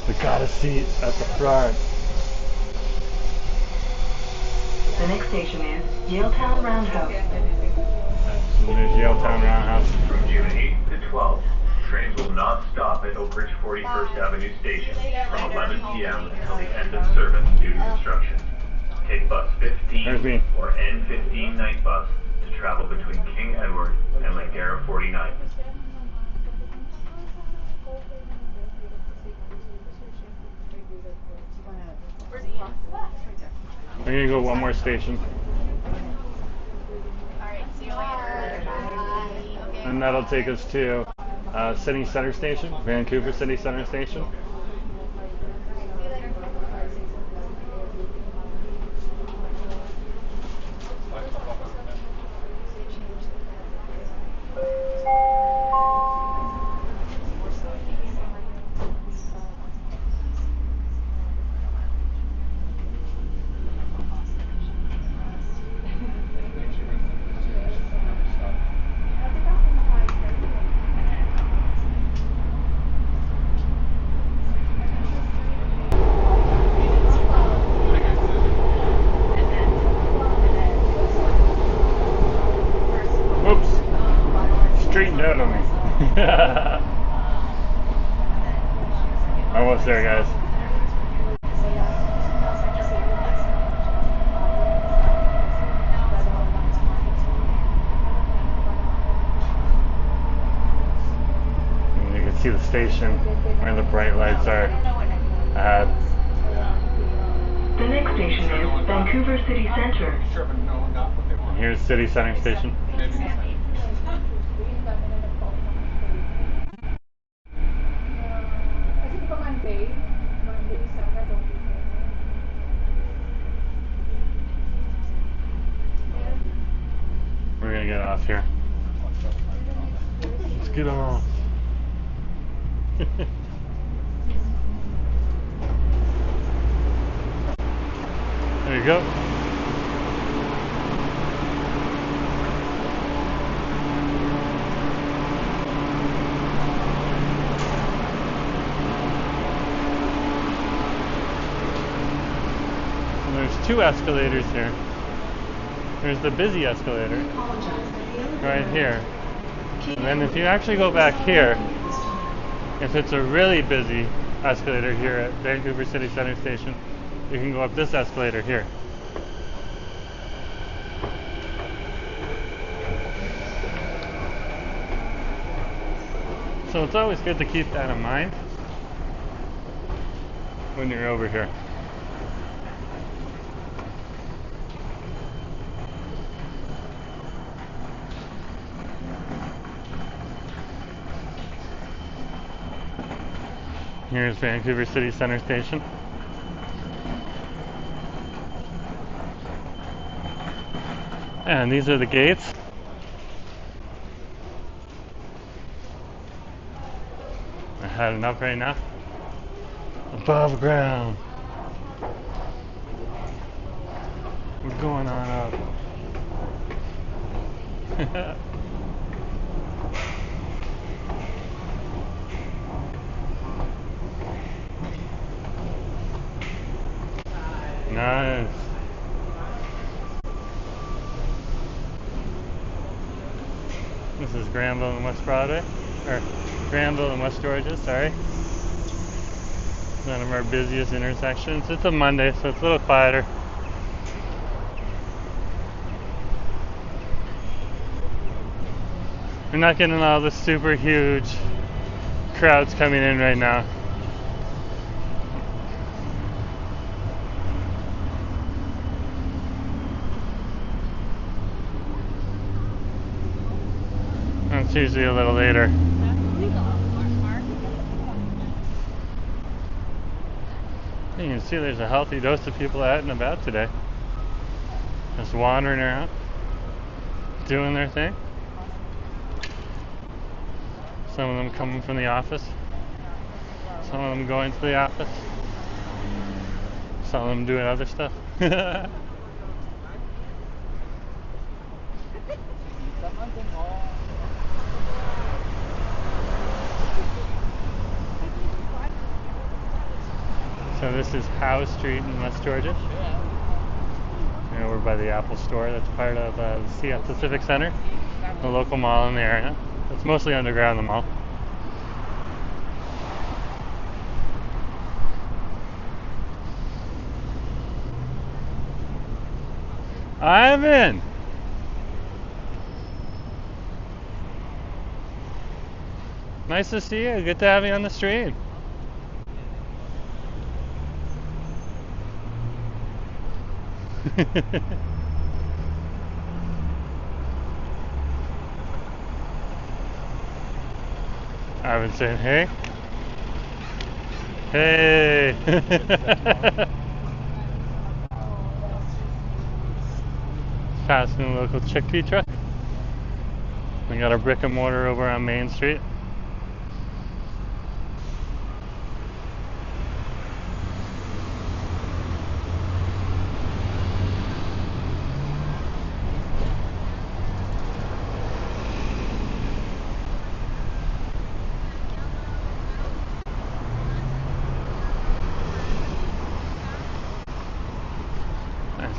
We got a seat at the front. The next station is Yaletown Roundhouse. There's Yaletown Roundhouse. From June 8th to 12th, trains will not stop at Oak Ridge 41st Avenue Station from 11 p.m. until the end of service due to construction. Take bus 15 or N15 night bus to travel between King Edward and Langara 49. We're gonna go one more station. Alright, see you later. Bye. Okay. And that'll take us to City Center Station, Vancouver City Center Station. Almost there, guys. And you can see the station where the bright lights are ahead. The next station is Vancouver City Centre. And here's City Center Station. We're gonna get off here. Let's get off. There you go. And there's two escalators here. There's the busy escalator right here. And then if you actually go back here, if it's a really busy escalator here at Vancouver City Centre Station, you can go up this escalator here. So it's always good to keep that in mind when you're over here. Here's Vancouver City Centre Station. And these are the gates. We're heading up right now. Above ground. We're going on up. Nice. This is Granville and West Broadway, or Granville and West Georgia, sorry. One of our busiest intersections. It's a Monday, so it's a little quieter. We're not getting all the super huge crowds coming in right now. It's usually a little later. You can see there's a healthy dose of people out and about today. Just wandering around, doing their thing. Some of them coming from the office. Some of them going to the office. Some of them doing other stuff. So this is Howe Street in West Georgia. And over by the Apple Store. That's part of the CF Pacific Center, the local mall in the area. It's mostly underground, the mall. Ivan! Nice to see you. Good to have you on the stream. Ivan saying, hey. Hey. Passing the local chickpea truck. We got our brick and mortar over on Main Street.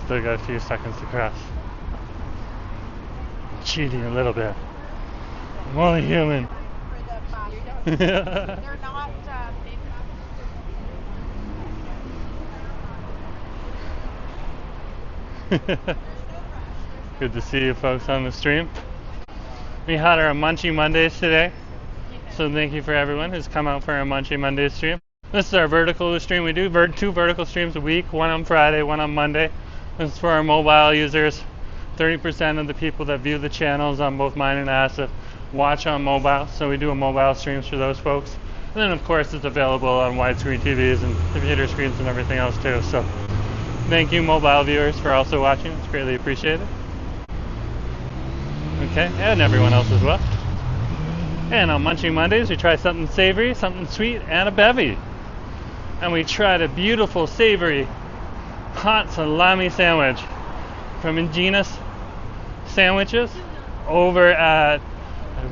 Still got a few seconds to cross. I'm cheating a little bit. I'm only human. They're not big enough. Good to see you folks on the stream. We had our Munchie Mondays today. So thank you for everyone who's come out for our Munchie Mondays stream. This is our vertical stream. We do 2 vertical streams a week, one on Friday, one on Monday. This is for our mobile users. 30% of the people that view the channels on both mine and Asif watch on mobile, so we do a mobile streams for those folks. And then of course it's available on widescreen TVs and computer screens and everything else too. So thank you mobile viewers for also watching. It's greatly appreciated. Okay, and everyone else as well. And on Munchie Mondays we try something savory, something sweet, and a bevy. And we tried a beautiful savory hot salami sandwich from Ingenious Sandwiches over at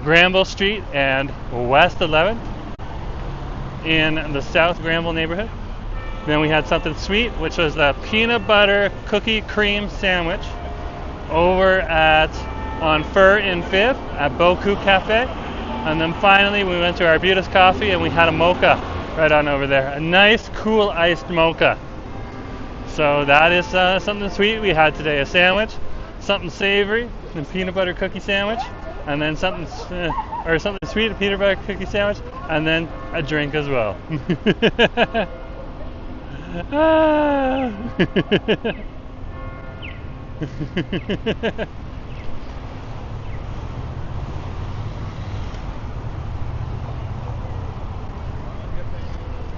Granville Street and West 11th in the South Granville neighborhood. Then we had something sweet, which was a peanut butter cookie cream sandwich over on Fir and 5th at Beaucoup Cafe. And then finally we went to Arbutus Coffee and we had a mocha right on over there. A nice, cool iced mocha. So that is something sweet we had today. A sandwich, something savory, a peanut butter cookie sandwich, and then something sweet, a peanut butter cookie sandwich, and then a drink as well.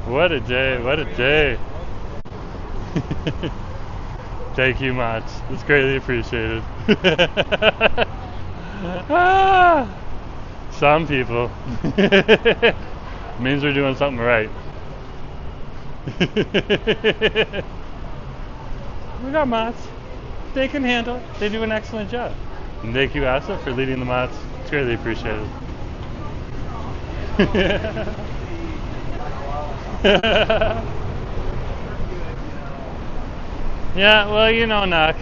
What a day, what a day. Thank you much. It's greatly appreciated. Some people. Means we're doing something right. We got mots. They can handle it. They do an excellent job. And thank you, Asa, for leading the mots. It's greatly appreciated. Yeah, well, you know, Knock.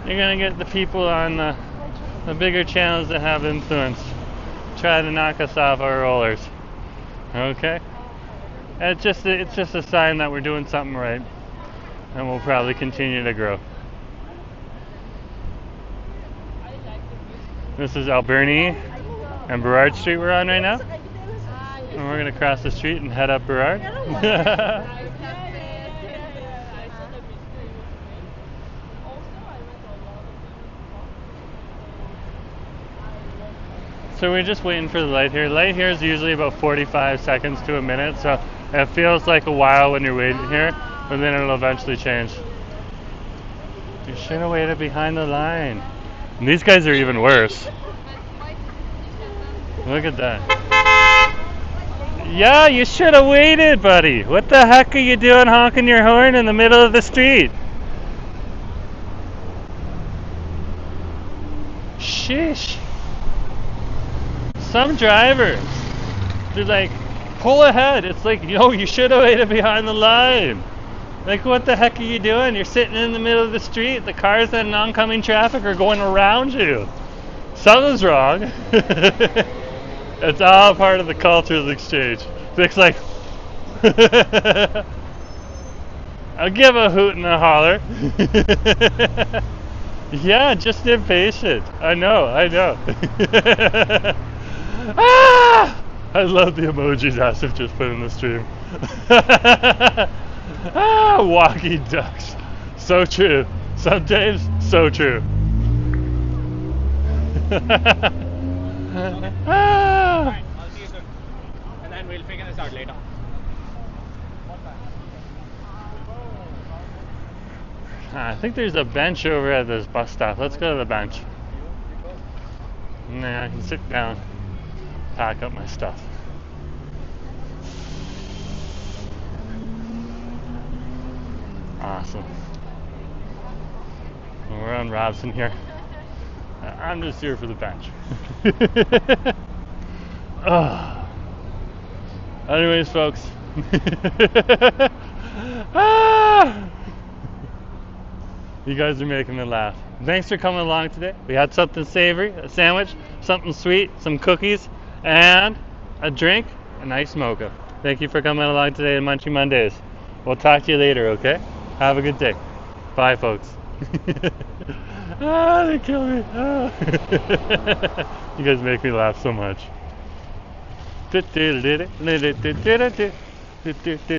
You're gonna get the people on the bigger channels that have influence try to knock us off our rollers. Okay? It's just a sign that we're doing something right, and we'll probably continue to grow. This is Alberni and Burrard Street we're on right now. And we're going to cross the street and head up Burrard. So we're just waiting for the light here. Light here is usually about 45 seconds to a minute, so it feels like a while when you're waiting here, but then it'll eventually change. You should have waited behind the line. And these guys are even worse. Look at that. Yeah, you should have waited, buddy. What the heck are you doing honking your horn in the middle of the street? Sheesh. Some drivers, they're like, pull ahead. It's like, yo, you should have waited behind the line. Like, what the heck are you doing? You're sitting in the middle of the street. The cars and oncoming traffic are going around you. Something's wrong. It's all part of the cultural exchange. It's like, I'll give a hoot and a holler. Yeah, just impatient. I know. Ah! I love the emojis Asif just put in the stream. Ah, walking ducks. So true. Sometimes, so true. Ah! I'll see you soon. And then we'll figure this out later. I think there's a bench over at this bus stop. Let's go to the bench. Nah, I can sit down, pack up my stuff. Awesome. We're on Robson here. I'm just here for the bench. Oh. Anyways, folks. Ah! You guys are making me laugh. Thanks for coming along today. We had something savory, a sandwich, something sweet, some cookies, and a drink, a nice mocha. Thank you for coming along today in Munchie Mondays. We'll talk to you later, okay? Have a good day. Bye, folks. Ah, they kill me. Ah. You guys make me laugh so much.